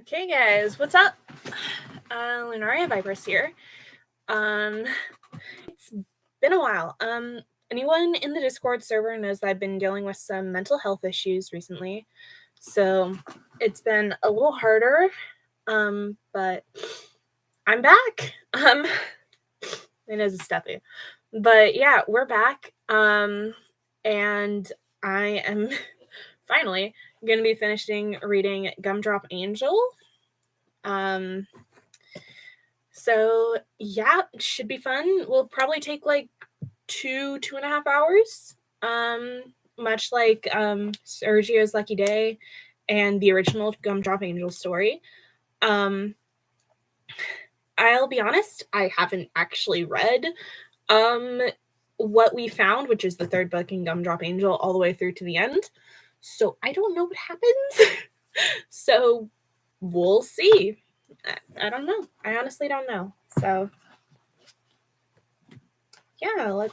Okay, guys, what's up? Lunaria Vipers here. It's been a while. Anyone in the Discord server knows that I've been dealing with some mental health issues recently, so it's been a little harder. But I'm back. My nose is stuffy, but yeah, we're back. And I am finally going to be finishing reading Gumdrop Angel. So yeah, it should be fun. We'll probably take like 2.5 hours. Much like Sergio's Lucky Day and the original Gumdrop Angel story. I'll be honest, I haven't actually read What We Found, which is the third book in Gumdrop Angel, all the way through to the end. So I don't know what happens. So we'll see. I don't know. I honestly don't know. So yeah,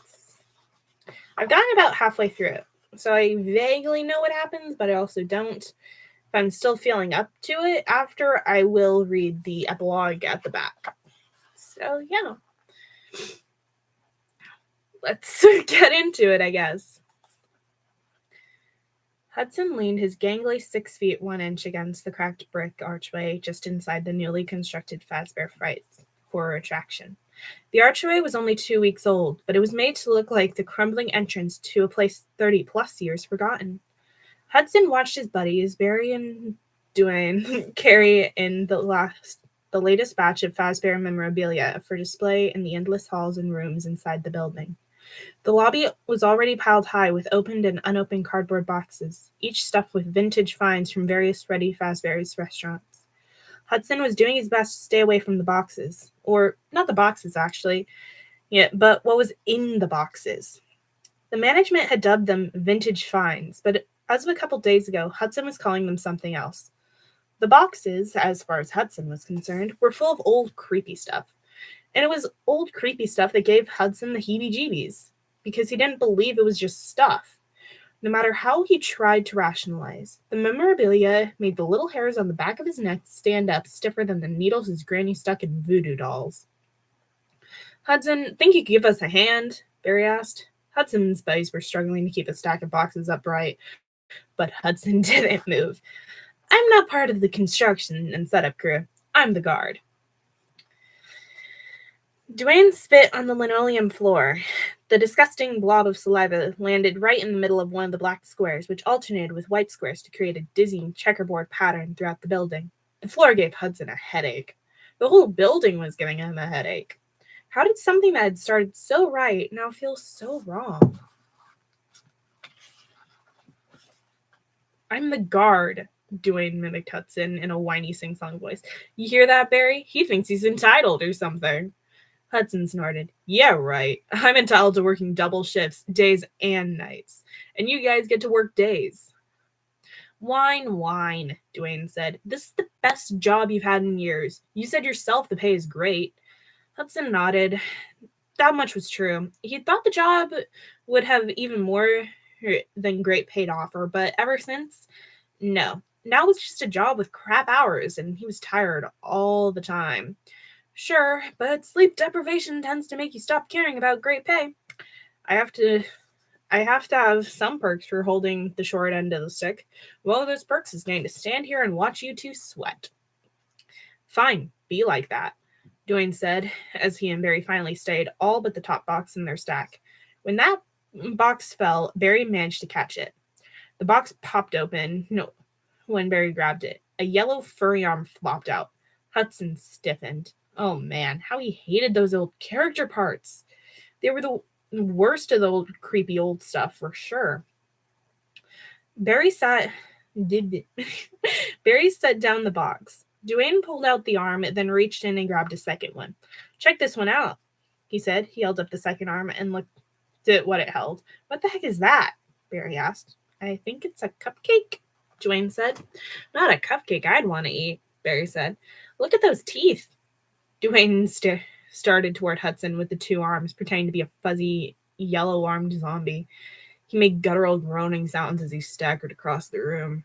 I've gotten about halfway through it. So I vaguely know what happens, but I also don't. If I'm still feeling up to it after, I will read the epilogue at the back. So yeah. Let's get into it, I guess. Hudson leaned his gangly 6 feet 1 inch against the cracked brick archway just inside the newly constructed Fazbear Frights horror attraction. The archway was only 2 weeks old, but it was made to look like the crumbling entrance to a place 30-plus years forgotten. Hudson watched his buddies, Barry and Duane, carry in the latest batch of Fazbear memorabilia for display in the endless halls and rooms inside the building. The lobby was already piled high with opened and unopened cardboard boxes, each stuffed with vintage finds from various Freddy Fazbear's restaurants. Hudson was doing his best to stay away from the boxes. Or, not the boxes, actually, but what was in the boxes. The management had dubbed them vintage finds, but as of a couple days ago, Hudson was calling them something else. The boxes, as far as Hudson was concerned, were full of old creepy stuff. And it was old creepy stuff that gave Hudson the heebie-jeebies, because he didn't believe it was just stuff. No matter how he tried to rationalize, the memorabilia made the little hairs on the back of his neck stand up stiffer than the needles his granny stuck in voodoo dolls. Hudson, think you could give us a hand? Barry asked. Hudson's buddies were struggling to keep a stack of boxes upright, but Hudson didn't move. I'm not part of the construction and setup crew. I'm the guard. Duane spit on the linoleum floor. The disgusting blob of saliva landed right in the middle of one of the black squares, which alternated with white squares to create a dizzying checkerboard pattern throughout the building. The floor gave Hudson a headache. The whole building was giving him a headache. How did something that had started so right now feel so wrong? I'm the guard, Duane mimicked Hudson in a whiny sing-song voice. You hear that, Barry? He thinks he's entitled or something. Hudson snorted. Yeah, right. I'm entitled to working double shifts, days and nights. And you guys get to work days. Wine, Duane said. This is the best job you've had in years. You said yourself the pay is great. Hudson nodded. That much was true. He thought the job would have even more than great pay to offer, but ever since, no. Now it was just a job with crap hours, and he was tired all the time. Sure, but sleep deprivation tends to make you stop caring about great pay. I have to have some perks for holding the short end of the stick. One of those perks is going to stand here and watch you two sweat. Fine, be like that, Duane said, as he and Barry finally stayed all but the top box in their stack. When that box fell, Barry managed to catch it. The box popped open when Barry grabbed it. A yellow furry arm flopped out. Hudson stiffened. Oh man, how he hated those old character parts. They were the worst of the old creepy old stuff for sure. Barry set down the box. Duane pulled out the arm, then reached in and grabbed a second one. Check this one out, he said. He held up the second arm and looked at what it held. What the heck is that? Barry asked. I think it's a cupcake, Duane said. Not a cupcake I'd want to eat, Barry said. Look at those teeth. Duane started toward Hudson with the two arms, pretending to be a fuzzy, yellow-armed zombie. He made guttural groaning sounds as he staggered across the room.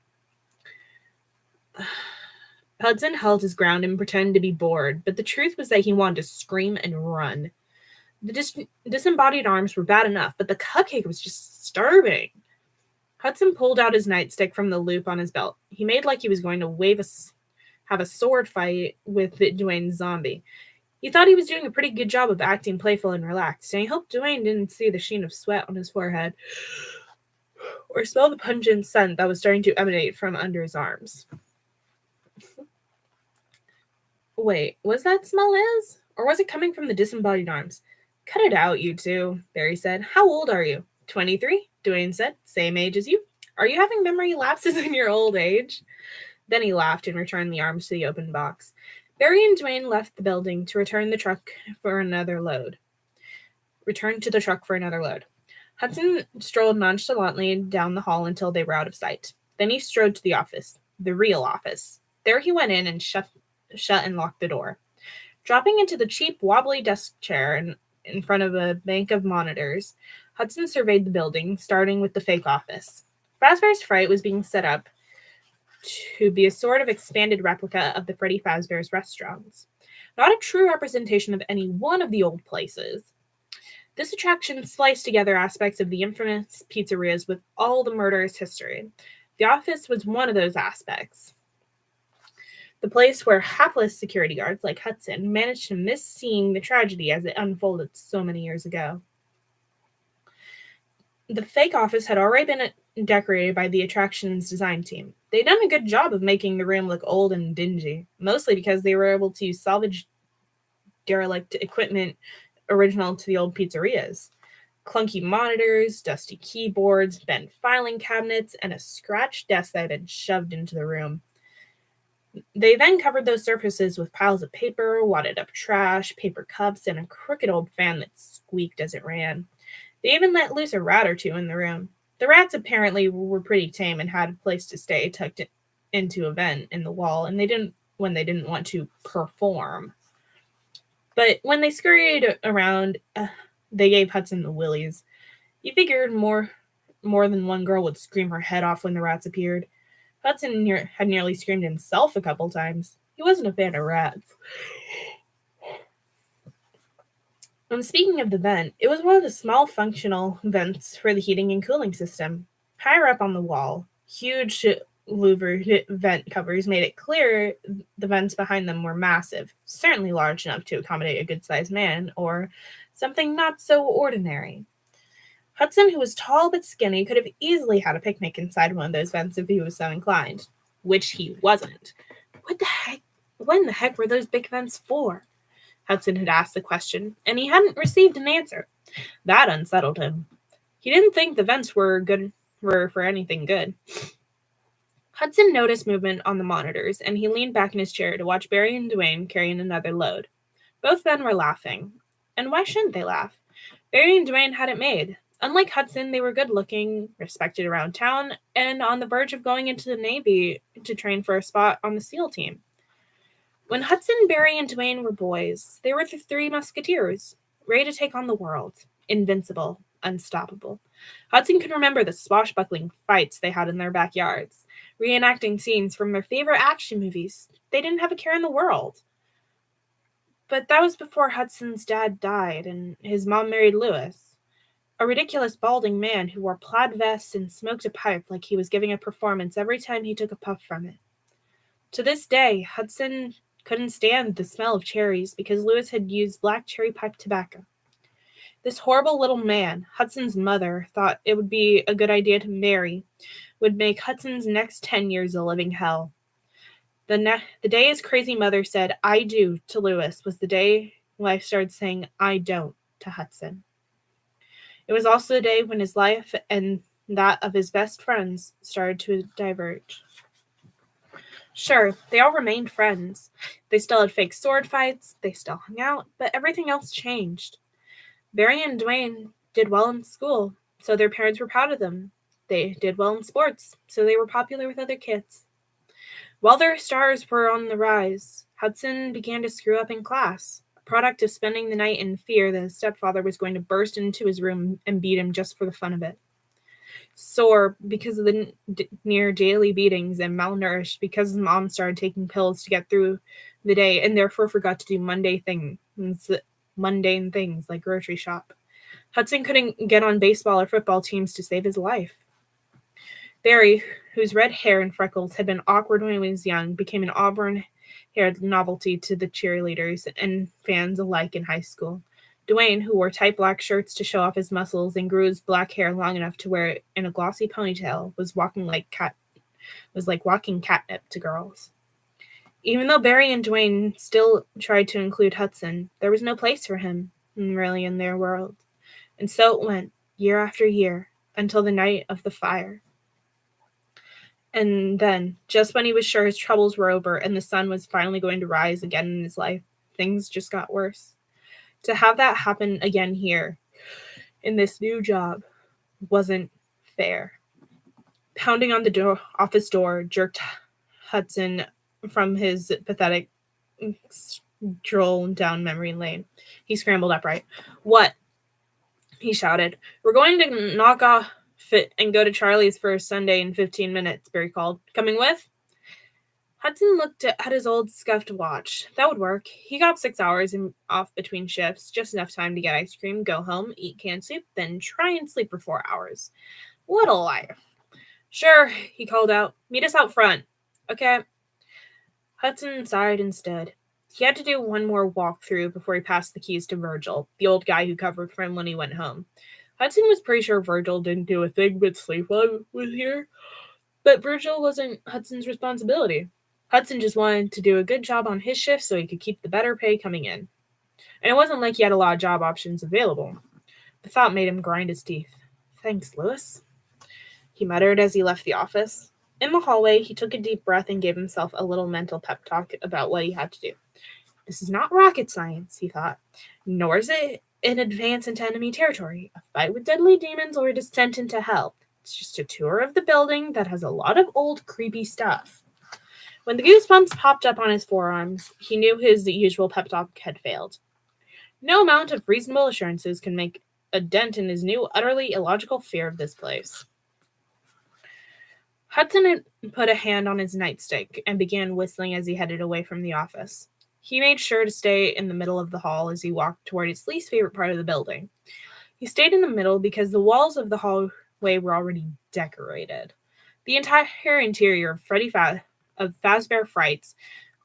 Hudson held his ground and pretended to be bored, but the truth was that he wanted to scream and run. The disembodied arms were bad enough, but the cupcake was just disturbing. Hudson pulled out his nightstick from the loop on his belt. He made like he was going to have a sword fight with Dwayne's zombie. He thought he was doing a pretty good job of acting playful and relaxed, and he hoped Dwayne didn't see the sheen of sweat on his forehead or smell the pungent scent that was starting to emanate from under his arms. Wait, was that smell his? Or was it coming from the disembodied arms? Cut it out, you two, Barry said. How old are you? 23, Dwayne said. Same age as you. Are you having memory lapses in your old age? Then he laughed and returned the arms to the open box. Barry and Dwayne left the building to return to the truck for another load. Hudson strolled nonchalantly down the hall until they were out of sight. Then he strode to the office, the real office. There he went in and shut and locked the door. Dropping into the cheap, wobbly desk chair in front of a bank of monitors, Hudson surveyed the building, starting with the fake office. Fazbear's Fright was being set up to be a sort of expanded replica of the Freddy Fazbear's restaurants. Not a true representation of any one of the old places. This attraction spliced together aspects of the infamous pizzerias with all the murderous history. The office was one of those aspects. The place where hapless security guards like Hudson managed to miss seeing the tragedy as it unfolded so many years ago. The fake office had already been decorated by the attraction's design team. They'd done a good job of making the room look old and dingy, mostly because they were able to salvage derelict equipment original to the old pizzerias. Clunky monitors, dusty keyboards, bent filing cabinets, and a scratched desk that had been shoved into the room. They then covered those surfaces with piles of paper, wadded up trash, paper cups, and a crooked old fan that squeaked as it ran. They even let loose a rat or two in the room. The rats apparently were pretty tame and had a place to stay tucked into a vent in the wall, and they didn't want to perform. But when they scurried around, they gave Hudson the willies. He figured more than one girl would scream her head off when the rats appeared. Hudson had nearly screamed himself a couple times. He wasn't a fan of rats. And speaking of the vent, it was one of the small functional vents for the heating and cooling system. Higher up on the wall, huge louvered vent covers made it clear the vents behind them were massive, certainly large enough to accommodate a good-sized man, or something not so ordinary. Hudson, who was tall but skinny, could have easily had a picnic inside one of those vents if he was so inclined, which he wasn't. What in the heck were those big vents for? Hudson had asked the question, and he hadn't received an answer. That unsettled him. He didn't think the vents were for anything good. Hudson noticed movement on the monitors, and he leaned back in his chair to watch Barry and Dwayne carrying another load. Both men were laughing. And why shouldn't they laugh? Barry and Dwayne had it made. Unlike Hudson, they were good-looking, respected around town, and on the verge of going into the Navy to train for a spot on the SEAL team. When Hudson, Barry, and Dwayne were boys, they were the three musketeers, ready to take on the world. Invincible, unstoppable. Hudson could remember the swashbuckling fights they had in their backyards, reenacting scenes from their favorite action movies. They didn't have a care in the world. But that was before Hudson's dad died and his mom married Lewis, a ridiculous balding man who wore plaid vests and smoked a pipe like he was giving a performance every time he took a puff from it. To this day, Hudson couldn't stand the smell of cherries because Lewis had used black cherry pipe tobacco. This horrible little man, Hudson's mother, thought it would be a good idea to marry, would make Hudson's next 10 years a living hell. The day his crazy mother said, "I do," to Lewis was the day life started saying, "I don't," to Hudson. It was also the day when his life and that of his best friends started to diverge. Sure, they all remained friends. They still had fake sword fights, they still hung out, but everything else changed. Barry and Dwayne did well in school, so their parents were proud of them. They did well in sports, so they were popular with other kids. While their stars were on the rise, Hudson began to screw up in class, a product of spending the night in fear that his stepfather was going to burst into his room and beat him just for the fun of it. sore because of the near daily beatings, and malnourished because his mom started taking pills to get through the day and therefore forgot to do mundane things like grocery shop. Hudson couldn't get on baseball or football teams to save his life. Barry, whose red hair and freckles had been awkward when he was young, became an auburn-haired novelty to the cheerleaders and fans alike in high school. Dwayne, who wore tight black shirts to show off his muscles and grew his black hair long enough to wear it in a glossy ponytail, was like walking catnip to girls. Even though Barry and Dwayne still tried to include Hudson, there was no place for him, really, in their world. And so it went, year after year, until the night of the fire. And then, just when he was sure his troubles were over and the sun was finally going to rise again in his life, things just got worse. To have that happen again here, in this new job, wasn't fair. Pounding on the office door jerked Hudson from his pathetic stroll down memory lane. He scrambled upright. "What?" he shouted. "We're going to knock off it and go to Charlie's for a Sunday in 15 minutes, Barry called. "Coming with?" Hudson looked at his old scuffed watch. That would work. He got 6 hours off between shifts, just enough time to get ice cream, go home, eat canned soup, then try and sleep for 4 hours. What a life. "Sure," he called out. "Meet us out front." "Okay." Hudson sighed and stood. He had to do one more walkthrough before he passed the keys to Virgil, the old guy who covered for him when he went home. Hudson was pretty sure Virgil didn't do a thing but sleep while he was here, but Virgil wasn't Hudson's responsibility. Hudson just wanted to do a good job on his shift so he could keep the better pay coming in. And it wasn't like he had a lot of job options available. The thought made him grind his teeth. "Thanks, Lewis," he muttered as he left the office. In the hallway, he took a deep breath and gave himself a little mental pep talk about what he had to do. This is not rocket science, he thought, nor is it an advance into enemy territory, a fight with deadly demons, or a descent into hell. It's just a tour of the building that has a lot of old, creepy stuff. When the goosebumps popped up on his forearms, he knew his usual pep talk had failed. No amount of reasonable assurances can make a dent in his new, utterly illogical fear of this place. Hudson had put a hand on his nightstick and began whistling as he headed away from the office. He made sure to stay in the middle of the hall as he walked toward his least favorite part of the building. He stayed in the middle because the walls of the hallway were already decorated. The entire interior of Fazbear Frights,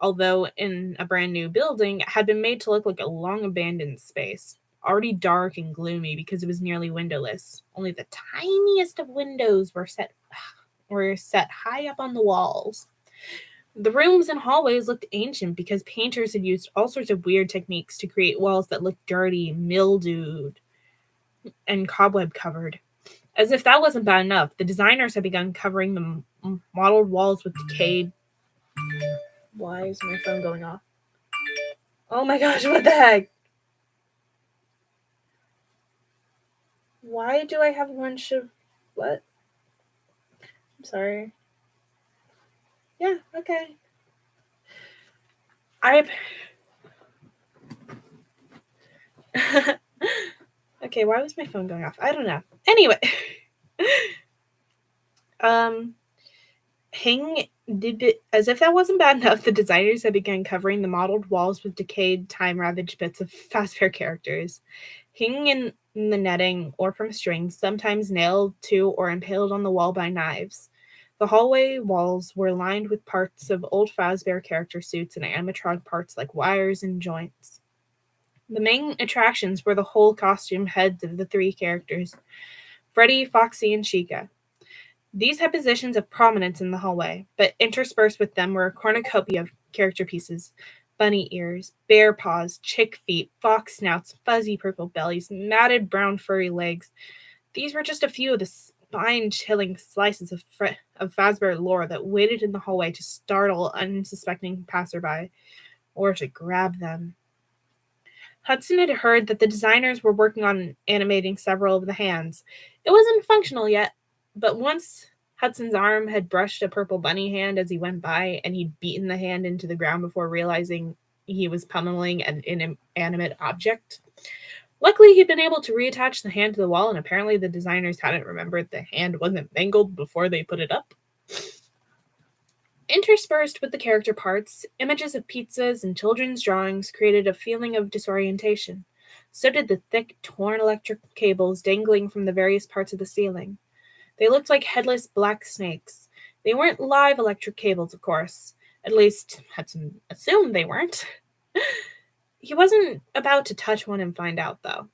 although in a brand new building, had been made to look like a long abandoned space, already dark and gloomy because it was nearly windowless. Only the tiniest of windows were set high up on the walls. The rooms and hallways looked ancient because painters had used all sorts of weird techniques to create walls that looked dirty, mildewed, and cobweb-covered. As if that wasn't bad enough, the designers had begun covering the modeled walls with decayed... Why is my phone going off? Oh my gosh, what the heck? Why do I have a bunch of... What? I'm sorry. Yeah, okay. Okay, why was my phone going off? I don't know. Anyway. As if that wasn't bad enough, the designers had begun covering the modeled walls with decayed, time-ravaged bits of Fazbear characters. Hanging in the netting or from strings, sometimes nailed to or impaled on the wall by knives. The hallway walls were lined with parts of old Fazbear character suits and animatronic parts like wires and joints. The main attractions were the whole costume heads of the three characters, Freddy, Foxy, and Chica. These had positions of prominence in the hallway, but interspersed with them were a cornucopia of character pieces, bunny ears, bear paws, chick feet, fox snouts, fuzzy purple bellies, matted brown furry legs. These were just a few of the spine-chilling slices of Fazbear lore that waited in the hallway to startle unsuspecting passerby, or to grab them. Hudson had heard that the designers were working on animating several of the hands. It wasn't functional yet, but once Hudson's arm had brushed a purple bunny hand as he went by, and he'd beaten the hand into the ground before realizing he was pummeling an inanimate object. Luckily, he'd been able to reattach the hand to the wall, and apparently the designers hadn't remembered the hand wasn't mangled before they put it up. Interspersed with the character parts, images of pizzas and children's drawings created a feeling of disorientation. So did the thick, torn electric cables dangling from the various parts of the ceiling. They looked like headless black snakes. They weren't live electric cables, of course. At least, Hudson assumed they weren't. He wasn't about to touch one and find out, though.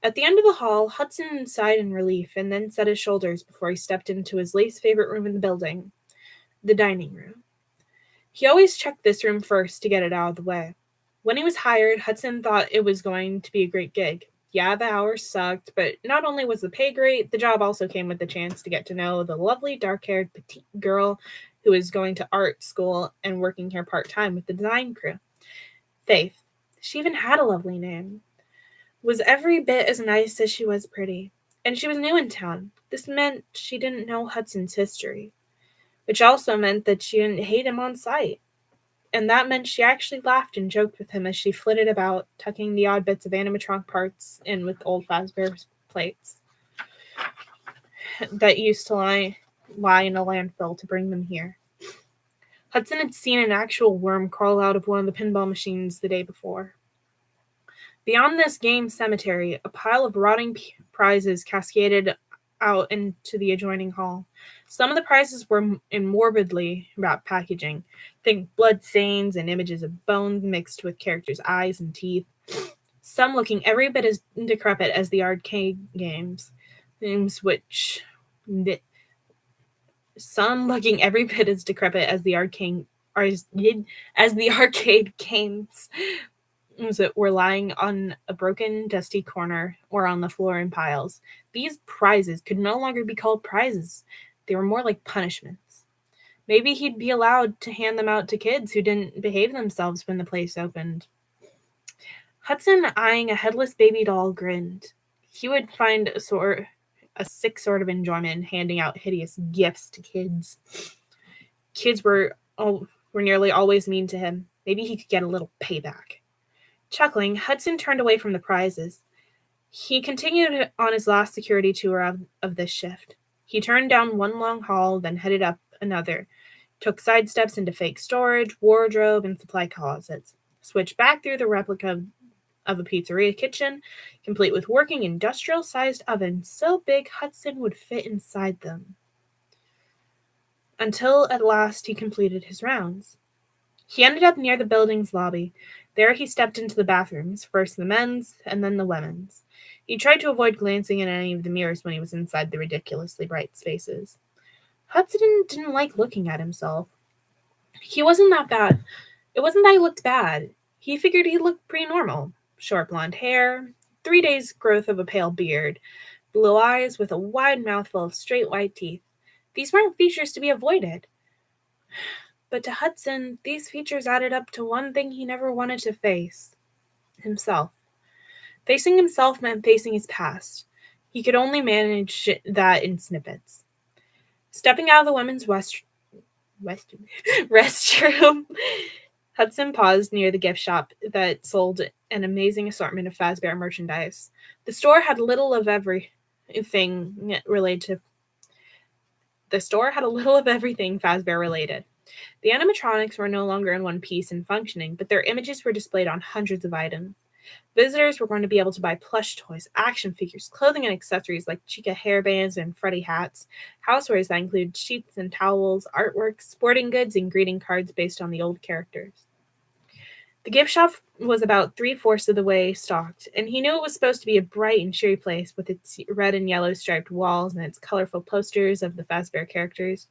At the end of the hall, Hudson sighed in relief and then set his shoulders before he stepped into his least favorite room in the building, the dining room. He always checked this room first to get it out of the way. When he was hired, Hudson thought it was going to be a great gig. Yeah, the hours sucked, but not only was the pay great, the job also came with the chance to get to know the lovely dark-haired petite girl who was going to art school and working here part-time with the design crew. Faith. She even had a lovely name. Was every bit as nice as she was pretty. And she was new in town. This meant she didn't know Hudson's history, which also meant that she didn't hate him on sight. And that meant she actually laughed and joked with him as she flitted about, tucking the odd bits of animatronic parts in with old Fazbear plates that used to lie in a landfill to bring them here. Hudson had seen an actual worm crawl out of one of the pinball machines the day before. Beyond this game cemetery, a pile of rotting prizes cascaded out into the adjoining hall. Some of the prizes were in morbidly wrapped packaging. Think blood stains and images of bones mixed with characters' eyes and teeth. Some looking every bit as decrepit as the arcade games. Some looking every bit as decrepit as the arcade games that were lying on a broken, dusty corner or on the floor in piles. These prizes could no longer be called prizes. They were more like punishments. Maybe he'd be allowed to hand them out to kids who didn't behave themselves when the place opened. Hudson, eyeing a headless baby doll, grinned. He would find a sick sort of enjoyment in handing out hideous gifts to kids. Kids were nearly always mean to him. Maybe he could get a little payback. Chuckling, Hudson turned away from the prizes. He continued on his last security tour of this shift. He turned down one long hall, then headed up another, took side steps into fake storage, wardrobe, and supply closets, switched back through the replica of a pizzeria kitchen, complete with working industrial-sized ovens so big Hudson would fit inside them. Until at last he completed his rounds. He ended up near the building's lobby. There he stepped into the bathrooms, first the men's and then the women's. He tried to avoid glancing at any of the mirrors when he was inside the ridiculously bright spaces. Hudson didn't like looking at himself. He wasn't that bad. It wasn't that he looked bad. He figured he looked pretty normal. Short blonde hair, 3 days' growth of a pale beard, blue eyes with a wide mouth full of straight white teeth. These weren't features to be avoided. But to Hudson, these features added up to one thing he never wanted to face: himself. Facing himself meant facing his past. He could only manage that in snippets. Stepping out of the women's restroom, Hudson paused near the gift shop that sold an amazing assortment of Fazbear merchandise. The store had little of everything Fazbear related. The animatronics were no longer in one piece and functioning, but their images were displayed on hundreds of items. Visitors were going to be able to buy plush toys, action figures, clothing and accessories like Chica hairbands and Freddy hats, housewares that include sheets and towels, artwork, sporting goods, and greeting cards based on the old characters. The gift shop was about 3/4 of the way stocked, and he knew it was supposed to be a bright and cheery place with its red and yellow striped walls and its colorful posters of the Fazbear characters.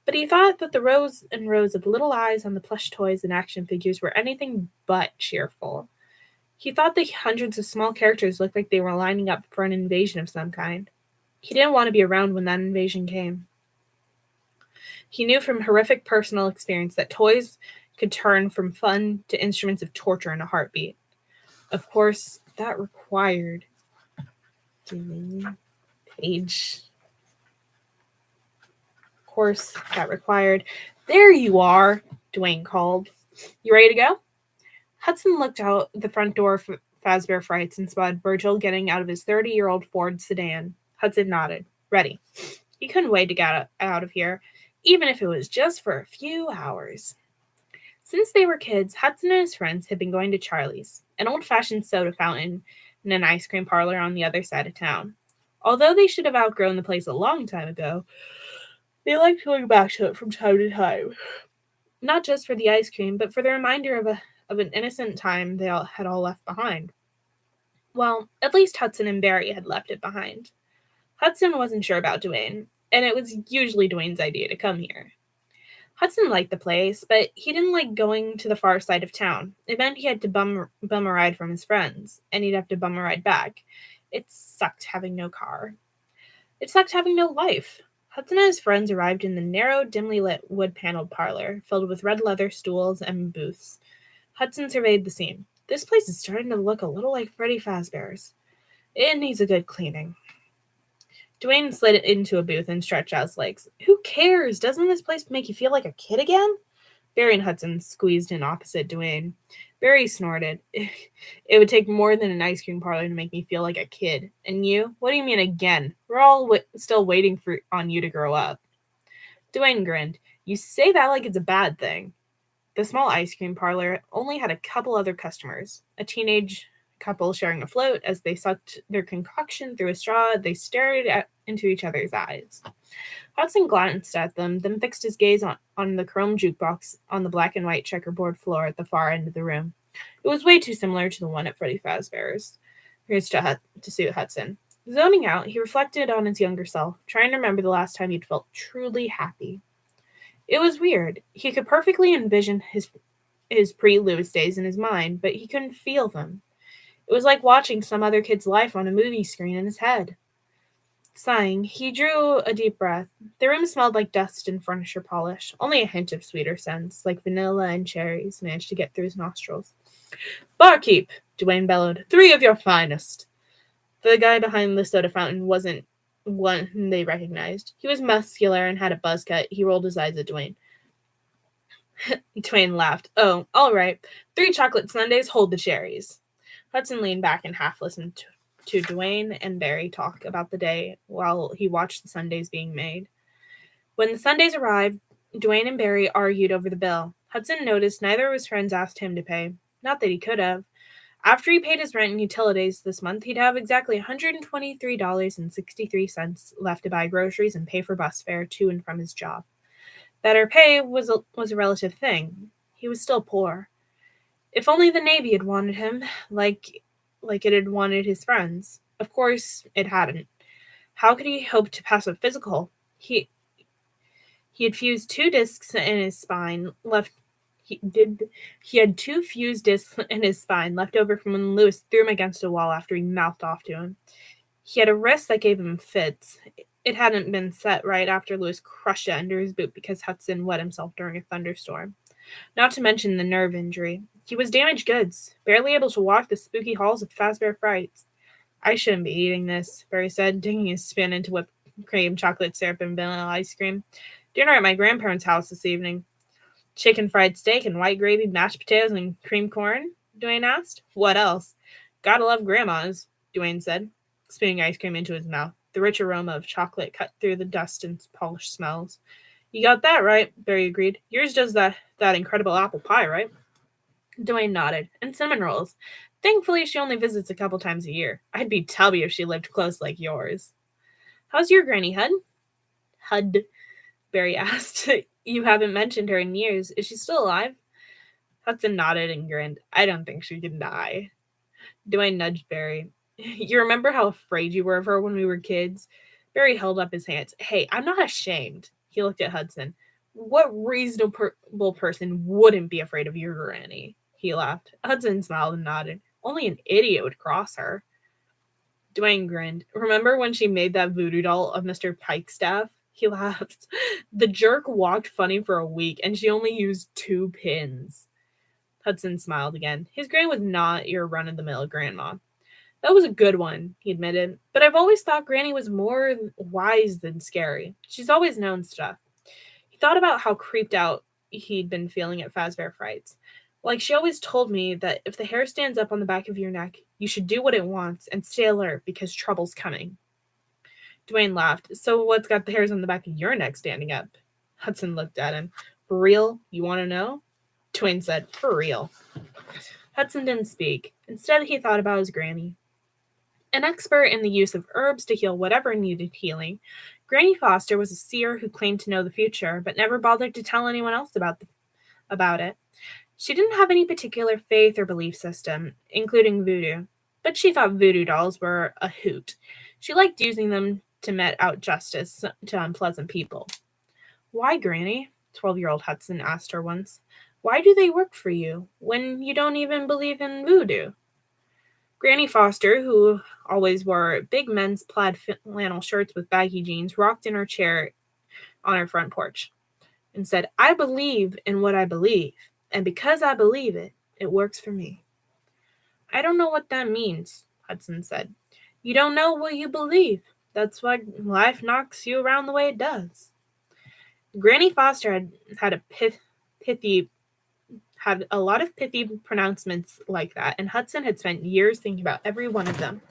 But he thought that the rows and rows of little eyes on the plush toys and action figures were anything but cheerful. He thought the hundreds of small characters looked like they were lining up for an invasion of some kind. He didn't want to be around when that invasion came. He knew from horrific personal experience that toys could turn from fun to instruments of torture in a heartbeat. Of course, that required There you are, Dwayne called. You ready to go? Hudson looked out the front door Fazbear Frights and spotted Virgil getting out of his 30-year-old Ford sedan. Hudson nodded. Ready. He couldn't wait to get out of here, even if it was just for a few hours. Since they were kids, Hudson and his friends had been going to Charlie's, an old-fashioned soda fountain and an ice cream parlor on the other side of town. Although they should have outgrown the place a long time ago, they liked going back to it from time to time. Not just for the ice cream, but for the reminder of an innocent time they had all left behind. Well, at least Hudson and Barry had left it behind. Hudson wasn't sure about Dwayne, and it was usually Dwayne's idea to come here. Hudson liked the place, but he didn't like going to the far side of town. It meant he had to bum a ride from his friends, and he'd have to bum a ride back. It sucked having no car. It sucked having no life. Hudson and his friends arrived in the narrow, dimly lit, wood-paneled parlor, filled with red leather stools and booths. Hudson surveyed the scene. This place is starting to look a little like Freddy Fazbear's. It needs a good cleaning. Dwayne slid into a booth and stretched out his legs. Who cares? Doesn't this place make you feel like a kid again? Barry and Hudson squeezed in opposite Dwayne. Barry snorted. It would take more than an ice cream parlor to make me feel like a kid. And you? What do you mean again? We're all still waiting on you to grow up. Dwayne grinned. You say that like it's a bad thing. The small ice cream parlor only had a couple other customers. A teenage couple sharing a float. As they sucked their concoction through a straw, they stared into each other's eyes. Hudson glanced at them, then fixed his gaze on the chrome jukebox on the black and white checkerboard floor at the far end of the room. It was way too similar to the one at Freddy Fazbear's. Here's to suit Hudson. Zoning out, he reflected on his younger self, trying to remember the last time he'd felt truly happy. It was weird. He could perfectly envision his pre-Lewis days in his mind, but he couldn't feel them. It was like watching some other kid's life on a movie screen in his head. Sighing, he drew a deep breath. The room smelled like dust and furniture polish. Only a hint of sweeter scents, like vanilla and cherries, managed to get through his nostrils. Barkeep, Dwayne bellowed. 3 of your finest. The guy behind the soda fountain wasn't one they recognized. He was muscular and had a buzz cut. He rolled his eyes at Dwayne. Dwayne laughed. Oh, all right. 3 chocolate sundaes, hold the cherries. Hudson leaned back and half listened to Dwayne and Barry talk about the day while he watched the sundaes being made. When the sundaes arrived, Dwayne and Barry argued over the bill. Hudson noticed neither of his friends asked him to pay. Not that he could have. After he paid his rent and utilities this month, he'd have exactly $123.63 left to buy groceries and pay for bus fare to and from his job. Better pay was a relative thing. He was still poor. If only the Navy had wanted him, like it had wanted his friends. Of course, it hadn't. How could he hope to pass a physical? He had fused 2 discs in his spine left. He had 2 fused discs in his spine left over from when Lewis threw him against a wall after he mouthed off to him. He had a wrist that gave him fits. It hadn't been set right after Lewis crushed it under his boot because Hudson wet himself during a thunderstorm. Not to mention the nerve injury. He was damaged goods, barely able to walk the spooky halls of Fazbear Frights. I shouldn't be eating this, Barry said, digging his spoon into whipped cream, chocolate syrup, and vanilla ice cream. Dinner at my grandparents' house this evening. Chicken fried steak and white gravy, mashed potatoes, and cream corn? Dwayne asked. What else? Gotta love grandma's, Dwayne said, spitting ice cream into his mouth. The rich aroma of chocolate cut through the dust and polished smells. You got that right, Barry agreed. Yours does that incredible apple pie, right? Dwayne nodded. And cinnamon rolls. Thankfully, she only visits a couple times a year. I'd be tubby if she lived close like yours. How's your granny, Hud? Hud, Barry asked. You haven't mentioned her in years. Is she still alive? Hudson nodded and grinned. I don't think she can die. Dwayne nudged Barry. You remember how afraid you were of her when we were kids? Barry held up his hands. Hey, I'm not ashamed. He looked at Hudson. What reasonable person wouldn't be afraid of your granny? He laughed. Hudson smiled and nodded. Only an idiot would cross her. Dwayne grinned. Remember when she made that voodoo doll of Mr. Pikestaff? He laughed. The jerk walked funny for a week, and she only used 2 pins. Hudson smiled again. His granny was not your run-of-the-mill grandma. That was a good one, he admitted. But I've always thought Granny was more wise than scary. She's always known stuff. He thought about how creeped out he'd been feeling at Fazbear Frights. Like, she always told me that if the hair stands up on the back of your neck, You should do what it wants and stay alert because trouble's coming. Dwayne laughed. So what's got the hairs on the back of your neck standing up? Hudson looked at him. For real? You want to know? Dwayne said, for real. Hudson didn't speak. Instead, he thought about his granny. An expert in the use of herbs to heal whatever needed healing, Granny Foster was a seer who claimed to know the future, but never bothered to tell anyone else about it. She didn't have any particular faith or belief system, including voodoo, but she thought voodoo dolls were a hoot. She liked using them to mete out justice to unpleasant people. Why, Granny? 12-year-old Hudson asked her once. Why do they work for you when you don't even believe in voodoo? Granny Foster, who always wore big men's plaid flannel shirts with baggy jeans, rocked in her chair on her front porch and said, I believe in what I believe, and because I believe it, it works for me. I don't know what that means, Hudson said. You don't know what you believe. That's why life knocks you around the way it does. Granny Foster had a lot of pithy pronouncements like that, and Hudson had spent years thinking about every one of them.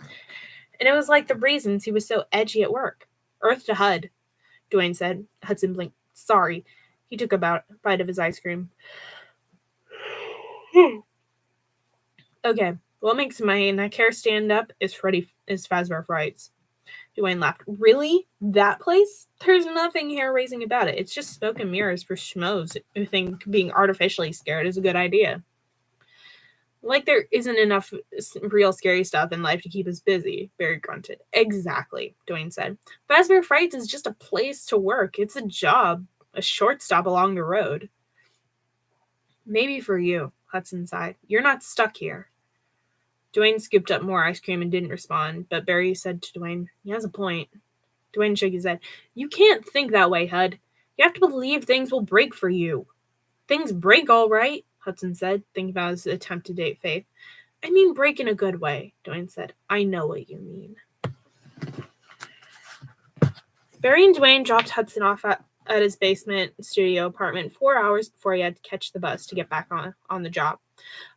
And it was like the reasons he was so edgy at work. Earth to Hud, Dwayne said. Hudson blinked. Sorry. He took a bite of his ice cream. Okay, what makes my neck hair stand up is Fazbear Frights. Dwayne laughed. Really? That place? There's nothing hair-raising about it. It's just smoke and mirrors for schmoes who think being artificially scared is a good idea. Like there isn't enough real scary stuff in life to keep us busy, Barry grunted. Exactly, Dwayne said. Fazbear Frights is just a place to work. It's a job, a short stop along the road. Maybe for you, Hudson sighed. You're not stuck here. Dwayne scooped up more ice cream and didn't respond, but Barry said to Dwayne, he has a point. Dwayne shook his head. You can't think that way, Hud. You have to believe things will break for you. Things break all right, Hudson said, thinking about his attempt to date Faith. I mean break in a good way, Dwayne said. I know what you mean. Barry and Dwayne dropped Hudson off at his basement studio apartment 4 hours before he had to catch the bus to get back on the job.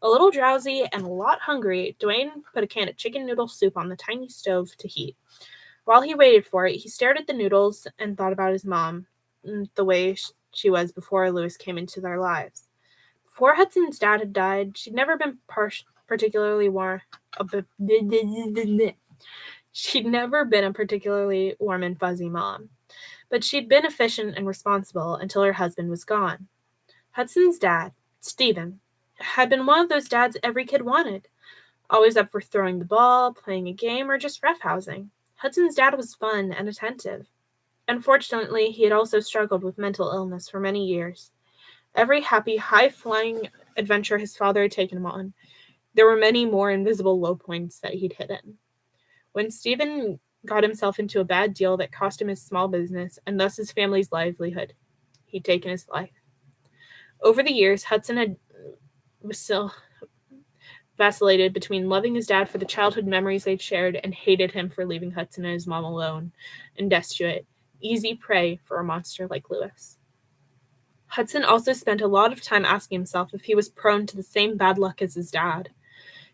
A little drowsy and a lot hungry, Dwayne put a can of chicken noodle soup on the tiny stove to heat. While he waited for it, he stared at the noodles and thought about his mom, the way she was before Louis came into their lives. Before Hudson's dad had died, she'd never been particularly warm. She'd never been a particularly warm and fuzzy mom, but she'd been efficient and responsible until her husband was gone. Hudson's dad, Stephen, had been one of those dads every kid wanted, always up for throwing the ball, playing a game, or just roughhousing. Hudson's dad was fun and attentive. Unfortunately, he had also struggled with mental illness for many years. Every happy, high-flying adventure his father had taken him on, there were many more invisible low points that he'd hidden. When Stephen got himself into a bad deal that cost him his small business and thus his family's livelihood, he'd taken his life. Over the years, Hudson was still vacillated between loving his dad for the childhood memories they'd shared and hated him for leaving Hudson and his mom alone and destitute, easy prey for a monster like Louis. Hudson also spent a lot of time asking himself if he was prone to the same bad luck as his dad.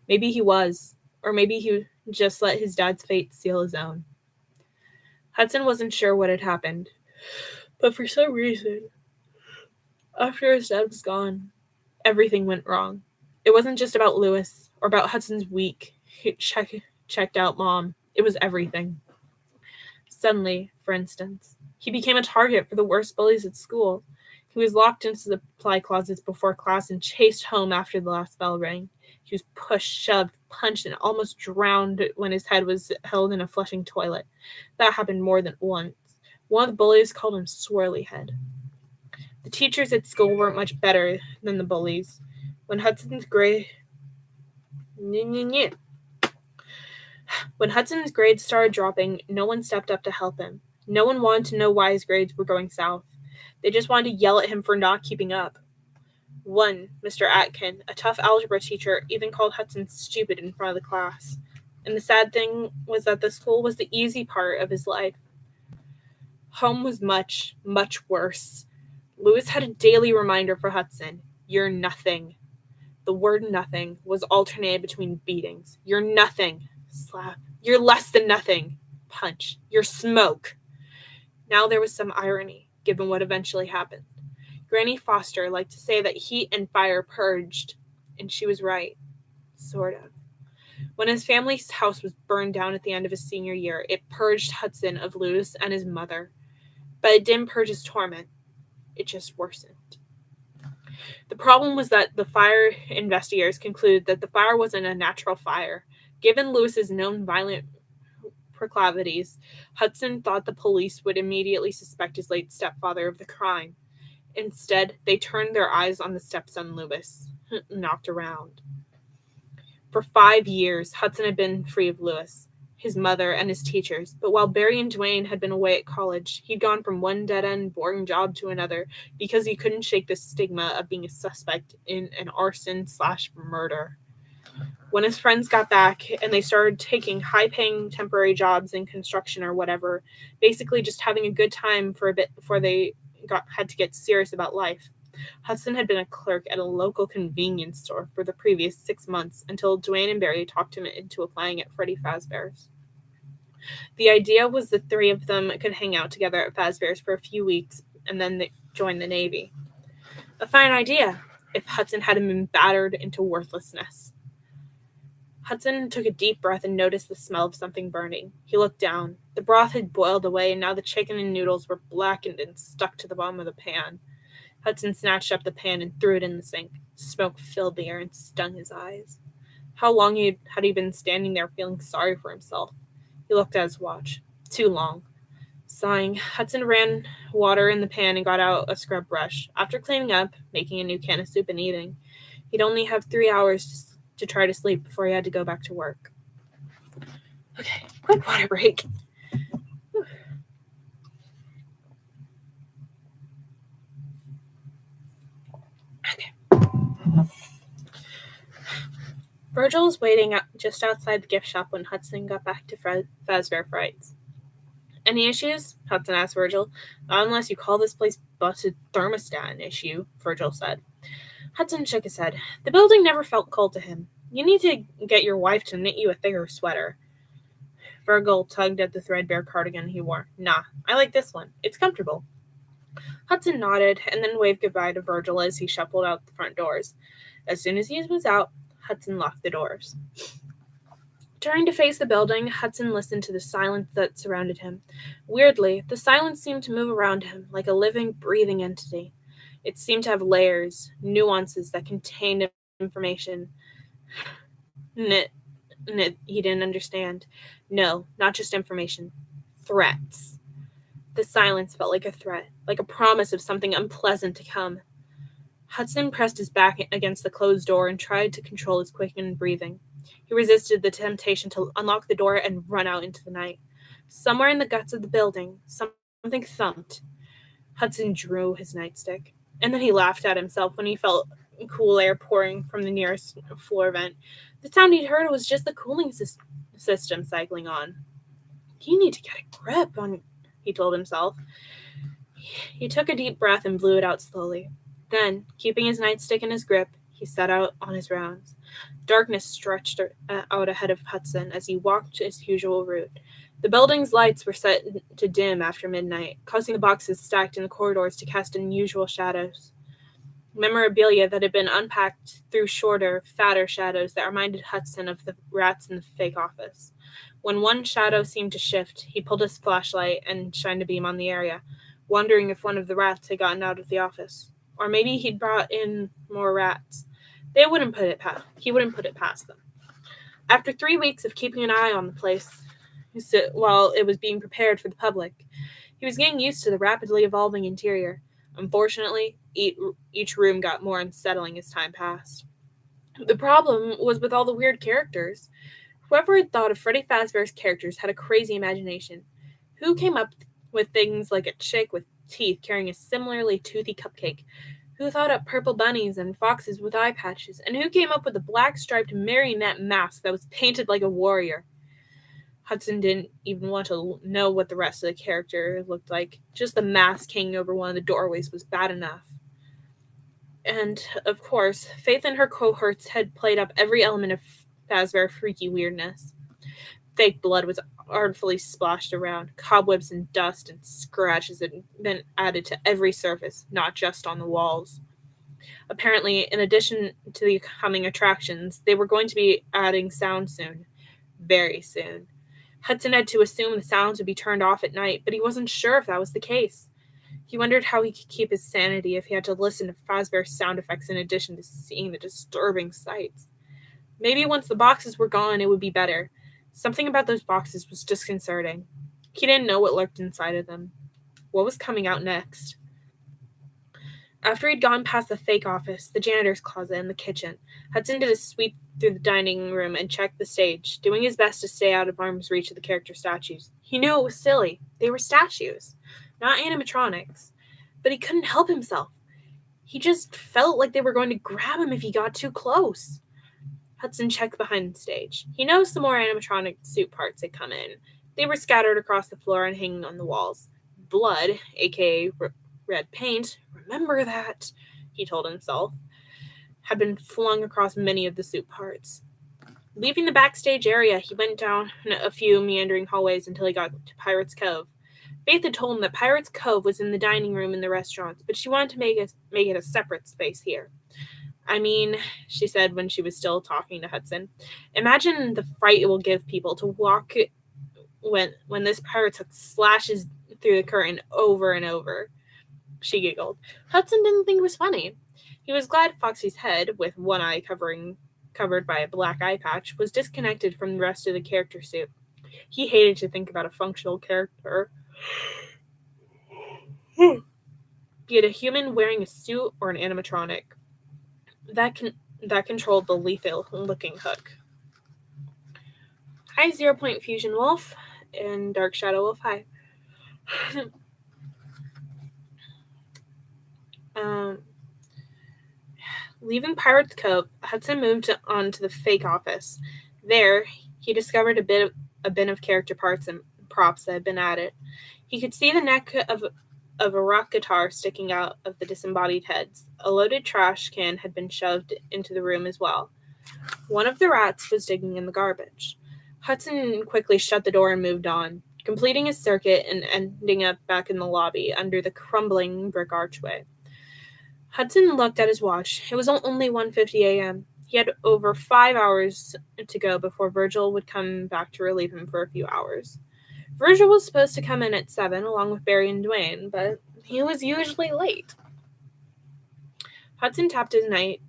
Maybe he was, or maybe he just let his dad's fate seal his own. Hudson wasn't sure what had happened, but for some reason, after his dad was gone, everything went wrong. It wasn't just about Louis or about Hudson's weak, checked out mom. It was everything. Suddenly, for instance, he became a target for the worst bullies at school. He was locked into the supply closets before class and chased home after the last bell rang. He was pushed, shoved, punched, and almost drowned when his head was held in a flushing toilet. That happened more than once. One of the bullies called him Swirly Head. The teachers at school weren't much better than the bullies. When Hudson's grades started dropping, no one stepped up to help him. No one wanted to know why his grades were going south. They just wanted to yell at him for not keeping up. One, Mr. Atkin, a tough algebra teacher, even called Hudson stupid in front of the class. And the sad thing was that the school was the easy part of his life. Home was much, much worse. Louis had a daily reminder for Hudson. You're nothing. The word nothing was alternated between beatings. You're nothing. Slap. You're less than nothing. Punch. You're smoke. Now there was some irony, given what eventually happened. Granny Foster liked to say that heat and fire purged, and she was right. Sort of. When his family's house was burned down at the end of his senior year, it purged Hudson of Lewis and his mother. But it didn't purge his torment. It just worsened. The problem was that the fire investigators concluded that the fire wasn't a natural fire. Given Lewis's known violent proclivities, Hudson thought the police would immediately suspect his late stepfather of the crime. Instead, they turned their eyes on the stepson Lewis, knocked around. For 5 years, Hudson had been free of Lewis, his mother, and his teachers, but while Barry and Dwayne had been away at college, he'd gone from one dead-end, boring job to another because he couldn't shake the stigma of being a suspect in an arson/murder. When his friends got back and they started taking high-paying temporary jobs in construction or whatever, basically just having a good time for a bit before they had to get serious about life, Hudson had been a clerk at a local convenience store for the previous 6 months until Dwayne and Barry talked him into applying at Freddy Fazbear's. The idea was the three of them could hang out together at Fazbear's for a few weeks and then they join the Navy. A fine idea, if Hudson hadn't been battered into worthlessness. Hudson took a deep breath and noticed the smell of something burning. He looked down. The broth had boiled away, and now the chicken and noodles were blackened and stuck to the bottom of the pan. Hudson snatched up the pan and threw it in the sink. Smoke filled the air and stung his eyes. How long had he been standing there feeling sorry for himself? He looked at his watch. Too long. Sighing, Hudson ran water in the pan and got out a scrub brush. After cleaning up, making a new can of soup and eating, he'd only have 3 hours to try to sleep before he had to go back to work. Okay, quick water break. Okay. Virgil was waiting just outside the gift shop when Hudson got back to Fazbear Frights. Any issues? Hudson asked Virgil. Not unless you call this place busted thermostat an issue, Virgil said. Hudson shook his head. The building never felt cold to him. You need to get your wife to knit you a thicker sweater. Virgil tugged at the threadbare cardigan he wore. Nah, I like this one. It's comfortable. Hudson nodded and then waved goodbye to Virgil as he shuffled out the front doors. As soon as he was out, Hudson locked the doors. Turning to face the building, Hudson listened to the silence that surrounded him. Weirdly, the silence seemed to move around him like a living, breathing entity. It seemed to have layers, nuances that contained information he didn't understand. No, not just information. Threats. The silence felt like a threat, like a promise of something unpleasant to come. Hudson pressed his back against the closed door and tried to control his quickened breathing. He resisted the temptation to unlock the door and run out into the night. Somewhere in the guts of the building, something thumped. Hudson drew his nightstick, and then he laughed at himself when he felt cool air pouring from the nearest floor vent. The sound he'd heard was just the cooling system cycling on. You need to get a grip on, he told himself. He took a deep breath and blew it out slowly. Then, keeping his nightstick in his grip, he set out on his rounds. Darkness stretched out ahead of Hudson as he walked his usual route. The building's lights were set to dim after midnight, causing the boxes stacked in the corridors to cast unusual shadows. Memorabilia that had been unpacked threw shorter, fatter shadows that reminded Hudson of the rats in the fake office. When one shadow seemed to shift, he pulled his flashlight and shined a beam on the area, wondering if one of the rats had gotten out of the office. Or maybe he'd brought in more rats. He wouldn't put it past them. After 3 weeks of keeping an eye on the place while it was being prepared for the public, he was getting used to the rapidly evolving interior. Unfortunately, each room got more unsettling as time passed. The problem was with all the weird characters. Whoever had thought of Freddy Fazbear's characters had a crazy imagination. Who came up with things like a chick with teeth carrying a similarly toothy cupcake? Who thought up purple bunnies and foxes with eye patches? And who came up with a black-striped marionette mask that was painted like a warrior? Hudson didn't even want to know what the rest of the character looked like. Just the mask hanging over one of the doorways was bad enough. And, of course, Faith and her cohorts had played up every element of Fazbear freaky weirdness. Fake blood was artfully splashed around, cobwebs and dust and scratches had been added to every surface, not just on the walls. Apparently, in addition to the coming attractions, they were going to be adding sound soon. Very soon. Hudson had to assume the sounds would be turned off at night, but he wasn't sure if that was the case. He wondered how he could keep his sanity if he had to listen to Fazbear's sound effects in addition to seeing the disturbing sights. Maybe once the boxes were gone, it would be better. Something about those boxes was disconcerting. He didn't know what lurked inside of them. What was coming out next? After he'd gone past the fake office, the janitor's closet, and the kitchen, Hudson did a sweep through the dining room and checked the stage, doing his best to stay out of arm's reach of the character statues. He knew it was silly. They were statues, not animatronics. But he couldn't help himself. He just felt like they were going to grab him if he got too close. Hudson checked behind the stage. He noticed some more animatronic suit parts had come in. They were scattered across the floor and hanging on the walls. Blood, aka red paint, remember that, he told himself, had been flung across many of the suit parts. Leaving the backstage area, he went down a few meandering hallways until he got to Pirate's Cove. Faith had told him that Pirate's Cove was in the dining room in the restaurants, but she wanted to make it a separate space here. I mean, she said when she was still talking to Hudson, imagine the fright it will give people to walk when this pirate's hook slashes through the curtain over and over. She giggled. Hudson didn't think it was funny. He was glad Foxy's head, with one eye covered by a black eye patch, was disconnected from the rest of the character suit. He hated to think about a functional character, be it a human wearing a suit or an animatronic, that controlled the lethal-looking hook. Hi, 0 Point Fusion Wolf and Dark Shadow Wolf. Hi. Leaving Pirate's Cove, Hudson moved on to the fake office. There, he discovered a bin of character parts and props that had been added. He could see the neck of a rock guitar sticking out of the disembodied heads. A loaded trash can had been shoved into the room as well. One of the rats was digging in the garbage. Hudson quickly shut the door and moved on, completing his circuit and ending up back in the lobby under the crumbling brick archway. Hudson looked at his watch. It was only 1:50 a.m. He had over 5 hours to go before Virgil would come back to relieve him for a few hours. Virgil was supposed to come in at 7 along with Barry and Dwayne, but he was usually late. Hudson tapped his nightstick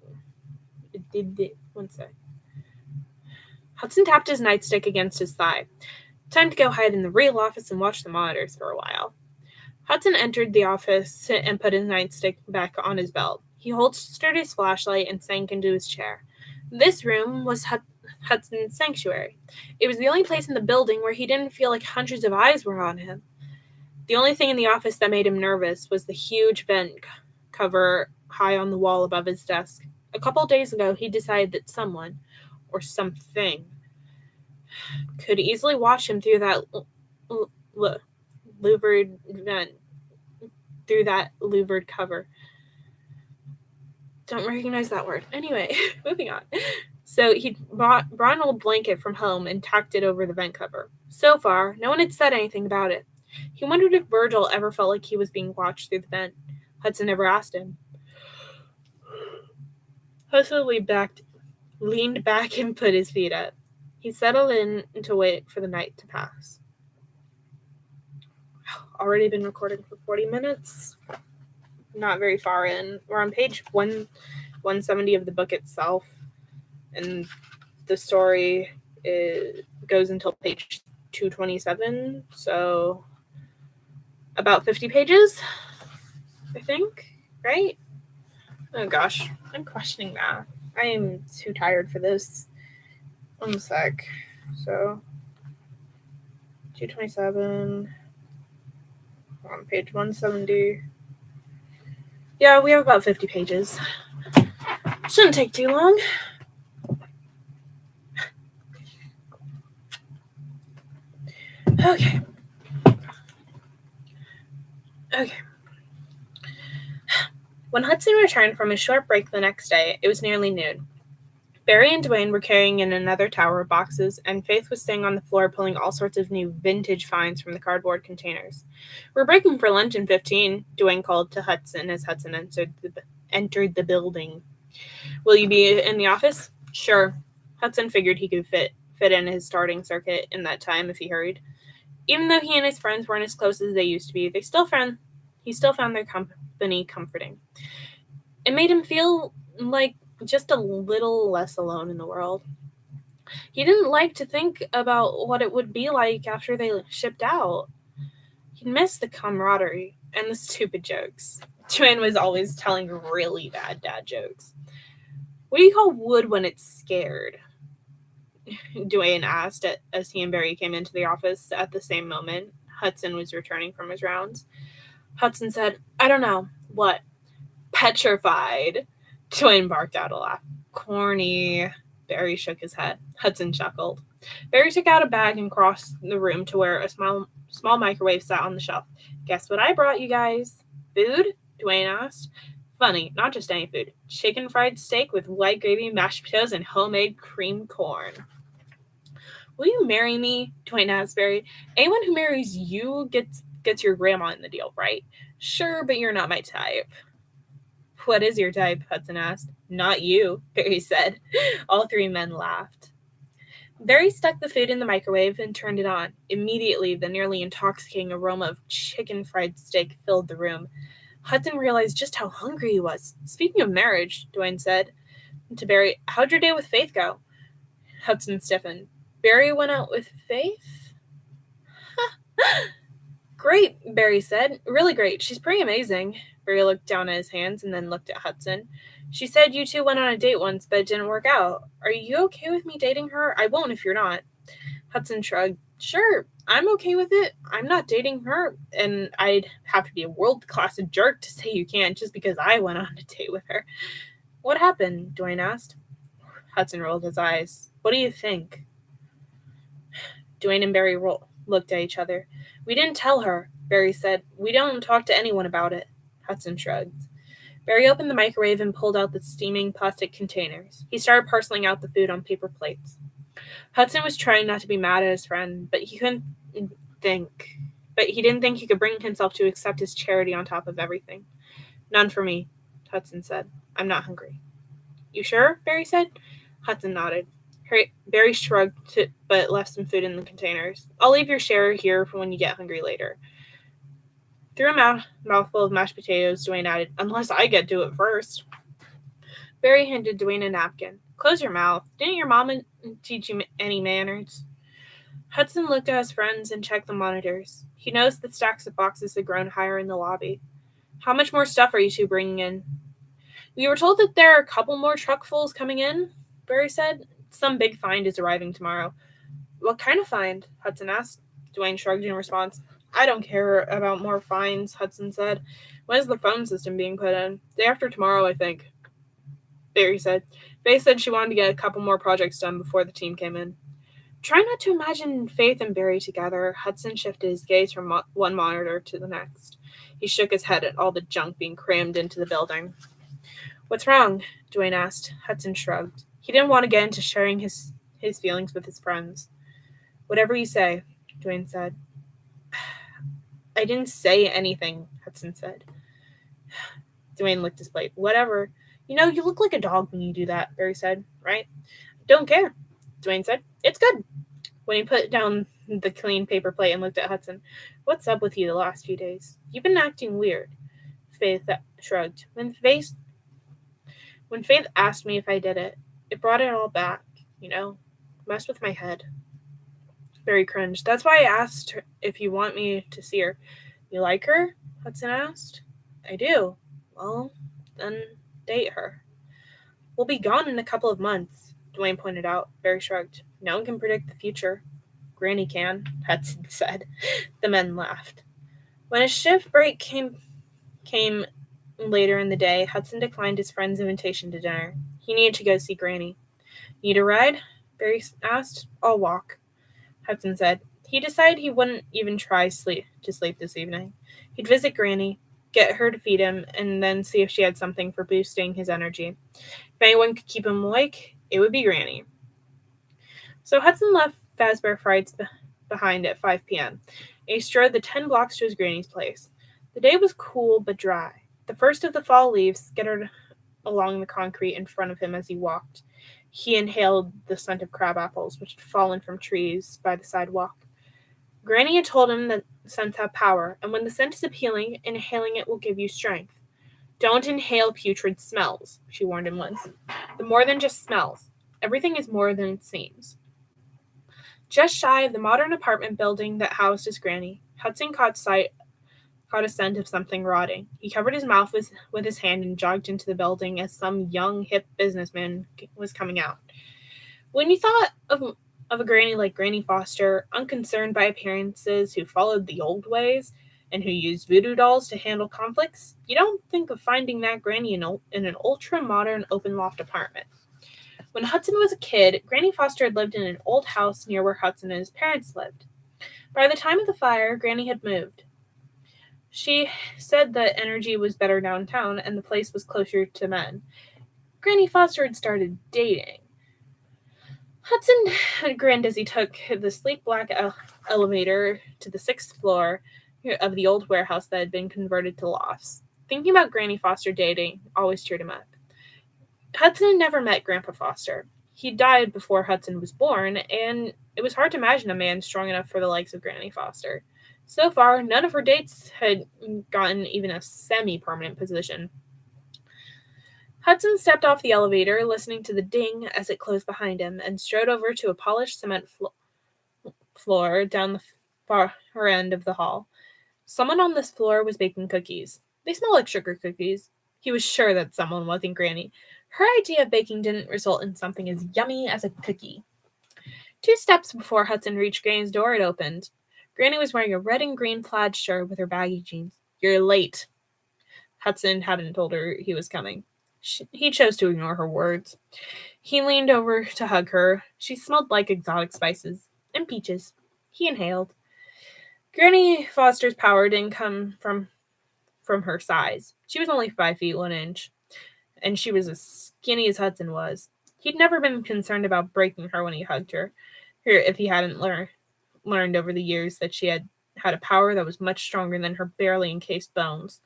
against his thigh. Time to go hide in the real office and watch the monitors for a while. Hudson entered the office and put his nightstick back on his belt. He holstered his flashlight and sank into his chair. This room was Hudson's sanctuary. It was the only place in the building where he didn't feel like hundreds of eyes were on him. The only thing in the office that made him nervous was the huge vent cover high on the wall above his desk. A couple days ago, he decided that someone, or something, could easily watch him through that louvered vent, through that louvered cover. Don't recognize that word. Anyway, moving on. So he brought an old blanket from home and tacked it over the vent cover. So far, no one had said anything about it. He wondered if Virgil ever felt like he was being watched through the vent. Hudson never asked him. Hudson leaned back and put his feet up. He settled in to wait for the night to pass. Already been recording for 40 minutes. Not very far in. We're on page 170 of the book itself, and the story goes until page 227, so about 50 pages, I think, right? Oh gosh, I'm questioning math. I am too tired for this. One sec. So 227 on page 170. Yeah, we have about 50 pages. Shouldn't take too long. Okay. When Hudson returned from his short break the next day, it was nearly noon. Barry and Dwayne were carrying in another tower of boxes, and Faith was sitting on the floor pulling all sorts of new vintage finds from the cardboard containers. "We're breaking for lunch in 15, Dwayne called to Hudson as Hudson entered the building. "Will you be in the office?" "Sure." Hudson figured he could fit in his starting circuit in that time if he hurried. Even though he and his friends weren't as close as they used to be, he still found their company comforting. It made him feel like just a little less alone in the world. He didn't like to think about what it would be like after they shipped out. He'd miss the camaraderie and the stupid jokes. Dwayne was always telling really bad dad jokes. "What do you call wood when it's scared?" Dwayne asked as he and Barry came into the office at the same moment. Hudson was returning from his rounds. Hudson said, "I don't know." "What?" "Petrified." Dwayne barked out a laugh. "Corny." Barry shook his head. Hudson chuckled. Barry took out a bag and crossed the room to where a small microwave sat on the shelf. "Guess what I brought you guys?" "Food?" Dwayne asked. "Funny, not just any food. Chicken fried steak with white gravy, mashed potatoes, and homemade creamed corn." "Will you marry me?" Dwayne asked Barry. "Anyone who marries you gets your grandma in the deal, right?" "Sure, but you're not my type." "What is your type?" Hudson asked. "Not you," Barry said. All three men laughed. Barry stuck the food in the microwave and turned it on. Immediately, the nearly intoxicating aroma of chicken fried steak filled the room. Hudson realized just how hungry he was. "Speaking of marriage," Dwayne said to Barry, "how'd your day with Faith go?" Hudson stiffened. "Barry went out with Faith?" "Great," Barry said. "Really great. She's pretty amazing." Barry looked down at his hands and then looked at Hudson. "She said you two went on a date once, but it didn't work out. Are you okay with me dating her? I won't if you're not." Hudson shrugged. "Sure, I'm okay with it. I'm not dating her, and I'd have to be a world-class jerk to say you can't just because I went on a date with her." "What happened?" Dwayne asked. Hudson rolled his eyes. "What do you think?" Dwayne and Barry looked at each other. "We didn't tell her," Barry said. "We don't talk to anyone about it." Hudson shrugged. Barry opened the microwave and pulled out the steaming plastic containers. He started parceling out the food on paper plates. Hudson was trying not to be mad at his friend, but he didn't think he could bring himself to accept his charity on top of everything. "None for me," Hudson said. "I'm not hungry." "You sure?" Barry said. Hudson nodded. Barry shrugged, but left some food in the containers. "I'll leave your share here for when you get hungry later." Through a mouthful of mashed potatoes, Dwayne added, "Unless I get to it first." Barry handed Dwayne a napkin. "Close your mouth. Didn't your mom teach you any manners?" Hudson looked at his friends and checked the monitors. He noticed that stacks of boxes had grown higher in the lobby. "How much more stuff are you two bringing in?" "We were told that there are a couple more truckfuls coming in," Barry said. "Some big find is arriving tomorrow." "What kind of find?" Hudson asked. Dwayne shrugged in response. "I don't care about more finds," Hudson said. "When is the phone system being put in?" "Day after tomorrow, I think," Barry said. Faith said she wanted to get a couple more projects done before the team came in. Trying not to imagine Faith and Barry together, Hudson shifted his gaze from one monitor to the next. He shook his head at all the junk being crammed into the building. "What's wrong?" Dwayne asked. Hudson shrugged. He didn't want to get into sharing his feelings with his friends. "Whatever you say," Dwayne said. "I didn't say anything," Hudson said. Dwayne licked his plate. "Whatever. You know, you look like a dog when you do that," Barry said. "Right?" "Don't care," Dwayne said. "It's good." When he put down the clean paper plate and looked at Hudson, "What's up with you the last few days? You've been acting weird." Faith shrugged. When Faith asked me if I did it, it brought it all back, messed with my head. Barry cringed. "That's why I asked her if you want me to see her." "You like her?" Hudson asked. "I do." "Well, then date her." "We'll be gone in a couple of months," Dwayne pointed out. Barry shrugged. "No one can predict the future." "Granny can," Hudson said. The men laughed. When his shift break came later in the day, Hudson declined his friend's invitation to dinner. He needed to go see Granny. "Need a ride?" Barry asked. "I'll walk," Hudson said. He decided he wouldn't even try to sleep this evening. He'd visit Granny, get her to feed him, and then see if she had something for boosting his energy. If anyone could keep him awake, it would be Granny. So Hudson left Fazbear Frights behind at 5 p.m. and he strode the 10 blocks to his granny's place. The day was cool but dry. The first of the fall leaves scattered along the concrete in front of him as he walked. He inhaled the scent of crab apples, which had fallen from trees by the sidewalk. Granny had told him that scents have power, and when the scent is appealing, inhaling it will give you strength. Don't inhale putrid smells, she warned him once. They're more than just smells. Everything is more than it seems. Just shy of the modern apartment building that housed his granny, Hudson caught a scent of something rotting. He covered his mouth with his hand and jogged into the building as some young, hip businessman was coming out. When you thought of a granny like Granny Foster, unconcerned by appearances, who followed the old ways, and who used voodoo dolls to handle conflicts, you don't think of finding that granny in an ultra-modern open-loft apartment. When Hudson was a kid, Granny Foster had lived in an old house near where Hudson and his parents lived. By the time of the fire, Granny had moved. She said that energy was better downtown and the place was closer to men. Granny Foster had started dating. Hudson grinned as he took the sleek black elevator to the 6th floor of the old warehouse that had been converted to lofts. Thinking about Granny Foster dating always cheered him up. Hudson had never met Grandpa Foster. He died before Hudson was born, and it was hard to imagine a man strong enough for the likes of Granny Foster. So far, none of her dates had gotten even a semi-permanent position. Hudson stepped off the elevator, listening to the ding as it closed behind him, and strode over to a polished cement floor down the far end of the hall. Someone on this floor was baking cookies. They smelled like sugar cookies. He was sure that someone wasn't Granny. Her idea of baking didn't result in something as yummy as a cookie. 2 steps before Hudson reached Granny's door, it opened. Granny was wearing a red and green plaid shirt with her baggy jeans. "You're late." Hudson hadn't told her he was coming. He chose to ignore her words. He leaned over to hug her. She smelled like exotic spices and peaches. He inhaled. Granny Foster's power didn't come from her size. She was only 5 feet 1 inch, and she was as skinny as Hudson was. He'd never been concerned about breaking her when he hugged her, if he hadn't learned over the years that she had a power that was much stronger than her barely encased bones.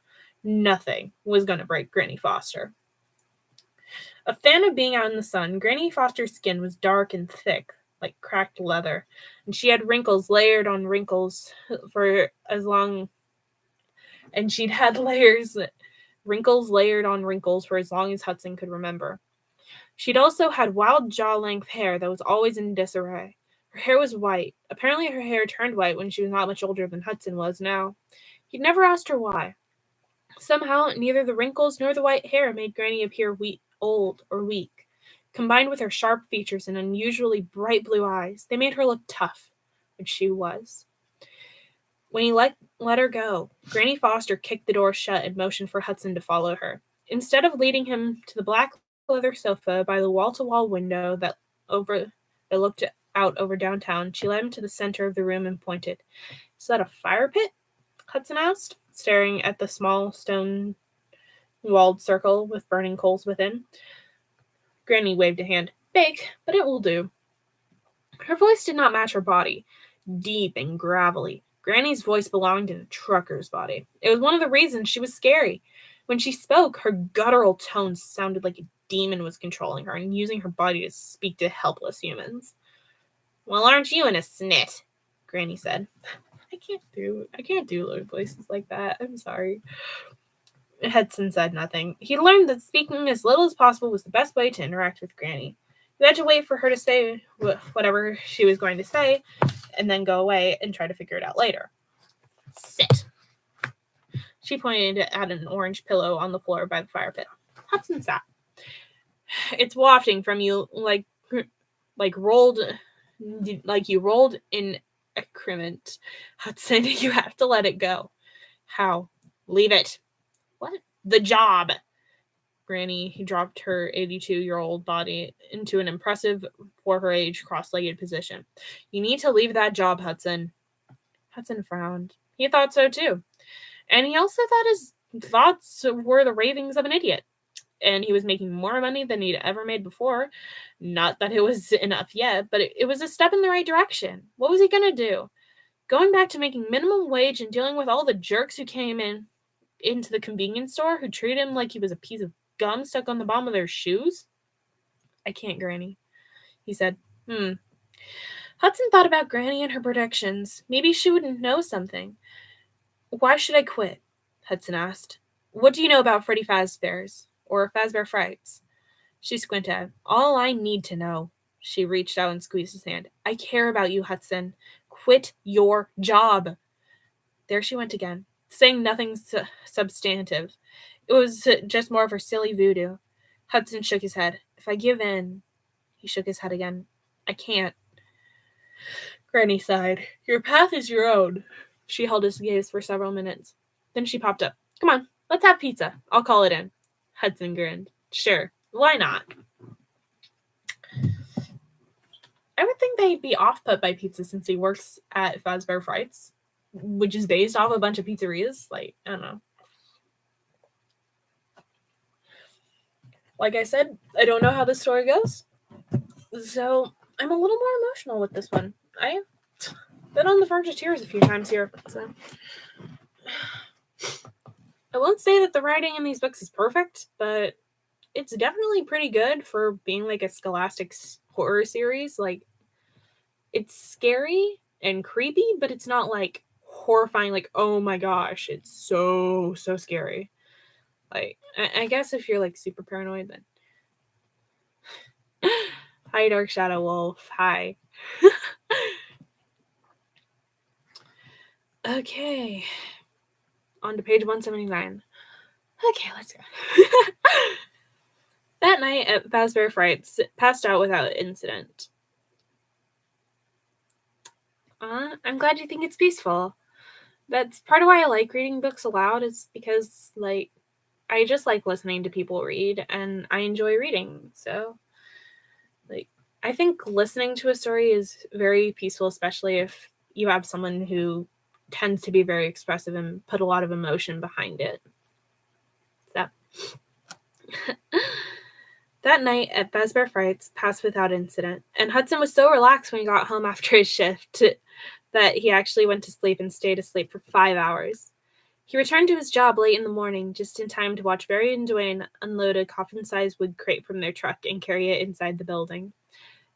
Nothing was going to break Granny Foster. A fan of being out in the sun, Granny Foster's skin was dark and thick, like cracked leather, and she had wrinkles layered on wrinkles for as long, and she'd had wrinkles layered on wrinkles for as long as Hudson could remember. She'd also had wild jaw-length hair that was always in disarray. Her hair was white. Apparently her hair turned white when she was not much older than Hudson was now. He'd never asked her why. Somehow, neither the wrinkles nor the white hair made Granny appear old or weak. Combined with her sharp features and unusually bright blue eyes, they made her look tough, which she was. When he let her go, Granny Foster kicked the door shut and motioned for Hudson to follow her. Instead of leading him to the black leather sofa by the wall-to-wall window that looked out over downtown, she led him to the center of the room and pointed. "Is that a fire pit?" Hudson asked, staring at the small stone-walled circle with burning coals within. Granny waved a hand. "Big, but it will do." Her voice did not match her body. Deep and gravelly. Granny's voice belonged in a trucker's body. It was one of the reasons she was scary. When she spoke, her guttural tones sounded like a demon was controlling her and using her body to speak to helpless humans. "Well, aren't you in a snit?" Granny said. I can't do low voices like that. I'm sorry. Hudson said nothing. He learned that speaking as little as possible was the best way to interact with Granny. You had to wait for her to say whatever she was going to say, and then go away and try to figure it out later. "Sit." She pointed at an orange pillow on the floor by the fire pit. Hudson sat. "It's wafting from you like you rolled in excrement, Hudson. You have to let it go." "How?" "Leave it." "What?" "The job." Granny dropped her 82-year-old body into an impressive, for her age, cross-legged position. "You need to leave that job, Hudson." Hudson frowned. He thought so, too. And he also thought his thoughts were the ravings of an idiot. And he was making more money than he'd ever made before. Not that it was enough yet, but it was a step in the right direction. What was he going to do? Going back to making minimum wage and dealing with all the jerks who came into the convenience store who treated him like he was a piece of gum stuck on the bottom of their shoes? I can't, Granny, he said. Hudson thought about Granny and her predictions. Maybe she wouldn't know something. Why should I quit? Hudson asked. What do you know about Freddy Fazbear's? Or Fazbear Frights? She squinted. All I need to know. She reached out and squeezed his hand. I care about you, Hudson. Quit your job. There she went again, saying nothing substantive. It was just more of her silly voodoo. Hudson shook his head. If I give in... He shook his head again. I can't. Granny sighed. Your path is your own. She held his gaze for several minutes. Then she popped up. Come on, let's have pizza. I'll call it in. Hudson grinned. Sure, why not? I would think they'd be off-put by pizza since he works at Fazbear Frights, which is based off a bunch of pizzerias. Like, I don't know. Like I said, I don't know how this story goes. So, I'm a little more emotional with this one. I've been on the verge of tears a few times here. So, I won't say that the writing in these books is perfect, but it's definitely pretty good for being like a scholastic horror series. Like, it's scary and creepy, but it's not like horrifying, like, oh my gosh, it's so scary. Like, I guess if you're like super paranoid, then hi, Dark Shadow Wolf. Hi. Okay. On to page 179. Okay, let's go. That night at Fazbear Frights, passed out without incident. I'm glad you think it's peaceful. That's part of why I like reading books aloud, is because, like, I just like listening to people read, and I enjoy reading. So, like, I think listening to a story is very peaceful, especially if you have someone who tends to be very expressive and put a lot of emotion behind it. So, that night at Fazbear Frights passed without incident, and Hudson was so relaxed when he got home after his shift that he actually went to sleep and stayed asleep for 5 hours. He returned to his job late in the morning, just in time to watch Barry and Dwayne unload a coffin-sized wood crate from their truck and carry it inside the building.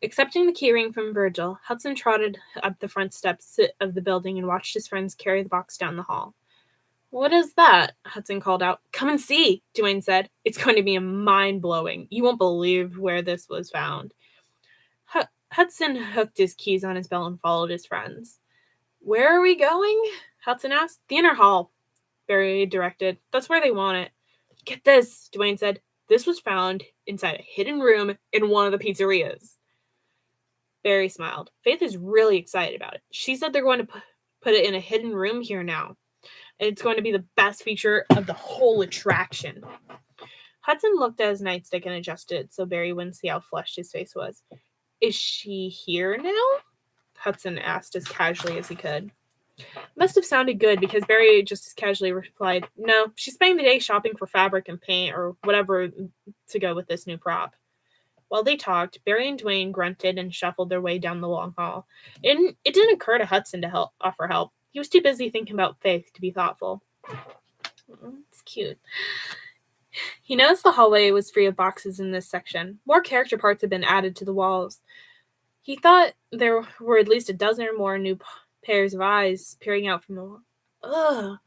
Accepting the keyring from Virgil, Hudson trotted up the front steps of the building and watched his friends carry the box down the hall. What is that? Hudson called out. Come and see, Dwayne said. It's going to be mind-blowing. You won't believe where this was found. Hudson hooked his keys on his belt and followed his friends. Where are we going? Hudson asked. The inner hall, Barry directed. That's where they want it. Get this, Dwayne said. This was found inside a hidden room in one of the pizzerias. Barry smiled. Faith is really excited about it. She said they're going to put it in a hidden room here now. And it's going to be the best feature of the whole attraction. Hudson looked at his nightstick and adjusted it so Barry wouldn't see how flushed his face was. Is she here now? Hudson asked as casually as he could. Must have sounded good because Barry just as casually replied, no, she's spending the day shopping for fabric and paint or whatever to go with this new prop. While they talked, Barry and Dwayne grunted and shuffled their way down the long hall. It didn't occur to Hudson to offer help. He was too busy thinking about Faith to be thoughtful. It's cute. He noticed the hallway was free of boxes in this section. More character parts had been added to the walls. He thought there were at least a dozen or more new pairs of eyes peering out from the wall. Ugh.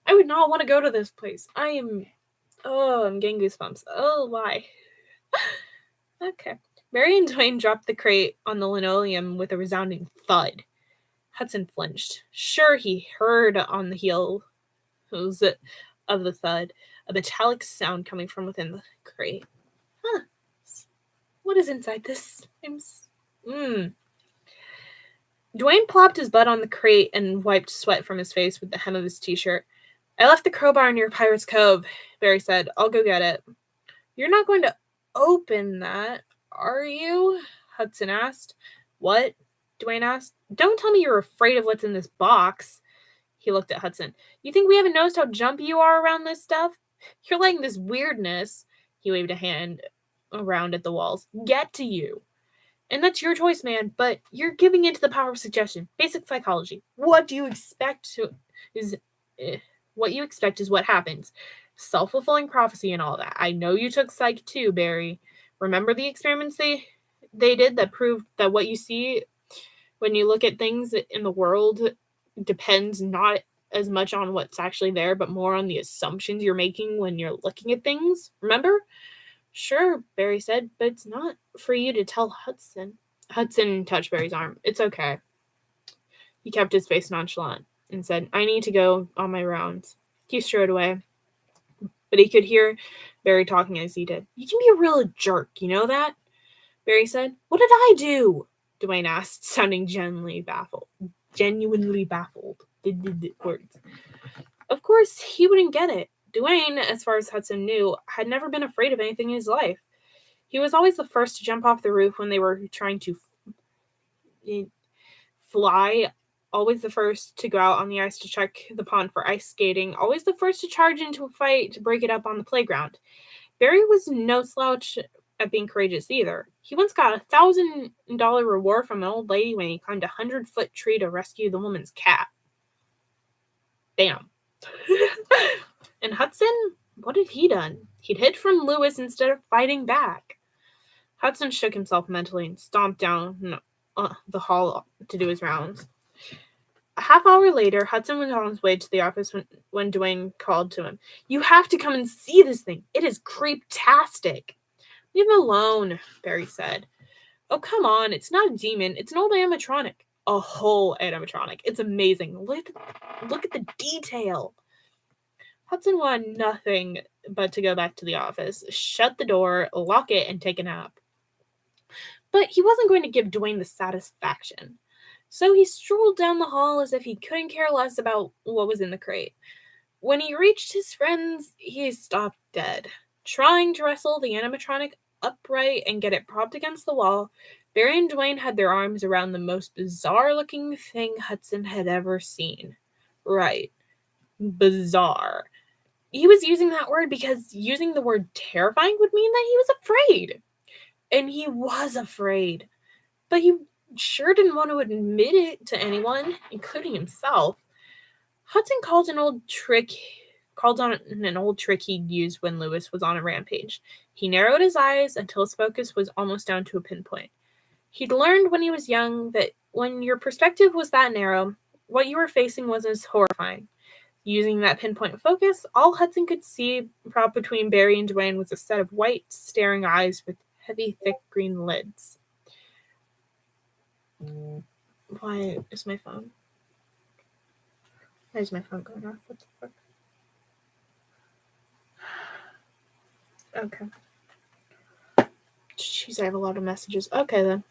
I would not want to go to this place. I'm getting goosebumps. Oh, why? Okay. Barry and Dwayne dropped the crate on the linoleum with a resounding thud. Hudson flinched. Sure, he heard on the heels of the thud a metallic sound coming from within the crate. Huh. What is inside this? Dwayne plopped his butt on the crate and wiped sweat from his face with the hem of his t-shirt. I left the crowbar near Pirate's Cove, Barry said. I'll go get it. You're not going to open that, are you? Hudson asked. What? Dwayne asked. Don't tell me you're afraid of what's in this box. He looked at Hudson. You think we haven't noticed how jumpy you are around this stuff? You're letting this weirdness, he waved a hand around at the walls, get to you. And that's your choice, man, but you're giving in to the power of suggestion. Basic psychology. What you expect is what happens. Self-fulfilling prophecy and all that. I know you took psych too, Barry. Remember the experiments they did that proved that what you see when you look at things in the world depends not as much on what's actually there, but more on the assumptions you're making when you're looking at things? Remember? Sure, Barry said, but it's not for you to tell Hudson. Hudson touched Barry's arm. It's okay. He kept his face nonchalant and said, I need to go on my rounds. He strode away, but he could hear Barry talking as he did. You can be a real jerk, you know that? Barry said. What did I do? Dwayne asked, sounding genuinely baffled. Words. Of course, he wouldn't get it. Dwayne, as far as Hudson knew, had never been afraid of anything in his life. He was always the first to jump off the roof when they were trying to fly, always the first to go out on the ice to check the pond for ice skating, always the first to charge into a fight to break it up on the playground. Barry was no slouch at being courageous either. He once got a $1,000 reward from an old lady when he climbed a 100-foot tree to rescue the woman's cat. Damn. And Hudson, what had he done? He'd hid from Lewis instead of fighting back. Hudson shook himself mentally and stomped down the hall to do his rounds. A half hour later, Hudson was on his way to the office when Dwayne called to him. You have to come and see this thing. It is creep-tastic. Leave him alone, Barry said. Oh, come on. It's not a demon. It's an old animatronic. A whole animatronic. It's amazing. Look at the detail. Hudson wanted nothing but to go back to the office, shut the door, lock it, and take a nap. But he wasn't going to give Dwayne the satisfaction. So he strolled down the hall as if he couldn't care less about what was in the crate. When he reached his friends, he stopped dead. Trying to wrestle the animatronic upright and get it propped against the wall, Barry and Dwayne had their arms around the most bizarre-looking thing Hudson had ever seen. Right. Bizarre. He was using that word because using the word terrifying would mean that he was afraid. And he was afraid. But he sure didn't want to admit it to anyone, including himself. Hudson called on an old trick he'd used when Lewis was on a rampage. He narrowed his eyes until his focus was almost down to a pinpoint. He'd learned when he was young that when your perspective was that narrow, what you were facing was as horrifying. Using that pinpoint focus, all Hudson could see propped between Barry and Dwayne was a set of white, staring eyes with heavy, thick green lids. Why is my phone? Why is my phone going off? What the fuck? Okay. Jeez, I have a lot of messages. Okay, then.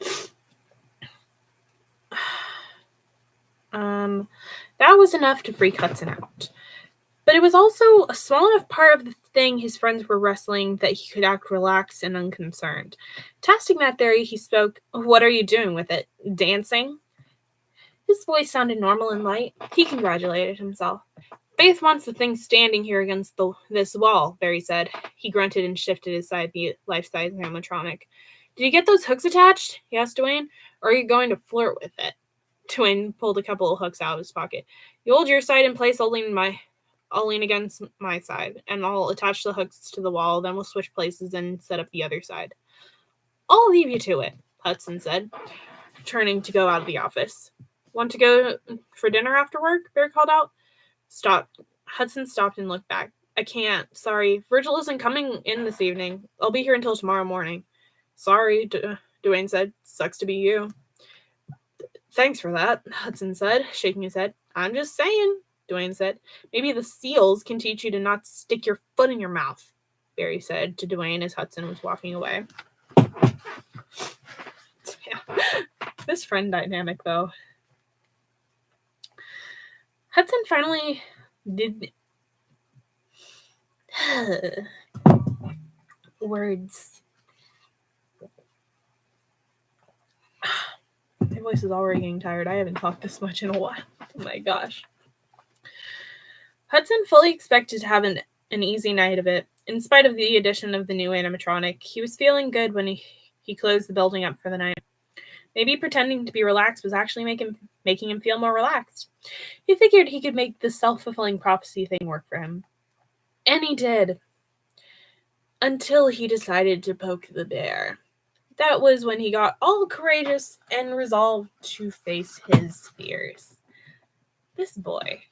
That was enough to freak Hudson out. But it was also a small enough part of the thing his friends were wrestling that he could act relaxed and unconcerned. Testing that theory, he spoke, What are you doing with it? Dancing? His voice sounded normal and light. He congratulated himself. Faith wants the thing standing here against this wall, Barry said. He grunted and shifted aside the life-size animatronic. Did you get those hooks attached? He asked Dwayne. Or are you going to flirt with it? Dwayne pulled a couple of hooks out of his pocket. You hold your side in place, I'll lean against my side, and I'll attach the hooks to the wall, then we'll switch places and set up the other side. I'll leave you to it, Hudson said, turning to go out of the office. Want to go for dinner after work? Barry called out. Hudson stopped and looked back. I can't. Sorry. Virgil isn't coming in this evening. I'll be here until tomorrow morning. Sorry, Dwayne said. Sucks to be you. Thanks for that, Hudson said, shaking his head. I'm just saying, Dwayne said. Maybe the seals can teach you to not stick your foot in your mouth, Barry said to Dwayne as Hudson was walking away. Yeah. This friend dynamic, though. Hudson finally did words. My voice is already getting tired. I haven't talked this much in a while. Oh my gosh. Hudson fully expected to have an easy night of it. In spite of the addition of the new animatronic, he was feeling good when he closed the building up for the night. Maybe pretending to be relaxed was actually making him feel more relaxed. He figured he could make the self-fulfilling prophecy thing work for him. And he did. Until he decided to poke the bear. That was when he got all courageous and resolved to face his fears. This boy,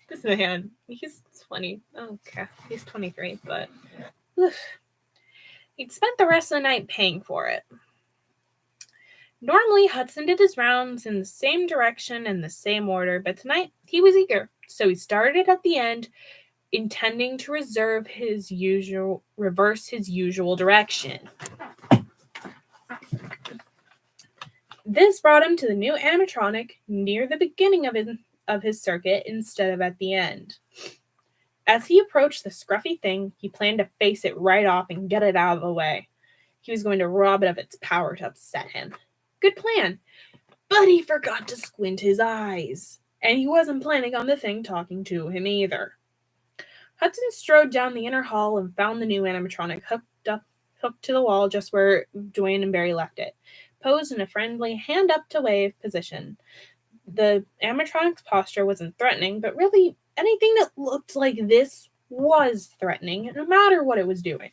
this man, he's 20. Okay, he's 23, but he'd spent the rest of the night paying for it. Normally, Hudson did his rounds in the same direction and the same order, but tonight he was eager, so he started at the end, intending to reverse his usual direction. This brought him to the new animatronic near the beginning of his circuit instead of at the end. As he approached the scruffy thing, he planned to face it right off and get it out of the way. He was going to rob it of its power to upset him. Good plan. But he forgot to squint his eyes, and he wasn't planning on the thing talking to him either. Hudson strode down the inner hall and found the new animatronic hooked to the wall just where Dwayne and Barry left it, posed in a friendly hand-up-to-wave position. The animatronic's posture wasn't threatening, but really anything that looked like this was threatening, no matter what it was doing.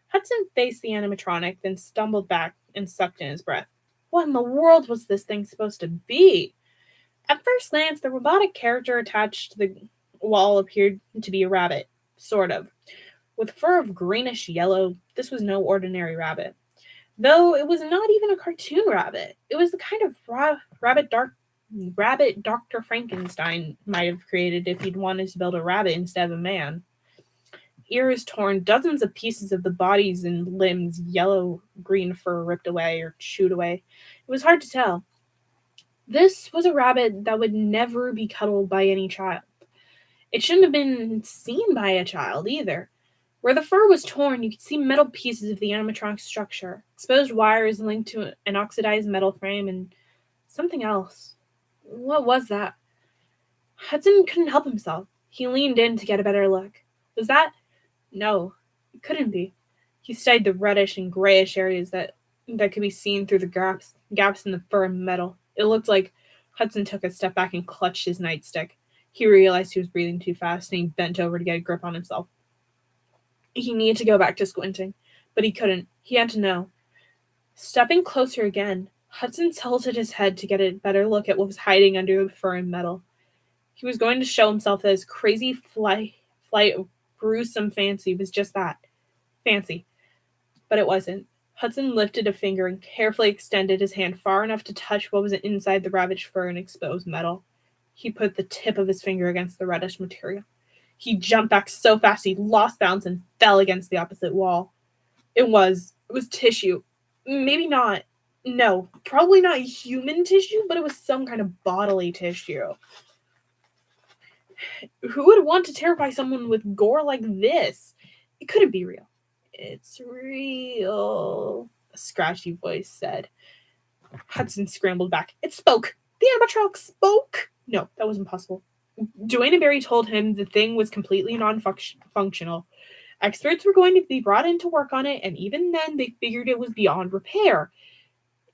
Hudson faced the animatronic, then stumbled back and sucked in his breath. What in the world was this thing supposed to be? At first glance, the robotic character attached to the wall appeared to be a rabbit, sort of. With fur of greenish yellow, this was no ordinary rabbit. Though it was not even a cartoon rabbit. It was the kind of rabbit Dr. Frankenstein might have created if he'd wanted to build a rabbit instead of a man. Ears torn, dozens of pieces of the bodies and limbs, yellow-green fur ripped away or chewed away. It was hard to tell. This was a rabbit that would never be cuddled by any child. It shouldn't have been seen by a child either. Where the fur was torn, you could see metal pieces of the animatronic structure, exposed wires linked to an oxidized metal frame, and something else. What was that? Hudson couldn't help himself. He leaned in to get a better look. Was that? No, it couldn't be. He studied the reddish and grayish areas that could be seen through the gaps in the fur and metal. It looked like Hudson took a step back and clutched his nightstick. He realized he was breathing too fast, and he bent over to get a grip on himself. He needed to go back to squinting, but he couldn't. He had to know. Stepping closer again, Hudson tilted his head to get a better look at what was hiding under the fur and metal. He was going to show himself that his crazy flight of gruesome fancy was just that. Fancy. But it wasn't. Hudson lifted a finger and carefully extended his hand far enough to touch what was inside the ravaged fur and exposed metal. He put the tip of his finger against the reddish material. He jumped back so fast he lost balance and fell against the opposite wall. It was tissue. Maybe not. No, probably not human tissue, but it was some kind of bodily tissue. Who would want to terrify someone with gore like this? It couldn't be real. It's real, a scratchy voice said. Hudson scrambled back. It spoke. The animatronic spoke. No, that wasn't possible. Dwayne and Barry told him the thing was completely non-functional. Experts were going to be brought in to work on it, and even then they figured it was beyond repair.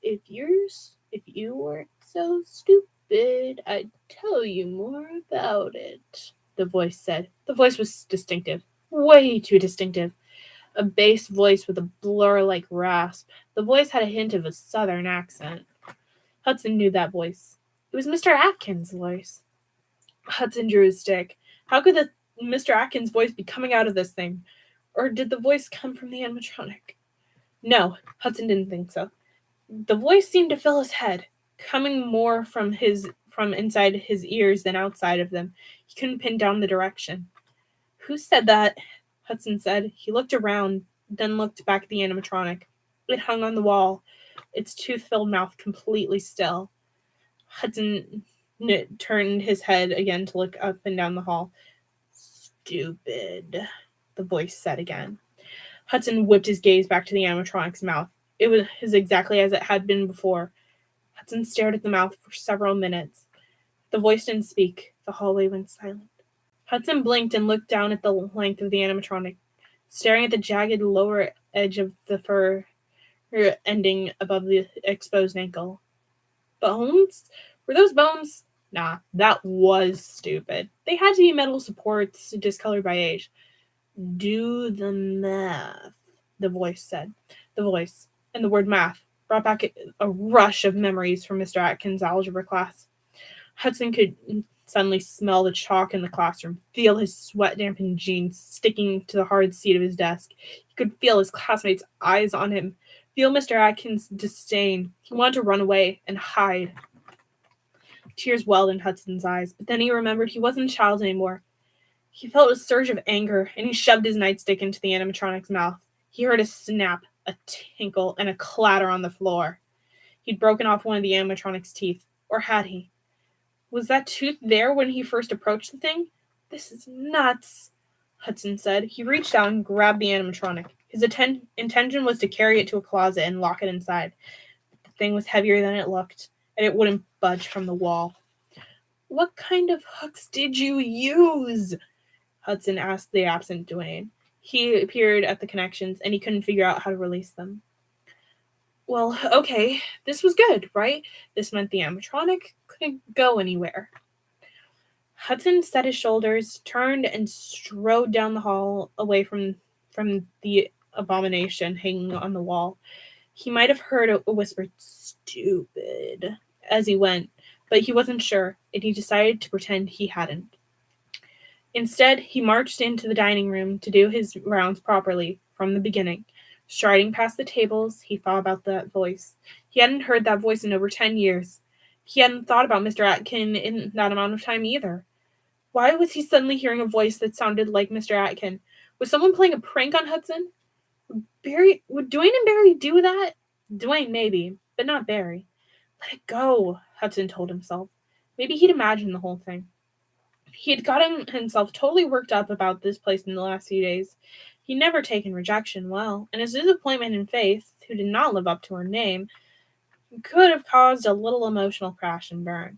If you weren't so stupid, I'd tell you more about it, the voice said. The voice was distinctive. Way too distinctive. A bass voice with a blur-like rasp. The voice had a hint of a southern accent. Hudson knew that voice. It was Mr. Atkins' voice. Hudson drew his stick. How could the Mr. Atkins' voice be coming out of this thing? Or did the voice come from the animatronic? No, Hudson didn't think so. The voice seemed to fill his head, coming more from inside his ears than outside of them. He couldn't pin down the direction. Who said that? Hudson said. He looked around, then looked back at the animatronic. It hung on the wall, its tooth-filled mouth completely still. Hudson turned his head again to look up and down the hall. Stupid, the voice said again. Hudson whipped his gaze back to the animatronic's mouth. It was exactly as it had been before. Hudson stared at the mouth for several minutes. The voice didn't speak. The hallway went silent. Hudson blinked and looked down at the length of the animatronic, staring at the jagged lower edge of the fur ending above the exposed ankle. Bones? Were those bones? Nah, that was stupid. They had to be metal supports discolored by age. Do the math, the voice said. The voice and the word math brought back a rush of memories from Mr. Atkins' algebra class. Hudson could suddenly smell the chalk in the classroom, feel his sweat-dampened jeans sticking to the hard seat of his desk. He could feel his classmates' eyes on him, feel Mr. Atkins' disdain. He wanted to run away and hide. Tears welled in Hudson's eyes, but then he remembered he wasn't a child anymore. He felt a surge of anger, and he shoved his nightstick into the animatronic's mouth. He heard a snap, a tinkle, and a clatter on the floor. He'd broken off one of the animatronic's teeth. Or had he? Was that tooth there when he first approached the thing? This is nuts, Hudson said. He reached out and grabbed the animatronic. His intention was to carry it to a closet and lock it inside. The thing was heavier than it looked, and it wouldn't budge from the wall. What kind of hooks did you use? Hudson asked the absent Dwayne. He peered at the connections, and he couldn't figure out how to release them. Well, okay, this was good, right? This meant the animatronic couldn't go anywhere. Hudson set his shoulders, turned, and strode down the hall away from the abomination hanging on the wall. He might have heard a whispered, "Stupid," as he went, but he wasn't sure, and he decided to pretend he hadn't. Instead, he marched into the dining room to do his rounds properly, from the beginning. Striding past the tables, he thought about that voice. He hadn't heard that voice in over 10 years. He hadn't thought about Mr. Atkin in that amount of time either. Why was he suddenly hearing a voice that sounded like Mr. Atkin? Was someone playing a prank on Hudson? Would Dwayne and Barry do that? Dwayne, maybe, but not Barry. Let it go, Hudson told himself. Maybe he'd imagined the whole thing. He had gotten himself totally worked up about this place in the last few days. He'd never taken rejection well, and his disappointment in Faith, who did not live up to her name, could have caused a little emotional crash and burn.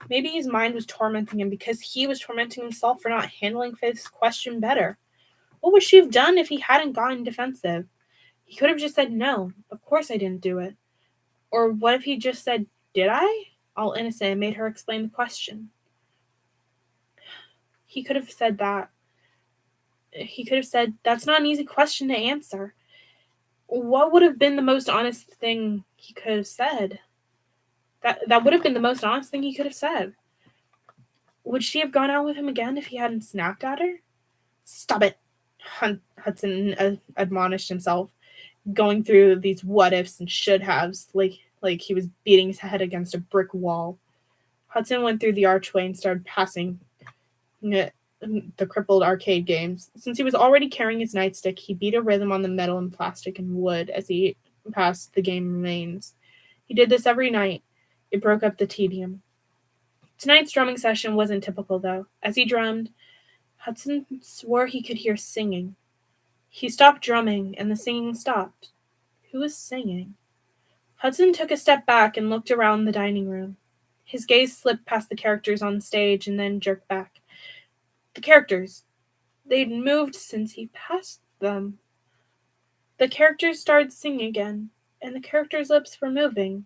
Maybe his mind was tormenting him because he was tormenting himself for not handling Faith's question better. What would she have done if he hadn't gotten defensive? He could have just said, "No, of course I didn't do it." Or what if he just said, "Did I?" all innocent, and made her explain the question. He could have said that. He could have said, "That's not an easy question to answer." What would have been the most honest thing he could have said? That would have been the most honest thing he could have said. Would she have gone out with him again if he hadn't snapped at her? Stop it, Hudson admonished himself, going through these what-ifs and should-haves like he was beating his head against a brick wall. Hudson went through the archway and started passing the crippled arcade games. Since he was already carrying his nightstick, he beat a rhythm on the metal and plastic and wood as he passed the game remains. He did this every night. It broke up the tedium. Tonight's drumming session wasn't typical, though. As he drummed, Hudson swore he could hear singing. He stopped drumming, and the singing stopped. Who was singing? Hudson took a step back and looked around the dining room. His gaze slipped past the characters on stage and then jerked back. The characters. They'd moved since he passed them. The characters started singing again, and the characters' lips were moving.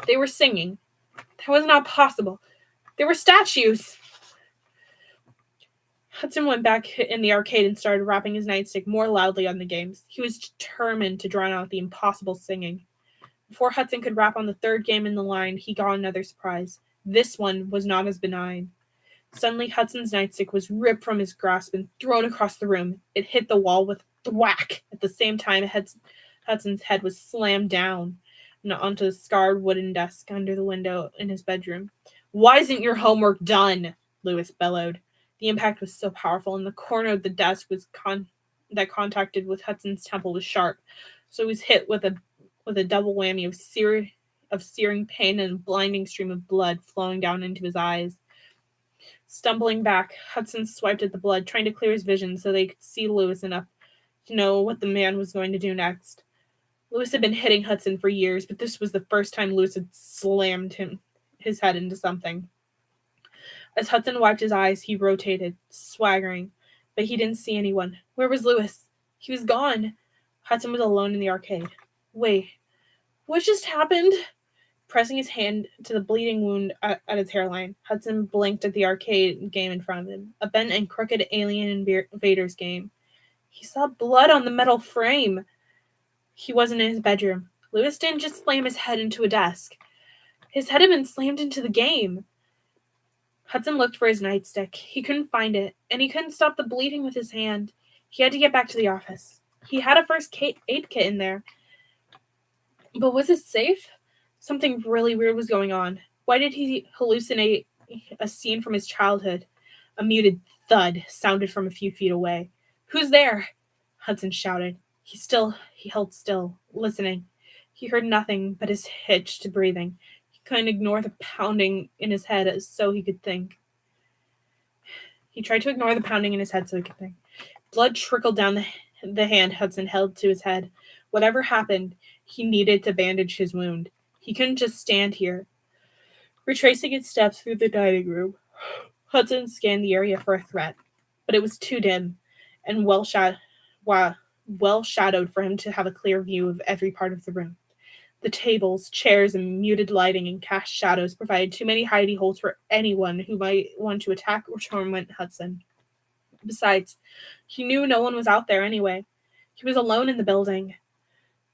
They were singing. That was not possible. They were statues. Hudson went back in the arcade and started rapping his nightstick more loudly on the games. He was determined to drown out the impossible singing. Before Hudson could rap on the third game in the line, he got another surprise. This one was not as benign. Suddenly, Hudson's nightstick was ripped from his grasp and thrown across the room. It hit the wall with a thwack. At the same time, Hudson's head was slammed down onto the scarred wooden desk under the window in his bedroom. "Why isn't your homework done?" Lewis bellowed. The impact was so powerful, and the corner of the desk that contacted with Hudson's temple was sharp, so he was hit with a double whammy of searing pain and a blinding stream of blood flowing down into his eyes. Stumbling back, Hudson swiped at the blood, trying to clear his vision so they could see Lewis enough to know what the man was going to do next. Lewis had been hitting Hudson for years, but this was the first time Lewis had slammed his head into something. As Hudson wiped his eyes, he rotated, swaggering, but he didn't see anyone. Where was Lewis? He was gone. Hudson was alone in the arcade. Wait, what just happened? Pressing his hand to the bleeding wound at his hairline, Hudson blinked at the arcade game in front of him, a bent and crooked Alien Invaders game. He saw blood on the metal frame. He wasn't in his bedroom. Lewis didn't just slam his head into a desk. His head had been slammed into the game. Hudson looked for his nightstick. He couldn't find it, and he couldn't stop the bleeding with his hand. He had to get back to the office. He had a first aid kit in there. But was it safe? Something really weird was going on. Why did he hallucinate a scene from his childhood? A muted thud sounded from a few feet away. Who's there? Hudson shouted. He held still, listening. He heard nothing but his hitched breathing. He couldn't ignore the pounding in his head so he could think. He tried to ignore the pounding in his head so he could think. Blood trickled down the hand Hudson held to his head. Whatever happened, he needed to bandage his wound. He couldn't just stand here. Retracing his steps through the dining room, Hudson scanned the area for a threat, but it was too dim and well shadowed for him to have a clear view of every part of the room. The tables, chairs, and muted lighting and cast shadows provided too many hidey holes for anyone who might want to attack or torment Hudson. Besides, he knew no one was out there anyway. He was alone in the building,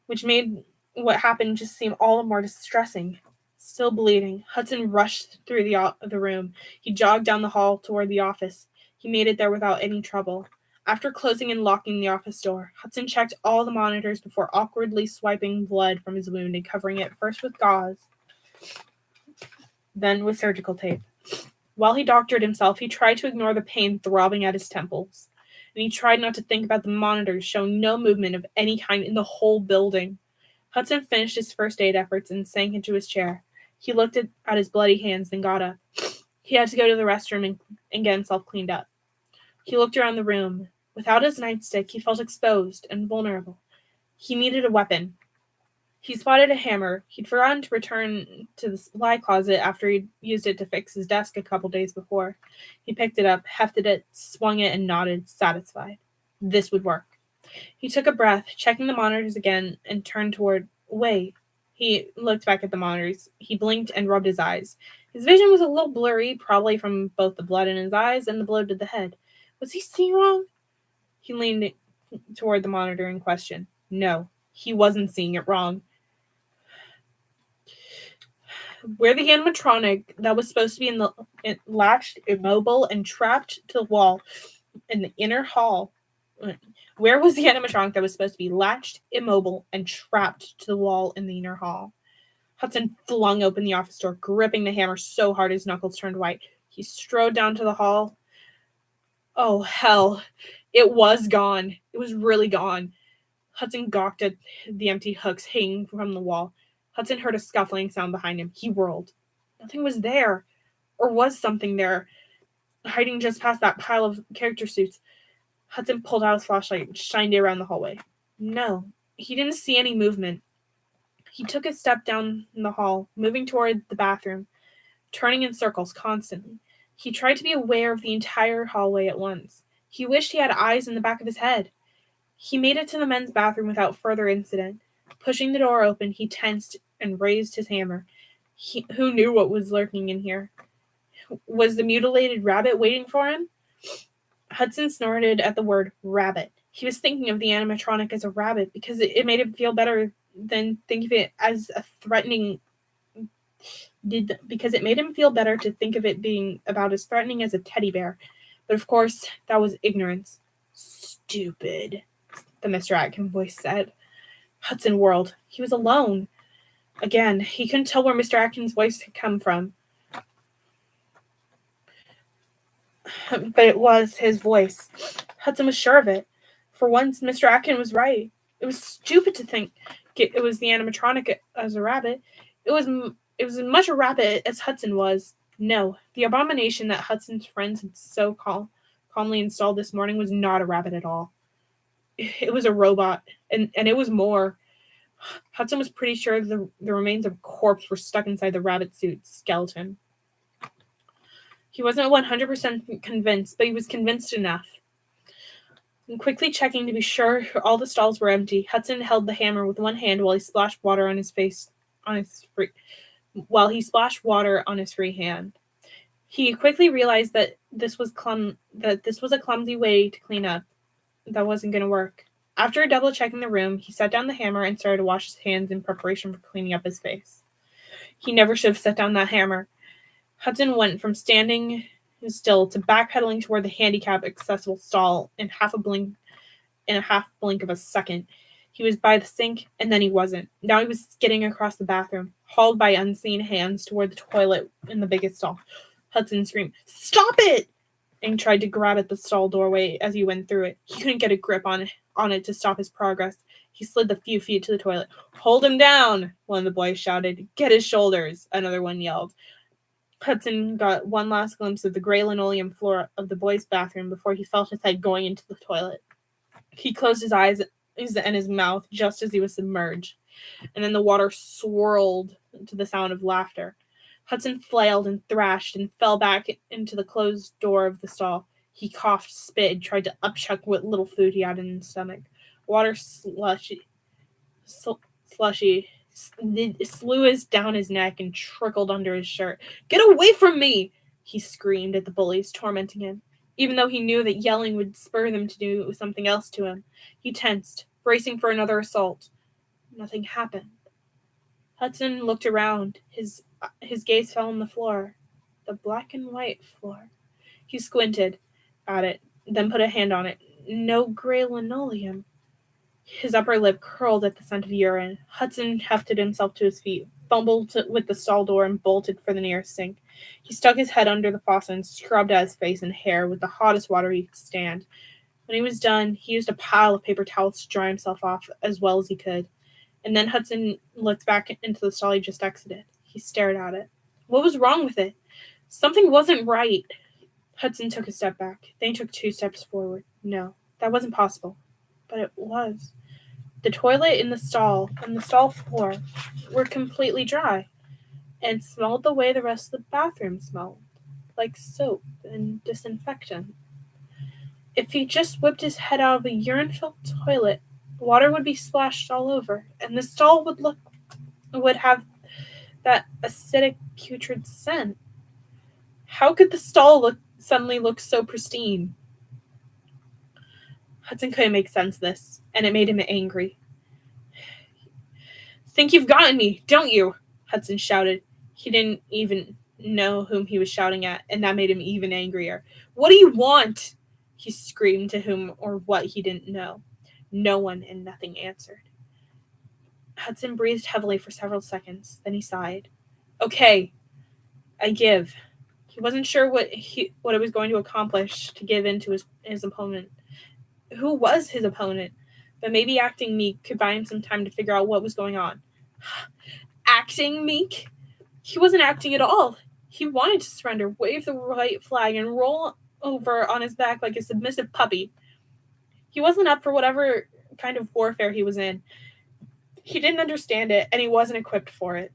which made what happened just seem all the more distressing. Still bleeding, Hudson rushed through the room. He jogged down the hall toward the office. He made it there without any trouble. After closing and locking the office door, Hudson checked all the monitors before awkwardly swiping blood from his wound and covering it first with gauze, then with surgical tape. While he doctored himself, he tried to ignore the pain throbbing at his temples, and he tried not to think about the monitors showing no movement of any kind in the whole building. Hudson finished his first aid efforts and sank into his chair. He looked at his bloody hands, then got up. He had to go to the restroom and get himself cleaned up. He looked around the room. Without his nightstick, he felt exposed and vulnerable. He needed a weapon. He spotted a hammer. He'd forgotten to return to the supply closet after he'd used it to fix his desk a couple days before. He picked it up, hefted it, swung it, and nodded, satisfied. This would work. He took a breath, checking the monitors again, and turned toward... Wait. He looked back at the monitors. He blinked and rubbed his eyes. His vision was a little blurry, probably from both the blood in his eyes and the blow to the head. Was he seeing wrong? He leaned toward the monitor in question. No, he wasn't seeing it wrong. Where the animatronic that was supposed to be latched, immobile, and trapped to the wall in the inner hall. Where was the animatronic that was supposed to be latched, immobile, and trapped to the wall in the inner hall? Hudson flung open the office door, gripping the hammer so hard his knuckles turned white. He strode down to the hall. Oh, hell. It was gone. It was really gone. Hudson gawked at the empty hooks hanging from the wall. Hudson heard a scuffling sound behind him. He whirled. Nothing was there. Or was something there, hiding just past that pile of character suits. Hudson pulled out his flashlight and shined it around the hallway. No, he didn't see any movement. He took a step down the hall, moving toward the bathroom, turning in circles constantly. He tried to be aware of the entire hallway at once. He wished he had eyes in the back of his head. He made it to the men's bathroom without further incident. Pushing the door open, he tensed and raised his hammer. Who knew what was lurking in here? Was the mutilated rabbit waiting for him? Hudson snorted at the word rabbit. He was thinking of the animatronic as a rabbit because it made him feel better than think of it as a threatening... Because it made him feel better to think of it being about as threatening as a teddy bear. But of course, that was ignorance. Stupid, the Mr. Atkin voice said. Hudson whirled. He was alone. Again, he couldn't tell where Mr. Atkin's voice had come from. But it was his voice. Hudson was sure of it. For once, Mr. Atkin was right. It was stupid to think it was the animatronic as a rabbit. It was as much a rabbit as Hudson was. No, the abomination that Hudson's friends had so calmly installed this morning was not a rabbit at all. It was a robot, and it was more. Hudson was pretty sure the remains of a corpse were stuck inside the rabbit suit skeleton. He wasn't 100% convinced, but he was convinced enough. And quickly checking to be sure all the stalls were empty, Hudson held the hammer with one hand while he splashed water on his face on his free hand. He quickly realized that this was a clumsy way to clean up. That wasn't going to work. After double checking the room, he set down the hammer and started to wash his hands in preparation for cleaning up his face. He never should have set down that hammer. Hudson went from standing still to backpedaling toward the handicap accessible stall in a half blink of a second. He was by the sink, and then he wasn't. Now he was skidding across the bathroom, hauled by unseen hands toward the toilet in the biggest stall. Hudson screamed, "Stop it!" and tried to grab at the stall doorway as he went through it. He couldn't get a grip on it to stop his progress. He slid the few feet to the toilet. "Hold him down!" one of the boys shouted. "Get his shoulders!" another one yelled. Hudson got one last glimpse of the gray linoleum floor of the boys' bathroom before he felt his head going into the toilet. He closed his eyes and his mouth just as he was submerged, and then the water swirled to the sound of laughter. Hudson flailed and thrashed and fell back into the closed door of the stall. He coughed, spit, and tried to upchuck what little food he had in his stomach. Water slushy sluiced down his neck and trickled under his shirt. "Get away from me!" he screamed at the bullies, tormenting him. Even though he knew that yelling would spur them to do something else to him, he tensed, bracing for another assault. Nothing happened. Hudson looked around. His gaze fell on the floor, the black and white floor. He squinted at it, then put a hand on it. No gray linoleum. His upper lip curled at the scent of urine. Hudson hefted himself to his feet, fumbled with the stall door, and bolted for the nearest sink. He stuck his head under the faucet and scrubbed at his face and hair with the hottest water he could stand. When he was done, he used a pile of paper towels to dry himself off as well as he could. And then Hudson looked back into the stall he just exited. He stared at it. What was wrong with it? Something wasn't right. Hudson took a step back. Then he took 2 steps forward. No, that wasn't possible. But it was. The toilet and the stall floor were completely dry and smelled the way the rest of the bathroom smelled, like soap and disinfectant. If he just whipped his head out of a urine-filled toilet, water would be splashed all over, and the stall would have that acidic, putrid scent. How could the stall suddenly look so pristine? Hudson couldn't make sense of this, and it made him angry. "Think you've gotten me, don't you?" Hudson shouted. He didn't even know whom he was shouting at, and that made him even angrier. "What do you want?" he screamed to whom or what he didn't know. No one and nothing answered. Hudson breathed heavily for several seconds, then he sighed. "Okay, I give." He wasn't sure what it was going to accomplish to give in to his opponent. Who was his opponent? But maybe acting meek could buy him some time to figure out what was going on. Acting meek? He wasn't acting at all. He wanted to surrender, wave the white flag, and roll over on his back like a submissive puppy. He wasn't up for whatever kind of warfare he was in. He didn't understand it, and he wasn't equipped for it.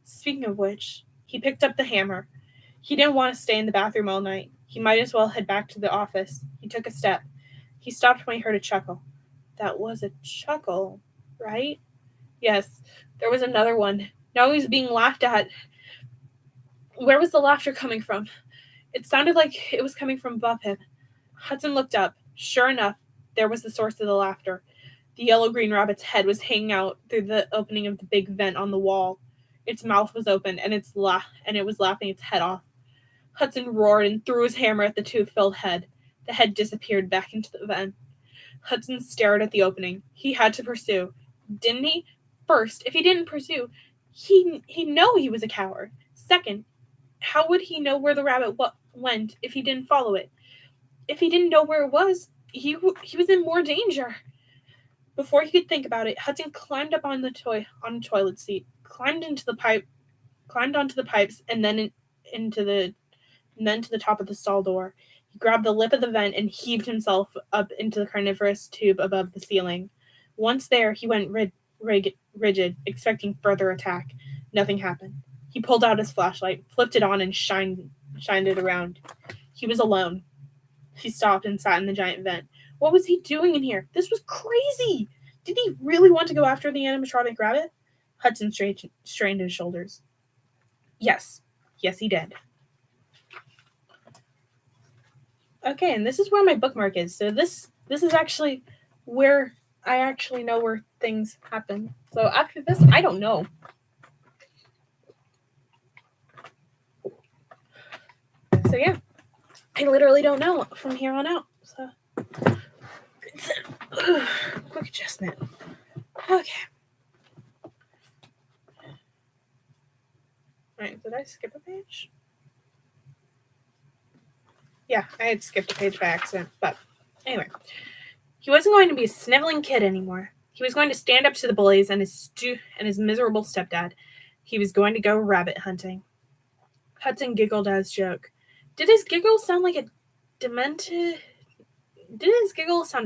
Speaking of which, he picked up the hammer. He didn't want to stay in the bathroom all night. He might as well head back to the office. He took a step. He stopped when he heard a chuckle. That was a chuckle, right? Yes, there was another one. Now he was being laughed at. Where was the laughter coming from? It sounded like it was coming from above him. Hudson looked up. Sure enough, there was the source of the laughter. The yellow-green rabbit's head was hanging out through the opening of the big vent on the wall. Its mouth was open, and it was laughing its head off. Hudson roared and threw his hammer at the tooth-filled head. The head disappeared back into the vent. Hudson stared at the opening. He had to pursue. Didn't he? First, if he didn't pursue, he'd know he was a coward. Second, how would he know where the rabbit went if he didn't follow it? If he didn't know where it was, he was in more danger. Before he could think about it, Hudson climbed up on the toilet seat, climbed onto the pipes, and then to the top of the stall door. He grabbed the lip of the vent and heaved himself up into the carnivorous tube above the ceiling. Once there, he went rigid, expecting further attack. Nothing happened. He pulled out his flashlight, flipped it on, and shined shined it around. He was alone. He stopped and sat in the giant vent. What was he doing in here? This was crazy! Did he really want to go after the animatronic rabbit? Hudson strained his shoulders. Yes, he did. Okay, and this is where my bookmark is. So this is actually where I actually know where things happen. So after this, I don't know. So yeah, I literally don't know from here on out. So quick adjustment. Okay. Alright, did I skip a page? Yeah, I had skipped a page by accident, but anyway. He wasn't going to be a sniveling kid anymore. He was going to stand up to the bullies and his miserable stepdad. He was going to go rabbit hunting. Hudson giggled at his joke. Did his giggle sound a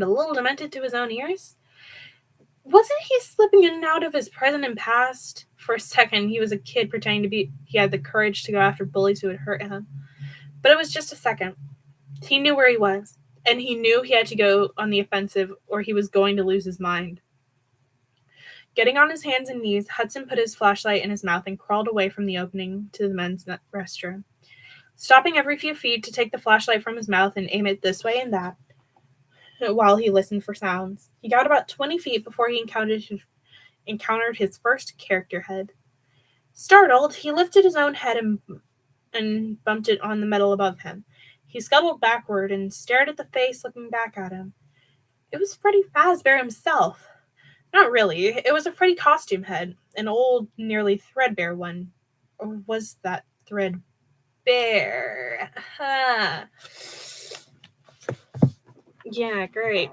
little demented to his own ears? Wasn't he slipping in and out of his present and past? For a second, he was a kid pretending he had the courage to go after bullies who would hurt him. But it was just a second. He knew where he was, and he knew he had to go on the offensive or he was going to lose his mind. Getting on his hands and knees, Hudson put his flashlight in his mouth and crawled away from the opening to the men's restroom. Stopping every few feet to take the flashlight from his mouth and aim it this way and that while he listened for sounds. He got about 20 feet before he encountered his first character head. Startled, he lifted his own head and bumped it on the metal above him. He scuttled backward and stared at the face looking back at him. It was Freddy Fazbear himself. Not really. It was a Freddy costume head, an old, nearly threadbare one. Or was that threadbare? Yeah, great.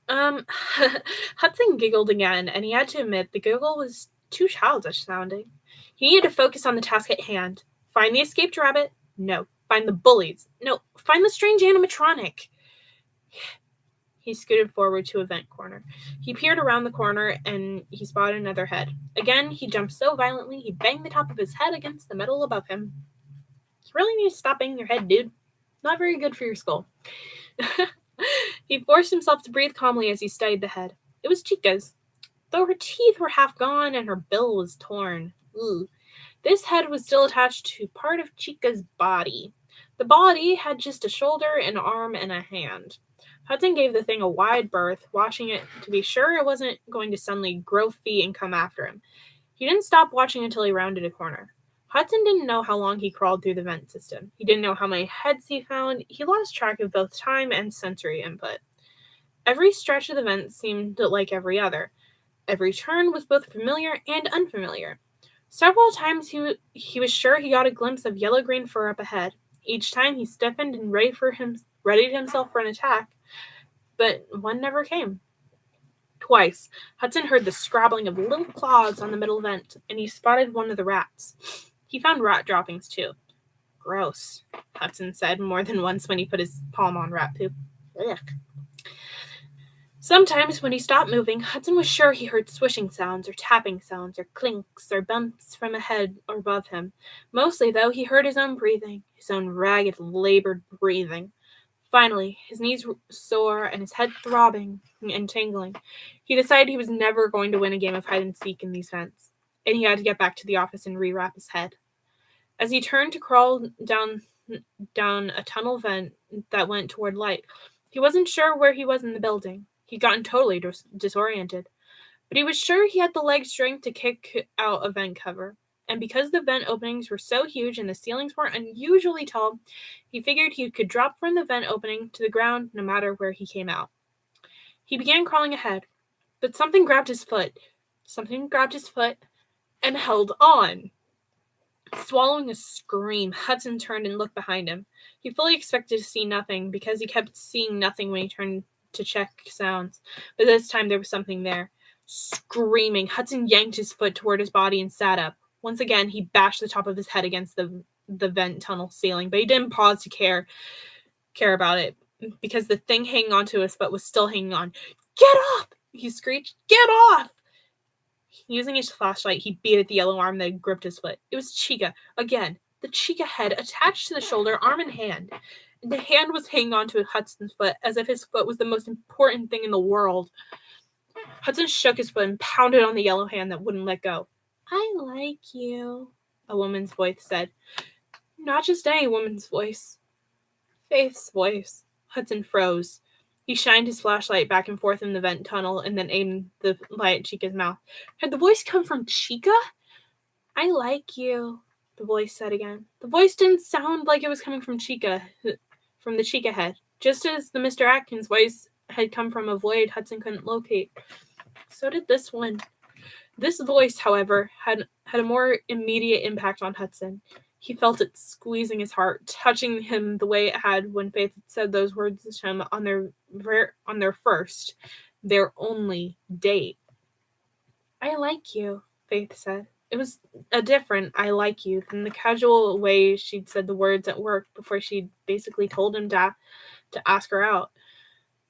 Hudson giggled again, and he had to admit the giggle was too childish sounding. He needed to focus on the task at hand. Find the escaped rabbit? No. Find the bullies? No. Find the strange animatronic. He scooted forward to a vent corner. He peered around the corner, and he spotted another head. Again, he jumped so violently, he banged the top of his head against the metal above him. You really need to stop banging your head, dude. Not very good for your skull. He forced himself to breathe calmly as he studied the head. It was Chica's, though her teeth were half gone and her bill was torn. Ugh. This head was still attached to part of Chica's body. The body had just a shoulder, an arm, and a hand. Hudson gave the thing a wide berth, watching it to be sure it wasn't going to suddenly grow feet and come after him. He didn't stop watching until he rounded a corner. Hudson didn't know how long he crawled through the vent system. He didn't know how many heads he found. He lost track of both time and sensory input. Every stretch of the vent seemed like every other. Every turn was both familiar and unfamiliar. Several times he was sure he got a glimpse of yellow-green fur up ahead. Each time he stiffened and readied himself for an attack, but one never came. Twice, Hudson heard the scrabbling of little claws on the middle vent, and he spotted one of the rats. He found rat droppings, too. Gross, Hudson said more than once when he put his palm on rat poop. Ugh. Sometimes, when he stopped moving, Hudson was sure he heard swishing sounds, or tapping sounds, or clinks, or bumps from ahead or above him. Mostly, though, he heard his own breathing, his own ragged, labored breathing. Finally, his knees were sore and his head throbbing and tingling. He decided he was never going to win a game of hide-and-seek in these vents, and he had to get back to the office and rewrap his head. As he turned to crawl down a tunnel vent that went toward light, he wasn't sure where he was in the building. He'd gotten totally disoriented. But he was sure he had the leg strength to kick out a vent cover. And because the vent openings were so huge and the ceilings were unusually tall, he figured he could drop from the vent opening to the ground no matter where he came out. He began crawling ahead, but something grabbed his foot. And held on. Swallowing a scream, Hudson turned and looked behind him. He fully expected to see nothing because he kept seeing nothing when he turned to check sounds, but this time there was something there. Screaming, Hudson yanked his foot toward his body and sat up. Once again, he bashed the top of his head against the vent tunnel ceiling, but he didn't pause to care about it, because the thing hanging onto his foot was still hanging on. Get off! He screeched. Get off! Using his flashlight, he beat at the yellow arm that had gripped his foot. It was Chica, again, the Chica head attached to the shoulder, arm in hand. The hand was hanging onto Hudson's foot, as if his foot was the most important thing in the world. Hudson shook his foot and pounded on the yellow hand that wouldn't let go. I like you, a woman's voice said. Not just any woman's voice. Faith's voice. Hudson froze. He shined his flashlight back and forth in the vent tunnel and then aimed the light at Chica's mouth. Had the voice come from Chica? I like you, the voice said again. The voice didn't sound like it was coming from Chica, from the Chica head, just as the Mr. Atkins voice had come from a void Hudson couldn't locate. So did this one. This voice, however, had a more immediate impact on Hudson. He felt it squeezing his heart, touching him the way it had when Faith had said those words to him on their first, their only date. I like you, Faith said. It was a different I like you than the casual way she'd said the words at work before she'd basically told him to ask her out.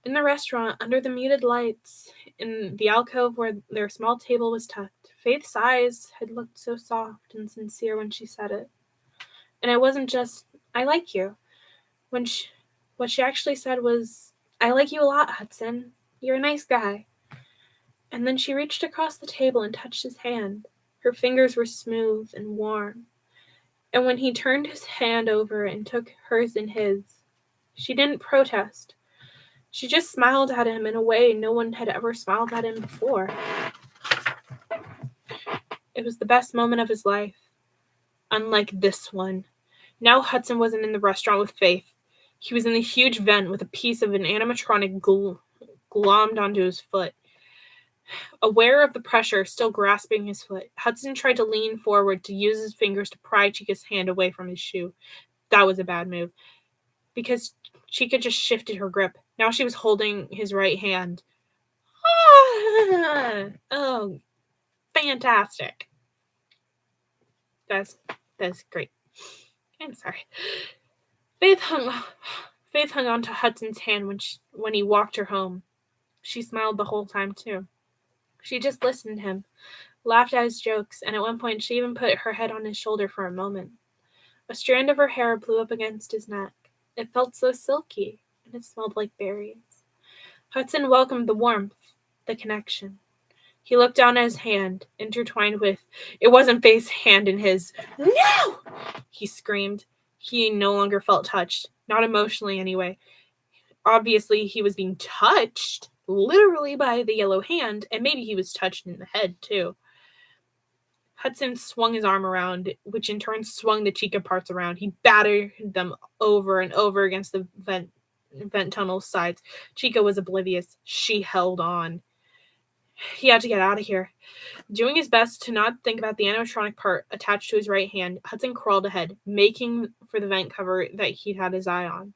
In the restaurant, under the muted lights, in the alcove where their small table was tucked, Faith's eyes had looked so soft and sincere when she said it. And it wasn't just, I like you. What she actually said was, I like you a lot, Hudson. You're a nice guy. And then she reached across the table and touched his hand. Her fingers were smooth and warm. And when he turned his hand over and took hers in his, she didn't protest. She just smiled at him in a way no one had ever smiled at him before. It was the best moment of his life. Unlike this one. Now Hudson wasn't in the restaurant with Faith. He was in the huge vent with a piece of an animatronic glommed onto his foot. Aware of the pressure still grasping his foot, Hudson tried to lean forward to use his fingers to pry Chica's hand away from his shoe. That was a bad move, because Chica just shifted her grip. Now she was holding his right hand. Oh, fantastic. That's great. I'm sorry. Faith hung on to Hudson's hand when he walked her home. She smiled the whole time, too. She just listened to him, laughed at his jokes, and at one point she even put her head on his shoulder for a moment. A strand of her hair blew up against his neck. It felt so silky, and it smelled like berries. Hudson welcomed the warmth, the connection. He looked down at his hand, intertwined with, it wasn't Faith's hand in his. No! He screamed. He no longer felt touched, not emotionally anyway. Obviously, he was being touched, literally by the yellow hand, and maybe he was touched in the head, too. Hudson swung his arm around, which in turn swung the Chica parts around. He battered them over and over against the vent tunnel's sides. Chica was oblivious. She held on. He had to get out of here. Doing his best to not think about the animatronic part attached to his right hand, Hudson crawled ahead, making for the vent cover that he'd had his eye on.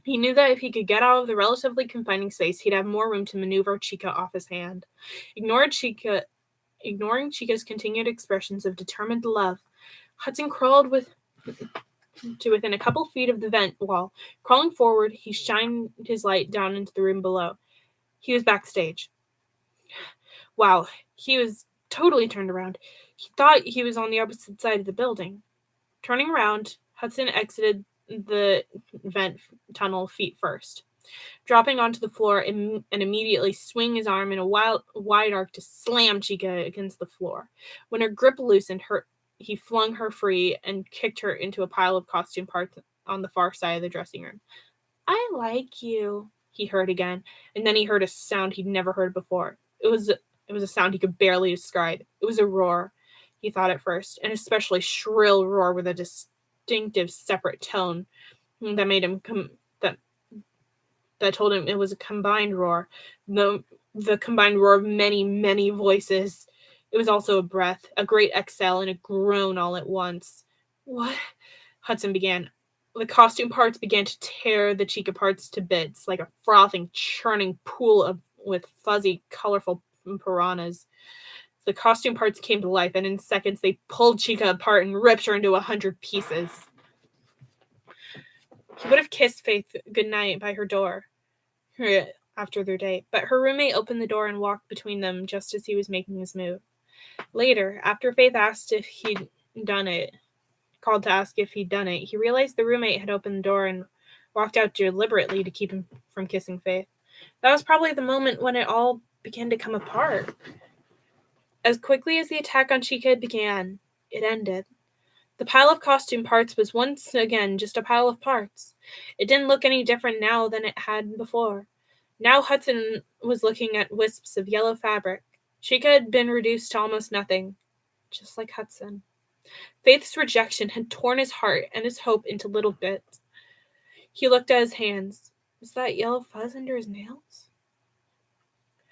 He knew that if he could get out of the relatively confining space, he'd have more room to maneuver Chica off his hand. Ignoring Chica's continued expressions of determined love, Hudson crawled to within a couple feet of the vent wall. Crawling forward, he shined his light down into the room below. He was backstage. Wow, he was totally turned around. He thought he was on the opposite side of the building. Turning around, Hudson exited the vent tunnel feet first, dropping onto the floor and immediately swing his arm in a wide arc to slam Chica against the floor. When her grip loosened, he flung her free and kicked her into a pile of costume parts on the far side of the dressing room. I like you, he heard again, and then he heard a sound he'd never heard before. It was a sound he could barely describe. It was a roar, he thought at first, an especially shrill roar with a distinctive separate tone that made him that told him it was a combined roar, the combined roar of many, many voices. It was also a breath, a great exhale, and a groan all at once. What? Hudson began. The costume parts began to tear the Chica parts to bits, like a frothing, churning pool with fuzzy, colorful piranhas. The costume parts came to life, and in seconds they pulled Chica apart and ripped her into 100 pieces. He would have kissed Faith goodnight by her door after their date, but her roommate opened the door and walked between them just as he was making his move. Later, after Faith called to ask if he'd done it, he realized the roommate had opened the door and walked out deliberately to keep him from kissing Faith. That was probably the moment when it all began to come apart. As quickly as the attack on Chica began, it ended. The pile of costume parts was once again just a pile of parts. It didn't look any different now than it had before. Now Hudson was looking at wisps of yellow fabric. Chica had been reduced to almost nothing, just like Hudson. Faith's rejection had torn his heart and his hope into little bits. He looked at his hands. Was that yellow fuzz under his nails?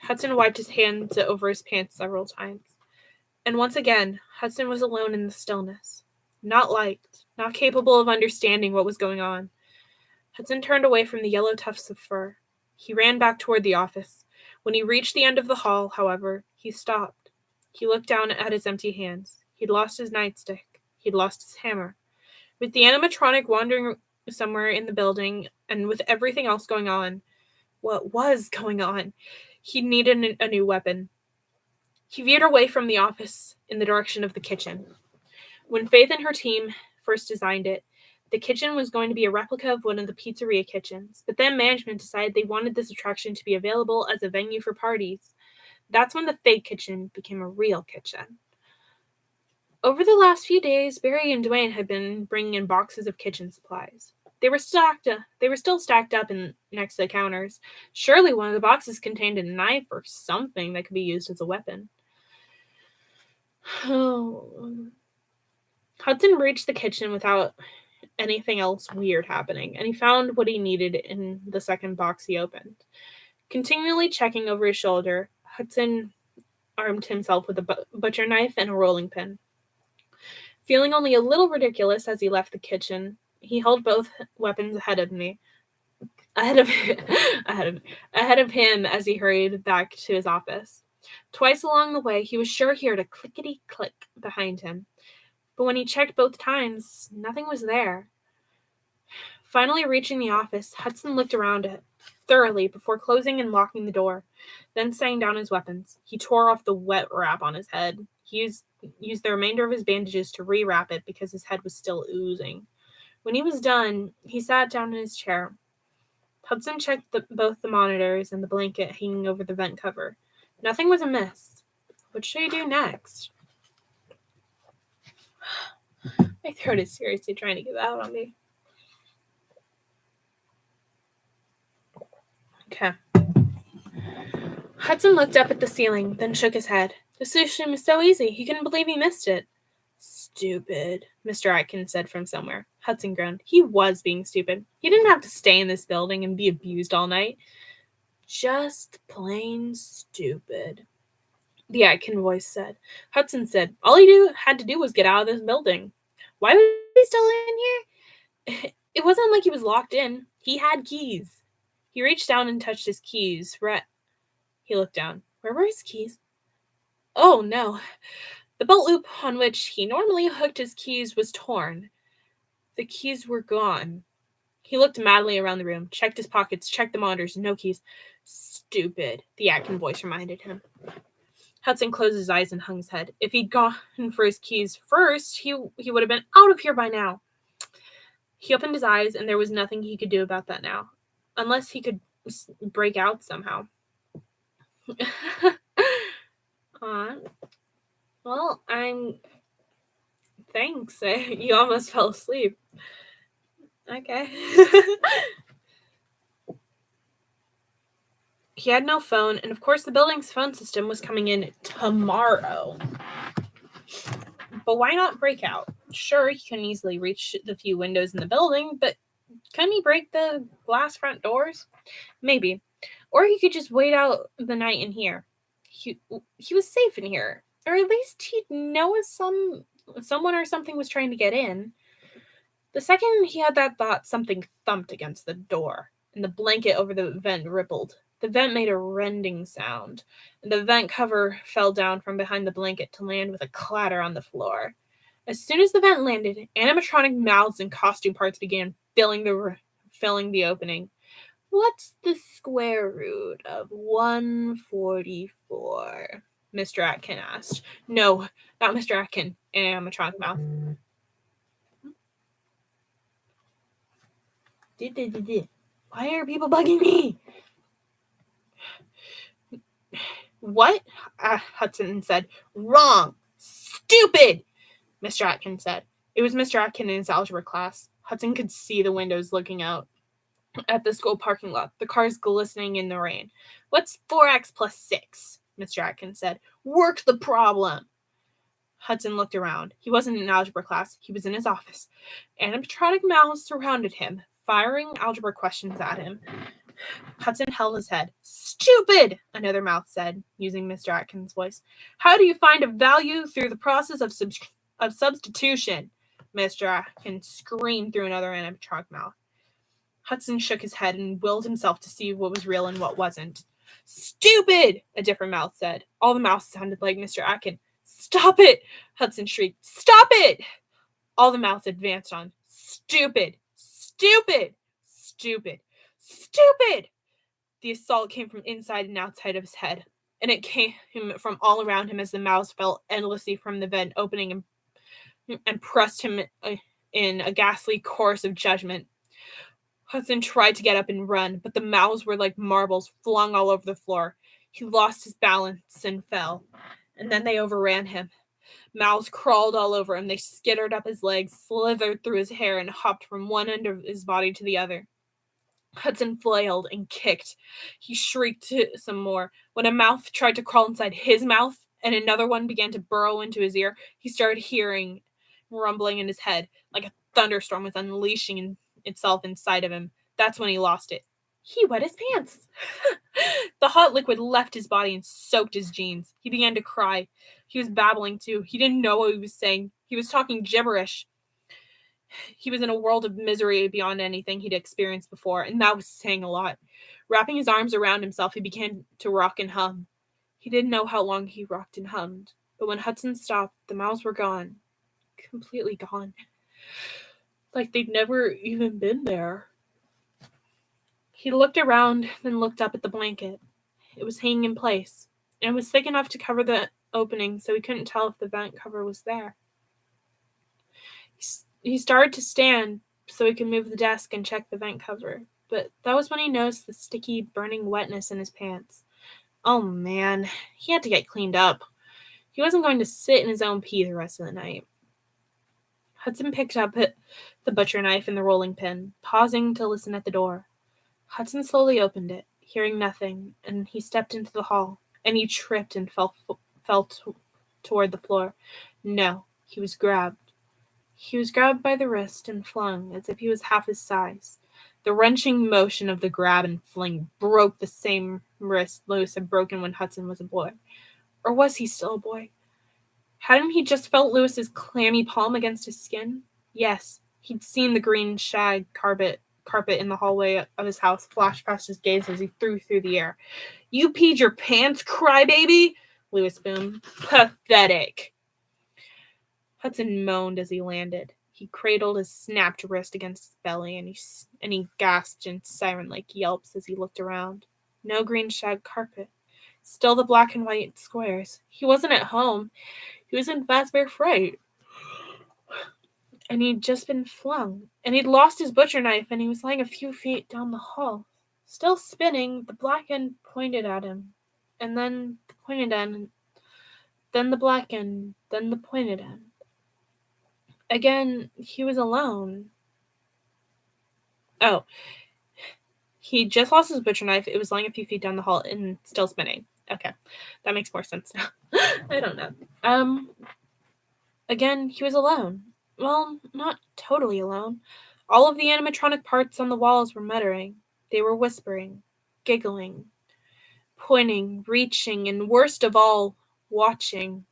Hudson wiped his hands over his pants several times. And once again, Hudson was alone in the stillness. Not liked, not capable of understanding what was going on. Hudson turned away from the yellow tufts of fur. He ran back toward the office. When he reached the end of the hall, however, he stopped. He looked down at his empty hands. He'd lost his nightstick. He'd lost his hammer. With the animatronic wandering somewhere in the building, and with everything else going on, what was going on, he needed a new weapon. He veered away from the office in the direction of the kitchen. When Faith and her team first designed it, the kitchen was going to be a replica of one of the pizzeria kitchens, but then management decided they wanted this attraction to be available as a venue for parties. That's when the fake kitchen became a real kitchen. Over the last few days, Barry and Dwayne had been bringing in boxes of kitchen supplies. They were still stacked up next to the counters. Surely one of the boxes contained a knife or something that could be used as a weapon. Hudson reached the kitchen without anything else weird happening, and he found what he needed in the second box he opened. Continually checking over his shoulder, Hudson armed himself with a butcher knife and a rolling pin. Feeling only a little ridiculous as he left the kitchen, he held both weapons ahead of him as he hurried back to his office. Twice along the way, he was sure he heard a clickety-click behind him. But when he checked both times, nothing was there. Finally reaching the office, Hudson looked around it thoroughly before closing and locking the door, then setting down his weapons. He tore off the wet wrap on his head. He used the remainder of his bandages to rewrap it because his head was still oozing. When he was done, he sat down in his chair. Hudson checked both the monitors and the blanket hanging over the vent cover. Nothing was amiss. What should he do next? My throat is seriously trying to give out on me. Okay. Hudson looked up at the ceiling, then shook his head. The solution was so easy, he couldn't believe he missed it. Stupid, Mr. Atkins said from somewhere. Hudson groaned. He was being stupid. He didn't have to stay in this building and be abused all night. Just plain stupid, the Atkins voice said. Hudson said, all he had to do was get out of this building. Why was he still in here? It wasn't like he was locked in. He had keys. He reached down and touched his keys. He looked down. Where were his keys? Oh, no. The belt loop on which he normally hooked his keys was torn. The keys were gone. He looked madly around the room, checked his pockets, checked the monitors, no keys. Stupid, the Atkins voice reminded him. Hudson closed his eyes and hung his head. If he'd gone for his keys first, he would have been out of here by now. He opened his eyes, and there was nothing he could do about that now, unless he could break out somehow. Well, thanks. You almost fell asleep. Okay. He had no phone, and of course the building's phone system was coming in tomorrow. But why not break out? Sure, he couldn't easily reach the few windows in the building, but couldn't he break the glass front doors? Maybe. Or he could just wait out the night in here. He was safe in here. Or at least he'd know if someone or something was trying to get in. The second he had that thought, something thumped against the door, and the blanket over the vent rippled. The vent made a rending sound, and the vent cover fell down from behind the blanket to land with a clatter on the floor. As soon as the vent landed, animatronic mouths and costume parts began filling the opening. What's the square root of 144? Mr. Atkin asked. No, not Mr. Atkin, animatronic mouth. Why are people bugging me? What? Hudson said. Wrong. Stupid, Mr. Atkin said. It was Mr. Atkin in his algebra class. Hudson could see the windows looking out at the school parking lot, the cars glistening in the rain. What's 4x plus 6? Mr. Atkin said. Work the problem. Hudson looked around. He wasn't in algebra class. He was in his office. Animatronic mouths surrounded him, firing algebra questions at him. Hudson held his head. Stupid, another mouth said, using Mr. Atkin's voice. How do you find a value through the process of substitution? Mr. Atkin screamed through another animatronic mouth. Hudson shook his head and willed himself to see what was real and what wasn't. Stupid, a different mouth said. All the mouths sounded like Mr. Atkin. Stop it, Hudson shrieked. Stop it! All the mouths advanced on. Stupid, stupid, stupid, stupid! The assault came from inside and outside of his head, and it came from all around him as the mouths fell endlessly from the vent opening and pressed him in a ghastly chorus of judgment. Hudson tried to get up and run, but the mouths were like marbles flung all over the floor. He lost his balance and fell, and then they overran him. Mouths crawled all over him. They skittered up his legs, slithered through his hair, and hopped from one end of his body to the other. Hudson flailed and kicked. He shrieked some more. When a mouth tried to crawl inside his mouth and another one began to burrow into his ear, he started hearing rumbling in his head, like a thunderstorm was unleashing itself inside of him. That's when he lost it. He wet his pants. The hot liquid left his body and soaked his jeans. He began to cry. He was babbling too. He didn't know what he was saying. He was talking gibberish. He was in a world of misery beyond anything he'd experienced before, and that was saying a lot. Wrapping his arms around himself, he began to rock and hum. He didn't know how long he rocked and hummed, but when Hudson stopped, the mouths were gone. Completely gone. Like they'd never even been there. He looked around, then looked up at the blanket. It was hanging in place, and it was thick enough to cover the opening, so he couldn't tell if the vent cover was there. He started to stand so he could move the desk and check the vent cover, but that was when he noticed the sticky, burning wetness in his pants. Oh man, he had to get cleaned up. He wasn't going to sit in his own pee the rest of the night. Hudson picked up the butcher knife and the rolling pin, pausing to listen at the door. Hudson slowly opened it, hearing nothing, and he stepped into the hall, and he tripped and fell toward the floor. No, he was grabbed. He was grabbed by the wrist and flung as if he was half his size. The wrenching motion of the grab and fling broke the same wrist Lewis had broken when Hudson was a boy. Or was he still a boy? Hadn't he just felt Lewis's clammy palm against his skin? Yes, he'd seen the green shag carpet in the hallway of his house flash past his gaze as he threw through the air. You peed your pants, crybaby? Lewis boomed. Pathetic. Hudson moaned as he landed. He cradled his snapped wrist against his belly, and he gasped in siren-like yelps as he looked around. No green shag carpet. Still the black and white squares. He wasn't at home. He was in Fazbear Fright. And he'd just been flung. And he'd lost his butcher knife, and he was lying a few feet down the hall. Still spinning, the black end pointed at him. And then the pointed end. Then the black end. Then the pointed end. Again, he was alone. Oh. He just lost his butcher knife. It was lying a few feet down the hall and still spinning. Okay. That makes more sense now. I don't know. Again, he was alone. Well, not totally alone. All of the animatronic parts on the walls were muttering. They were whispering, giggling, pointing, reaching, and worst of all, watching.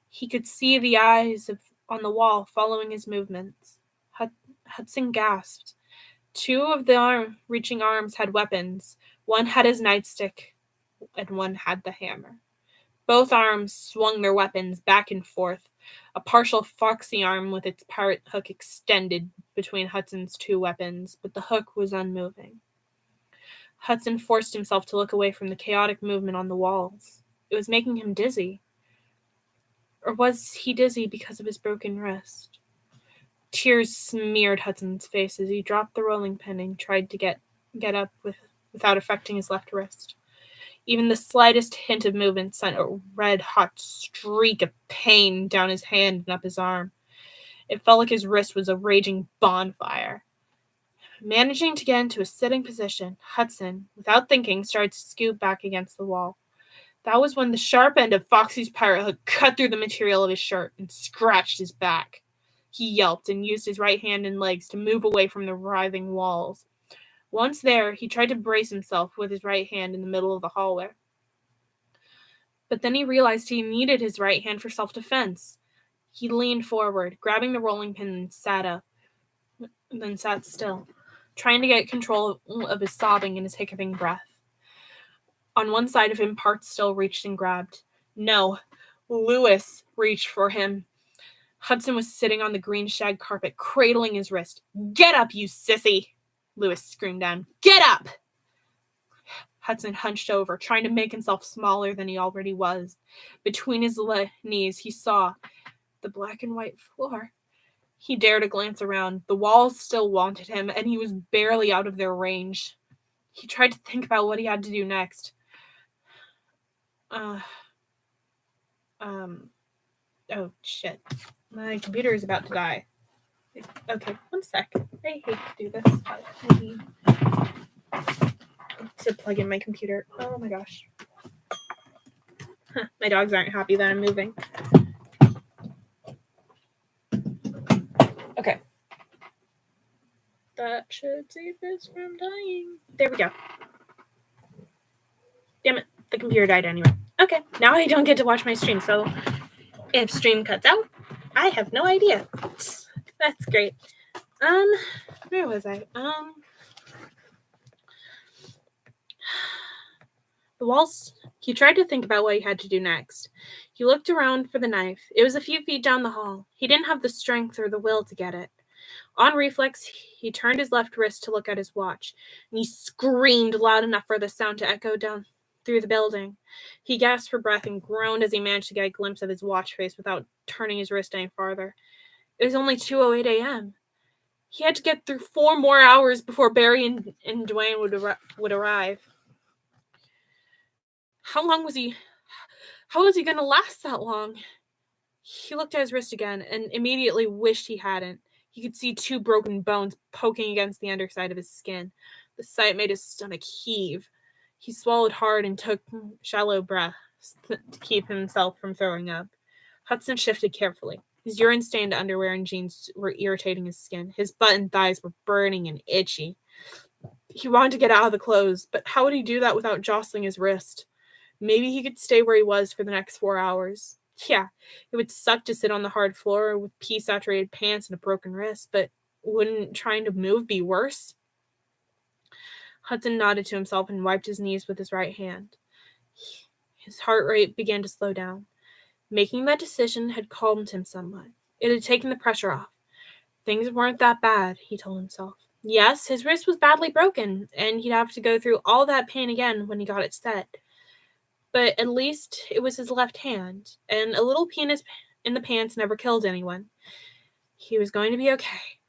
He could see the eyes on the wall following his movements. Hudson gasped. Two of the reaching arms had weapons. One had his nightstick, and one had the hammer. Both arms swung their weapons back and forth. A partial foxy arm with its pirate hook extended between Hudson's two weapons, but the hook was unmoving. Hudson forced himself to look away from the chaotic movement on the walls. It was making him dizzy. Or was he dizzy because of his broken wrist? Tears smeared Hudson's face as he dropped the rolling pin and tried to get up without affecting his left wrist. Even the slightest hint of movement sent a red-hot streak of pain down his hand and up his arm. It felt like his wrist was a raging bonfire. Managing to get into a sitting position, Hudson, without thinking, started to scoot back against the wall. That was when the sharp end of Foxy's pirate hook cut through the material of his shirt and scratched his back. He yelped and used his right hand and legs to move away from the writhing walls. Once there, he tried to brace himself with his right hand in the middle of the hallway. But then he realized he needed his right hand for self-defense. He leaned forward, grabbing the rolling pin, and sat up, then sat still, trying to get control of his sobbing and his hiccuping breath. On one side of him, Parts still reached and grabbed. No, Lewis reached for him. Hudson was sitting on the green shag carpet, cradling his wrist. "Get up, you sissy!" Lewis screamed down. "Get up!" Hudson hunched over, trying to make himself smaller than he already was. Between his knees, he saw the black and white floor. He dared a glance around. The walls still wanted him, and he was barely out of their range. He tried to think about what he had to do next. Oh, shit. My computer is about to die. Okay, one sec. I hate to do this, but I need to plug in my computer. Oh my gosh. My dogs aren't happy that I'm moving. Okay. That should save this from dying. There we go. Damn it. The computer died anyway. Okay, now I don't get to watch my stream, so if stream cuts out, I have no idea. That's great. Where was I? The walls. He tried to think about what he had to do next. He looked around for the knife. It was a few feet down the hall. He didn't have the strength or the will to get it. On reflex, he turned his left wrist to look at his watch, and he screamed loud enough for the sound to echo down through the building. He gasped for breath and groaned as he managed to get a glimpse of his watch face without turning his wrist any farther. It was only 2:08 a.m. He had to get through 4 more hours before Barry and Dwayne would arrive. How was he going to last that long? He looked at his wrist again and immediately wished he hadn't. He could see 2 broken bones poking against the underside of his skin. The sight made his stomach heave. He swallowed hard and took shallow breaths to keep himself from throwing up. Hudson shifted carefully. His urine-stained underwear and jeans were irritating his skin. His butt and thighs were burning and itchy. He wanted to get out of the clothes, but how would he do that without jostling his wrist? Maybe he could stay where he was for the next 4 hours. Yeah, it would suck to sit on the hard floor with pee-saturated pants and a broken wrist, but wouldn't trying to move be worse? Hudson nodded to himself and wiped his knees with his right hand. His heart rate began to slow down. Making that decision had calmed him somewhat. It had taken the pressure off. Things weren't that bad, he told himself. Yes, his wrist was badly broken, and he'd have to go through all that pain again when he got it set. But at least it was his left hand, and a little penis in the pants never killed anyone. He was going to be okay.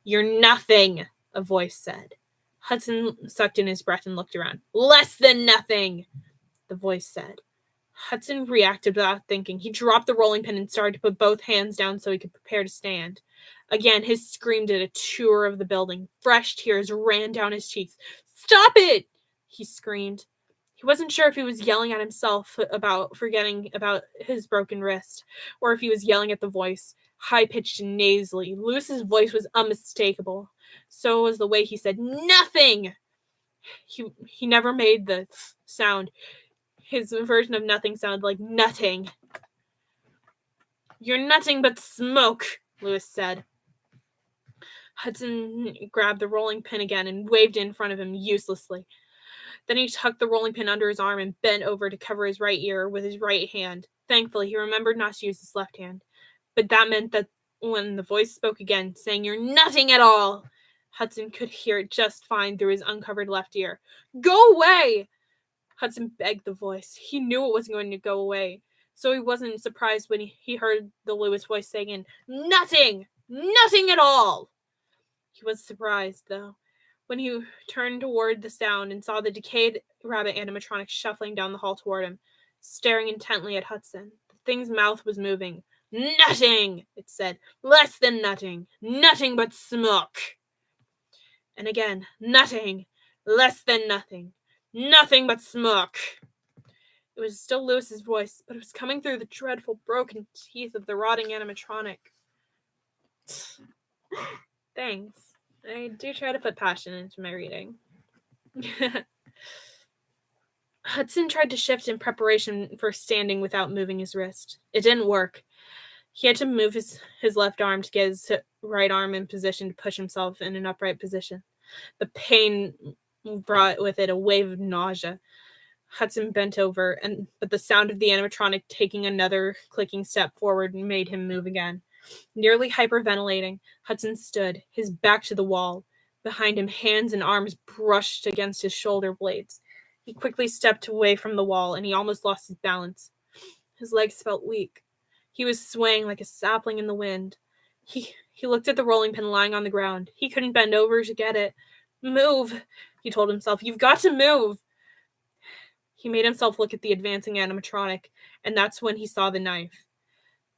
"You're nothing," a voice said. Hudson sucked in his breath and looked around. "Less than nothing," the voice said. Hudson reacted without thinking. He dropped the rolling pin and started to put both hands down so he could prepare to stand. Again, his scream did a tour of the building. Fresh tears ran down his cheeks. "Stop it!" he screamed. He wasn't sure if he was yelling at himself about forgetting about his broken wrist, or if he was yelling at the voice, high-pitched and nasally. Lewis's voice was unmistakable. So was the way he said, "Nothing!" He never made the sound. His version of nothing sounded like nutting. "You're nothing but smoke," Lewis said. Hudson grabbed the rolling pin again and waved it in front of him uselessly. Then he tucked the rolling pin under his arm and bent over to cover his right ear with his right hand. Thankfully, he remembered not to use his left hand. But that meant that when the voice spoke again, saying, "You're nothing at all," Hudson could hear it just fine through his uncovered left ear. "Go away!" Hudson begged the voice. He knew it wasn't going to go away, so he wasn't surprised when he heard the Lewis voice saying, "Nothing! Nothing at all!" He was surprised, though, when he turned toward the sound and saw the decayed rabbit animatronic shuffling down the hall toward him, staring intently at Hudson. The thing's mouth was moving. "Nothing!" it said. "Less than nothing. Nothing but smoke." And again, "Nothing. Less than nothing. Nothing but smoke." It was still Lewis's voice, but it was coming through the dreadful broken teeth of the rotting animatronic. Thanks. I do try to put passion into my reading. Hudson tried to shift in preparation for standing without moving his wrist. It didn't work. He had to move his left arm to get his right arm in position to push himself in an upright position. The pain brought with it a wave of nausea. Hudson bent over, but the sound of the animatronic taking another clicking step forward made him move again. Nearly hyperventilating, Hudson stood, his back to the wall. Behind him, hands and arms brushed against his shoulder blades. He quickly stepped away from the wall, and he almost lost his balance. His legs felt weak. He was swaying like a sapling in the wind. He looked at the rolling pin lying on the ground. He couldn't bend over to get it. "Move," he told himself. "You've got to move." He made himself look at the advancing animatronic, and that's when he saw the knife.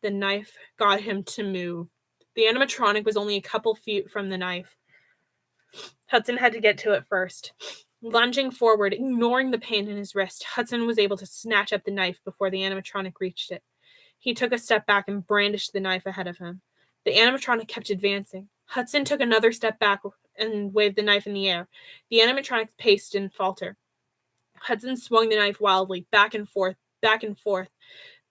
The knife got him to move. The animatronic was only a couple feet from the knife. Hudson had to get to it first. Lunging forward, ignoring the pain in his wrist, Hudson was able to snatch up the knife before the animatronic reached it. He took a step back and brandished the knife ahead of him. The animatronic kept advancing. Hudson took another step back and waved the knife in the air. The animatronic paced and faltered. Hudson swung the knife wildly, back and forth, back and forth.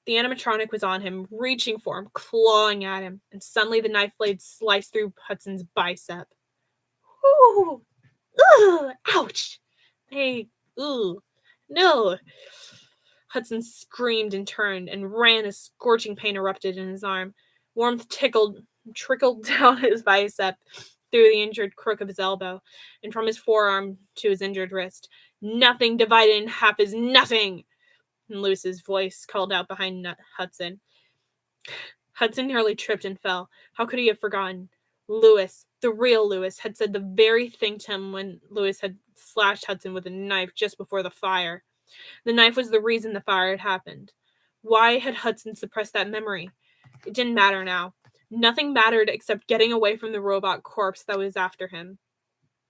The animatronic was on him, reaching for him, clawing at him, and suddenly the knife blade sliced through Hudson's bicep. "Ooh! Ugh! Ouch! Hey, ooh! No!" Hudson screamed and turned and ran as scorching pain erupted in his arm. Warmth trickled down his bicep, through the injured crook of his elbow, and from his forearm to his injured wrist. "Nothing divided in half is nothing," and Lewis's voice called out behind Hudson. Hudson nearly tripped and fell. How could he have forgotten? Lewis, the real Lewis, had said the very thing to him when Lewis had slashed Hudson with a knife just before the fire. The knife was the reason the fire had happened. Why had Hudson suppressed that memory? It didn't matter now. Nothing mattered except getting away from the robot corpse that was after him.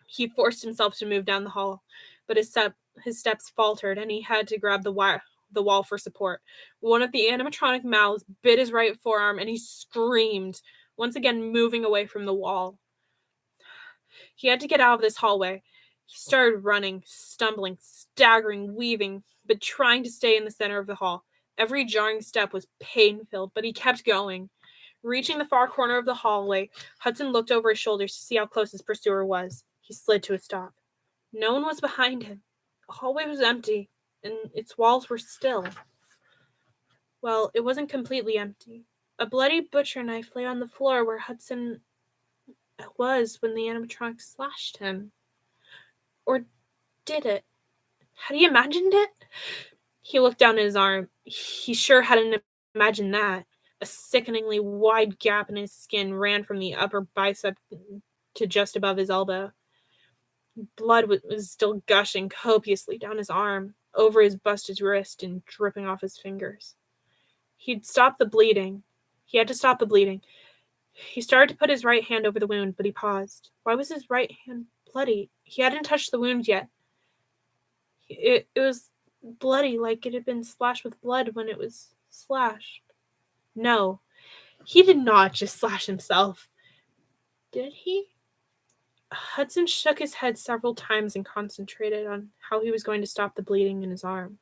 He forced himself to move down the hall, but his steps faltered, and he had to grab the wall for support. One of the animatronic mouths bit his right forearm, and he screamed, once again moving away from the wall. He had to get out of this hallway. He started running, stumbling, staggering, weaving, but trying to stay in the center of the hall. Every jarring step was pain-filled, but he kept going. Reaching the far corner of the hallway, Hudson looked over his shoulders to see how close his pursuer was. He slid to a stop. No one was behind him. The hallway was empty, and its walls were still. Well, it wasn't completely empty. A bloody butcher knife lay on the floor where Hudson was when the animatronic slashed him. Or did it? Had he imagined it? He looked down at his arm. He sure hadn't imagined that. A sickeningly wide gap in his skin ran from the upper bicep to just above his elbow. Blood was still gushing copiously down his arm, over his busted wrist, and dripping off his fingers. He'd stopped the bleeding. He had to stop the bleeding. He started to put his right hand over the wound, but he paused. Why was his right hand bloody? He hadn't touched the wound yet. It was bloody, like it had been splashed with blood when it was slashed. No, he did not just slash himself. Did he? Hudson shook his head several times and concentrated on how he was going to stop the bleeding in his arm.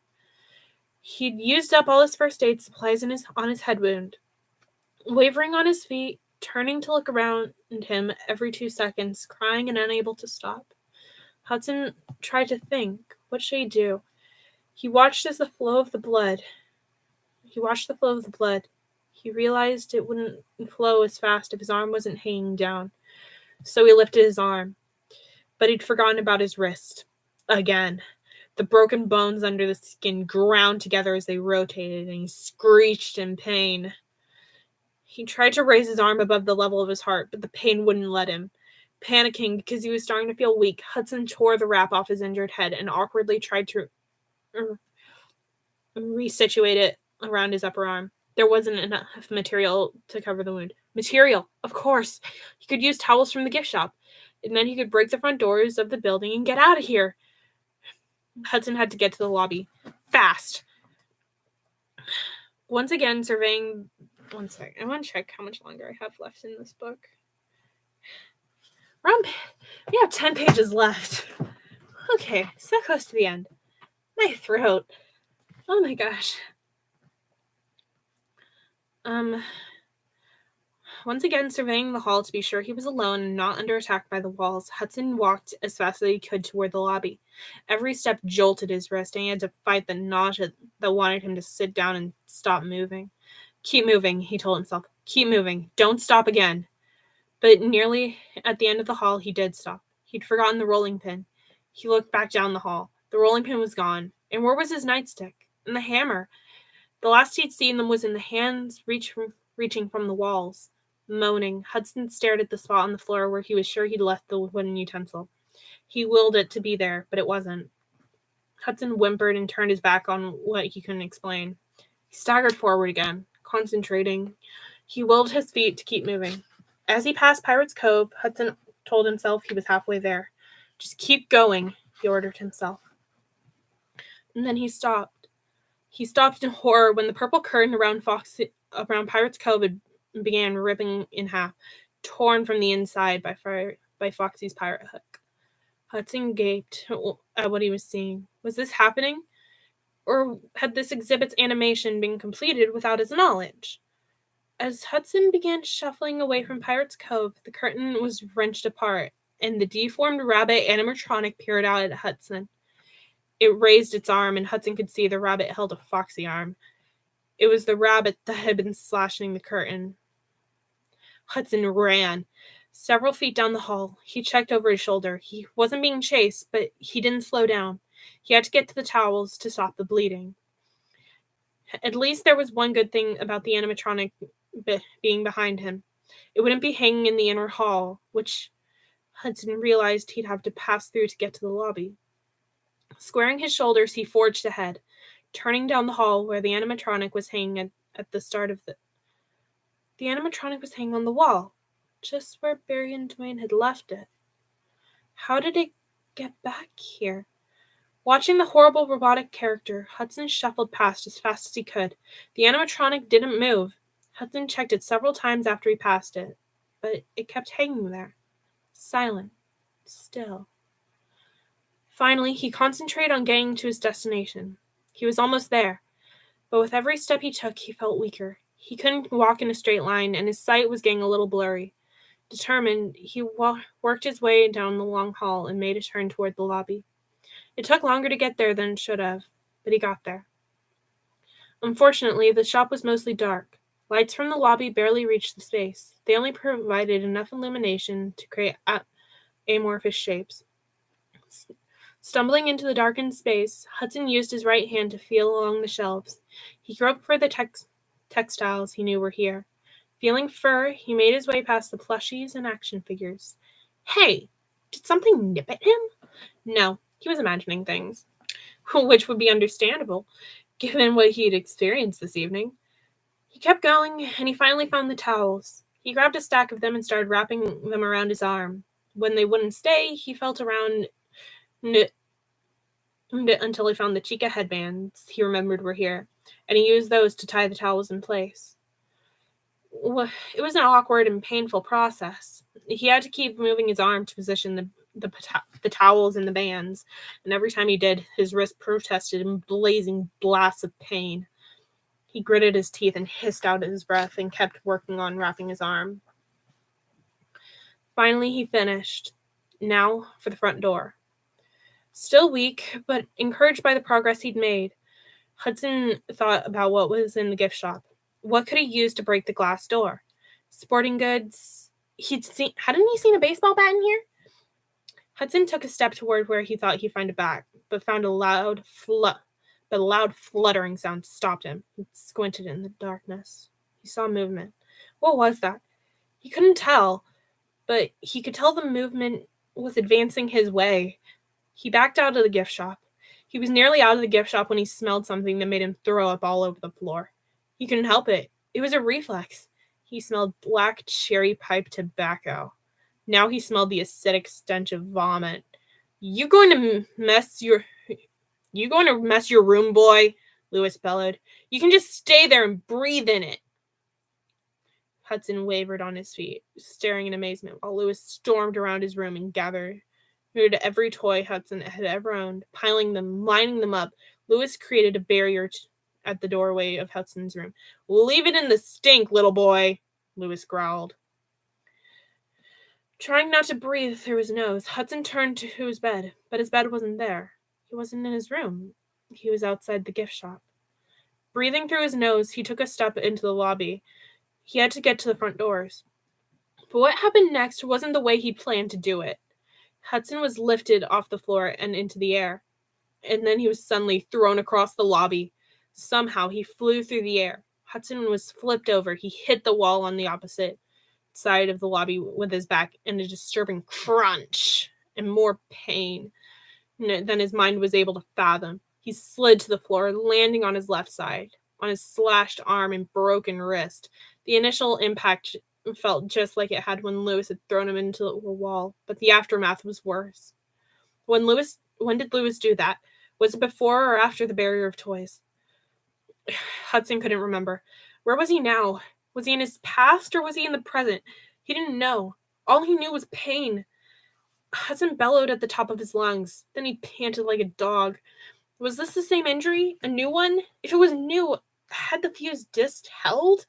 He'd used up all his first aid supplies on his head wound. Wavering on his feet, turning to look around him every 2 seconds, crying and unable to stop, Hudson tried to think, what should he do? He watched the flow of the blood. He realized it wouldn't flow as fast if his arm wasn't hanging down. So he lifted his arm. But he'd forgotten about his wrist. Again. The broken bones under the skin ground together as they rotated, and he screeched in pain. He tried to raise his arm above the level of his heart, but the pain wouldn't let him. Panicking because he was starting to feel weak, Hudson tore the wrap off his injured head and awkwardly tried to resituate it around his upper arm. There wasn't enough material to cover the wound. Material, of course. He could use towels from the gift shop, and then he could break the front doors of the building and get out of here. Hudson had to get to the lobby. Fast. Once again, surveying... One sec. I want to check how much longer I have left in this book. We have 10 pages left. Okay, so close to the end. My throat. Oh my gosh. Once again, surveying the hall to be sure he was alone and not under attack by the walls, Hudson walked as fast as he could toward the lobby. Every step jolted his wrist, and he had to fight the nausea that wanted him to sit down and stop moving. Keep moving, he told himself. Keep moving. Don't stop again. But nearly at the end of the hall, he did stop. He'd forgotten the rolling pin. He looked back down the hall. The rolling pin was gone. And where was his nightstick? And the hammer? The last he'd seen them was in the hands reaching from the walls. Moaning, Hudson stared at the spot on the floor where he was sure he'd left the wooden utensil. He willed it to be there, but it wasn't. Hudson whimpered and turned his back on what he couldn't explain. He staggered forward again, concentrating. He willed his feet to keep moving. As he passed Pirate's Cove, Hudson told himself he was halfway there. Just keep going, he ordered himself. And then he stopped. He stopped in horror when the purple curtain around Pirate's Cove began ripping in half, torn from the inside by Foxy's pirate hook. Hudson gaped at what he was seeing. Was this happening? Or had this exhibit's animation been completed without his knowledge? As Hudson began shuffling away from Pirate's Cove, the curtain was wrenched apart, and the deformed rabbit animatronic peered out at Hudson. It raised its arm, and Hudson could see the rabbit held a foxy arm. It was the rabbit that had been slashing the curtain. Hudson ran. Several feet down the hall, he checked over his shoulder. He wasn't being chased, but he didn't slow down. He had to get to the towels to stop the bleeding. At least there was one good thing about the animatronic being behind him. It wouldn't be hanging in the inner hall, which Hudson realized he'd have to pass through to get to the lobby. Squaring his shoulders, he forged ahead, turning down the hall where the animatronic was hanging at the start of the... The animatronic was hanging on the wall, just where Barry and Dwayne had left it. How did it get back here? Watching the horrible robotic character, Hudson shuffled past as fast as he could. The animatronic didn't move. Hudson checked it several times after he passed it, but it kept hanging there, silent, still. Finally, he concentrated on getting to his destination. He was almost there, but with every step he took, he felt weaker. He couldn't walk in a straight line, and his sight was getting a little blurry. Determined, he worked his way down the long hall and made a turn toward the lobby. It took longer to get there than it should have, but he got there. Unfortunately, the shop was mostly dark. Lights from the lobby barely reached the space. They only provided enough illumination to create amorphous shapes. Stumbling into the darkened space, Hudson used his right hand to feel along the shelves. He groped for the textiles he knew were here. Feeling fur, he made his way past the plushies and action figures. Hey, did something nip at him? No, he was imagining things, which would be understandable, given what he had experienced this evening. He kept going, and he finally found the towels. He grabbed a stack of them and started wrapping them around his arm. When they wouldn't stay, he felt around until he found the Chica headbands he remembered were here, and he used those to tie the towels in place. It was an awkward and painful process. He had to keep moving his arm to position the towels and the bands, and every time he did, his wrist protested in blazing blasts of pain. He gritted his teeth and hissed out his breath and kept working on wrapping his arm. Finally, he finished. Now for the front door. Still weak, but encouraged by the progress he'd made, Hudson thought about what was in the gift shop. What could he use to break the glass door? Sporting goods. Hadn't he seen a baseball bat in here? Hudson took a step toward where he thought he'd find a bat. but found a loud fluttering sound stopped him. He squinted in the darkness. He saw movement. What was that? He couldn't tell, but he could tell the movement was advancing his way. He backed out of the gift shop. He was nearly out of the gift shop when he smelled something that made him throw up all over the floor. He couldn't help it. It was a reflex. He smelled black cherry pipe tobacco. Now he smelled the acidic stench of vomit. You going to mess your room, boy? Lewis bellowed. You can just stay there and breathe in it. Hudson wavered on his feet, staring in amazement, while Lewis stormed around his room and gathered every toy Hudson had ever owned, piling them, lining them up. Lewis created a barrier at the doorway of Hudson's room. Leave it in the stink, little boy, Lewis growled. Trying not to breathe through his nose, Hudson turned to his bed, but his bed wasn't there. He wasn't in his room. He was outside the gift shop. Breathing through his nose, he took a step into the lobby. He had to get to the front doors. But what happened next wasn't the way he planned to do it. Hudson was lifted off the floor and into the air, and then he was suddenly thrown across the lobby. Somehow, he flew through the air. Hudson was flipped over. He hit the wall on the opposite side of the lobby with his back, and a disturbing crunch and more pain than his mind was able to fathom. He slid to the floor, landing on his left side, on his slashed arm and broken wrist. The initial impact felt just like it had when Lewis had thrown him into the wall, but the aftermath was worse. When did Lewis do that? Was it before or after the barrier of toys? Hudson couldn't remember. Where was he now? Was he in his past or was he in the present? He didn't know. All he knew was pain. Hudson bellowed at the top of his lungs. Then he panted like a dog. Was this the same injury? A new one? If it was new, had the fused disc held?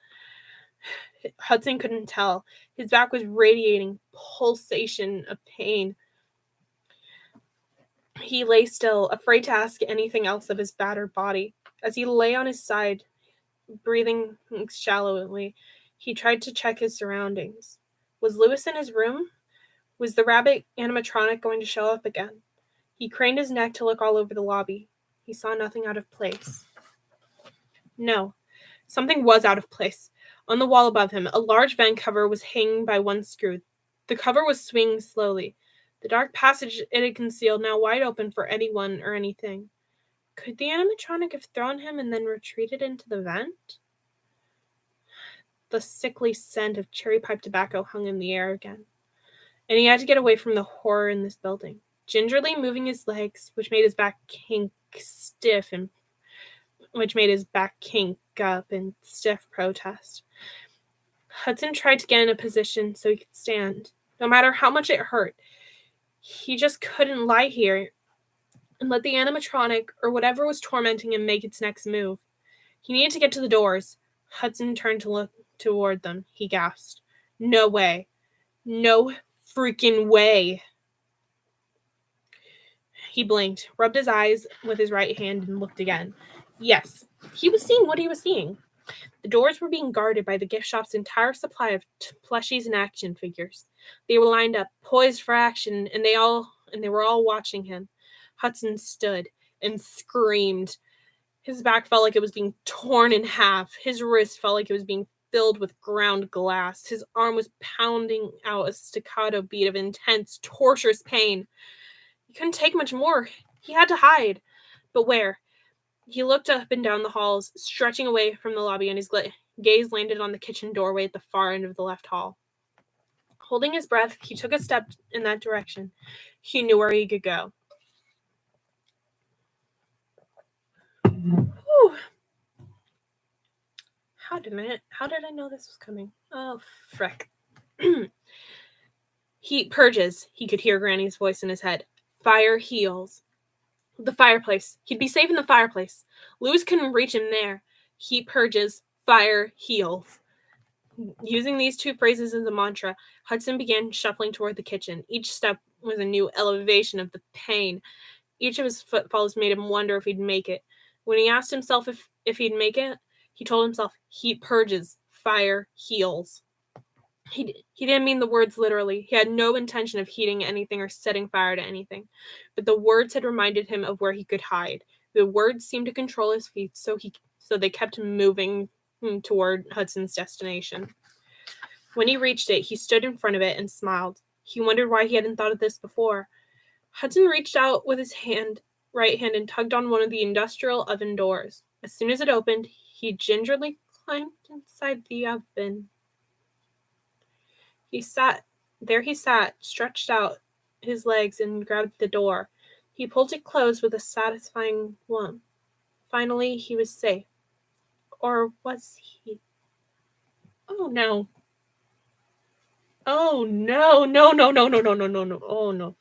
Hudson couldn't tell. His back was radiating pulsation of pain. He lay still, afraid to ask anything else of his battered body. As he lay on his side, breathing shallowly, he tried to check his surroundings. Was Lewis in his room? Was the rabbit animatronic going to show up again? He craned his neck to look all over the lobby. He saw nothing out of place. No, something was out of place. On the wall above him, a large vent cover was hanging by one screw. The cover was swinging slowly. The dark passage it had concealed now wide open for anyone or anything. Could the animatronic have thrown him and then retreated into the vent? The sickly scent of cherry pipe tobacco hung in the air again, and he had to get away from the horror in this building. Gingerly moving his legs, which made his back kink up in stiff protest, Hudson tried to get in a position so he could stand. No matter how much it hurt, he just couldn't lie here and let the animatronic or whatever was tormenting him make its next move. He needed to get to the doors. Hudson turned to look toward them. He gasped. No way. No freaking way. He blinked, rubbed his eyes with his right hand, and looked again. Yes, he was seeing what he was seeing. The doors were being guarded by the gift shop's entire supply of plushies and action figures. They were lined up, poised for action, and they were all watching him. Hudson stood and screamed. His back felt like it was being torn in half. His wrist felt like it was being filled with ground glass. His arm was pounding out a staccato beat of intense, torturous pain. He couldn't take much more. He had to hide. But where? He looked up and down the halls, stretching away from the lobby, and his gaze landed on the kitchen doorway at the far end of the left hall. Holding his breath, he took a step in that direction. He knew where he could go. Whew. How did I know this was coming? Oh, frick. Heat purges. He could hear Granny's voice in his head. Fire heals. The fireplace. He'd be safe in the fireplace. Lewis couldn't reach him there. Heat purges. Fire heals. Using these two phrases as a mantra, Hudson began shuffling toward the kitchen. Each step was a new elevation of the pain. Each of his footfalls made him wonder if he'd make it. When he asked himself if he'd make it, he told himself, heat purges, fire heals. He didn't mean the words literally. He had no intention of heating anything or setting fire to anything. But the words had reminded him of where he could hide. The words seemed to control his feet, so they kept moving toward Hudson's destination. When he reached it, he stood in front of it and smiled. He wondered why he hadn't thought of this before. Hudson reached out with his right hand and tugged on one of the industrial oven doors. As soon as it opened, he gingerly climbed inside the oven. He sat, stretched out his legs and grabbed the door. He pulled it closed with a satisfying whump. Finally, he was safe. Or was he? Oh, no. Oh, no, no, no, no, no, no, no, no, no, oh, no.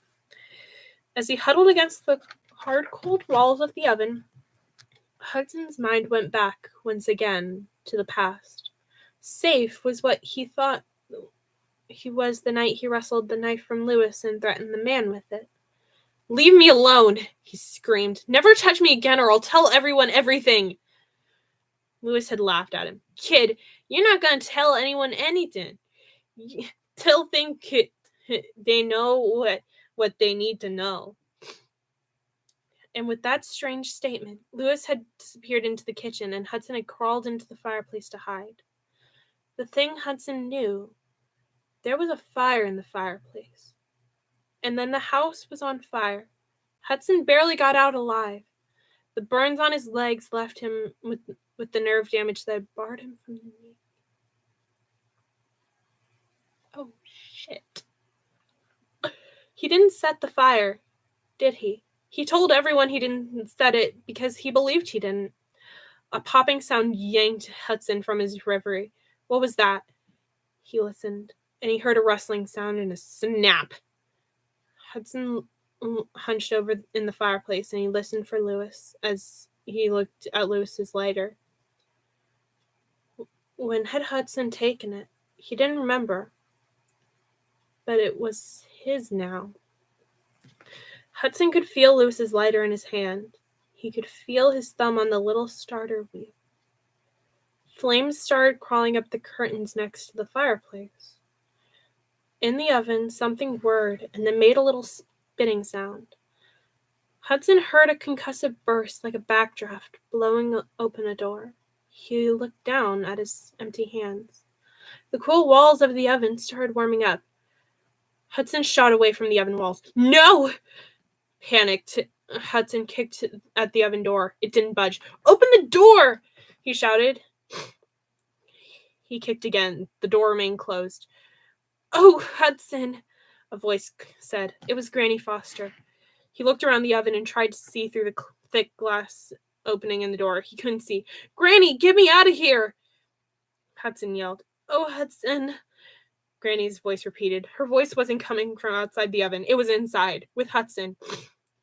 As he huddled against the hard, cold walls of the oven, Hudson's mind went back once again to the past. Safe was what he thought he was the night he wrestled the knife from Lewis and threatened the man with it. "Leave me alone," he screamed. "Never touch me again or I'll tell everyone everything." Lewis had laughed at him. "Kid, you're not going to tell anyone anything. They'll think they know what they need to know." And with that strange statement, Lewis had disappeared into the kitchen and Hudson had crawled into the fireplace to hide. The thing Hudson knew, there was a fire in the fireplace. And then the house was on fire. Hudson barely got out alive. The burns on his legs left him with the nerve damage that had barred him from the knee. Oh, shit. He didn't set the fire, did he? He told everyone he didn't set it because he believed he didn't. A popping sound yanked Hudson from his reverie. What was that? He listened, and he heard a rustling sound and a snap. Hudson hunched over in the fireplace, and he listened for Lewis as he looked at Lewis's lighter. When had Hudson taken it? He didn't remember. But it was his now. Hudson could feel Lewis's lighter in his hand. He could feel his thumb on the little starter wheel. Flames started crawling up the curtains next to the fireplace. In the oven, something whirred and then made a little spitting sound. Hudson heard a concussive burst like a backdraft blowing open a door. He looked down at his empty hands. The cool walls of the oven started warming up. Hudson shot away from the oven walls. "No!" Panicked, Hudson kicked at the oven door. It didn't budge. "Open the door!" he shouted. He kicked again. The door remained closed. "Oh, Hudson," a voice said. It was Granny Foster. He looked around the oven and tried to see through the thick glass opening in the door. He couldn't see. "Granny, get me out of here!" Hudson yelled. "Oh, Hudson," Granny's voice repeated. Her voice wasn't coming from outside the oven. It was inside, with Hudson.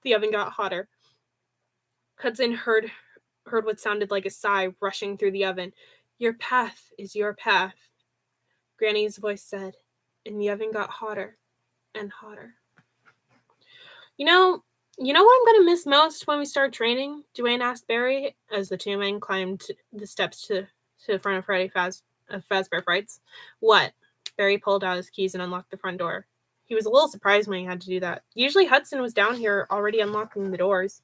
The oven got hotter. Hudson heard what sounded like a sigh rushing through the oven. "Your path is your path," Granny's voice said, and the oven got hotter and hotter. You know what I'm going to miss most when we start training?" Duane asked Barry as the two men climbed the steps to the front of Freddy Fazbear Frights. "What?" Barry pulled out his keys and unlocked the front door. He was a little surprised when he had to do that. Usually Hudson was down here already unlocking the doors.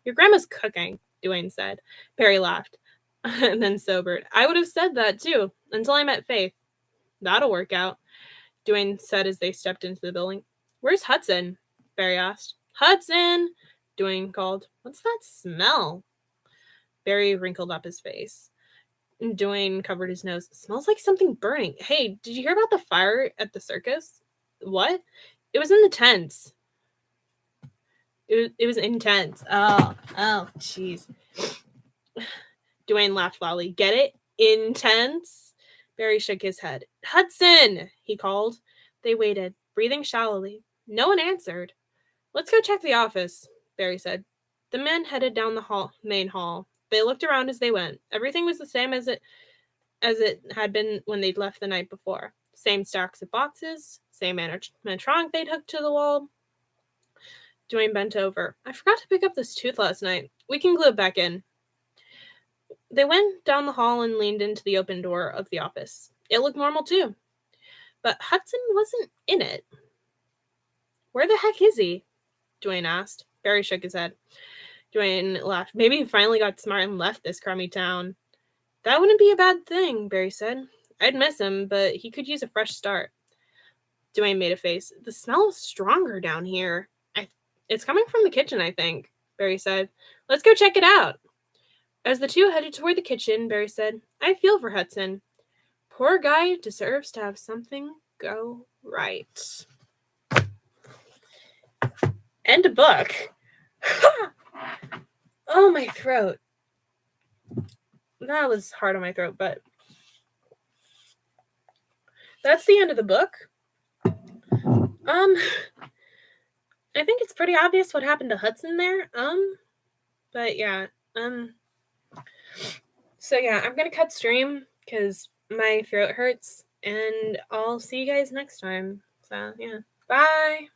"Your grandma's cooking," Duane said. Barry laughed and then sobered. "I would have said that too, until I met Faith." "That'll work out," Duane said as they stepped into the building. "Where's Hudson?" Barry asked. "Hudson!" Duane called. "What's that smell?" Barry wrinkled up his face. Duane covered his nose. "It smells like something burning. Hey, did you hear about the fire at the circus?" "What?" "It was in the tents." It was intense. Oh, jeez. Duane laughed loudly. "Get it? Intense?" Barry shook his head. "Hudson!" he called. They waited, breathing shallowly. No one answered. "Let's go check the office," Barry said. The men headed down the main hall. They looked around as they went. Everything was the same as it had been when they'd left the night before. Same stacks of boxes, same animatronic they'd hooked to the wall. Duane bent over. "I forgot to pick up this tooth last night. We can glue it back in." They went down the hall and leaned into the open door of the office. It looked normal too. but Hudson wasn't in it. Where the heck is he? Dwayne asked. Barry shook his head. Dwayne laughed. Maybe he finally got smart and left this crummy town. That wouldn't be a bad thing, Barry said. I'd miss him, but he could use a fresh start. Dwayne made a face. The smell is stronger down here. It's coming from the kitchen, I think, Barry said. Let's go check it out. As the two headed toward the kitchen, Barry said, I feel for Hudson. Poor guy deserves to have something go right. End of book. Oh, my throat. That was hard on my throat, but that's the end of the book. I think it's pretty obvious what happened to Hudson there. But yeah. So yeah, I'm gonna cut stream because my throat hurts, and I'll see you guys next time. So yeah, bye.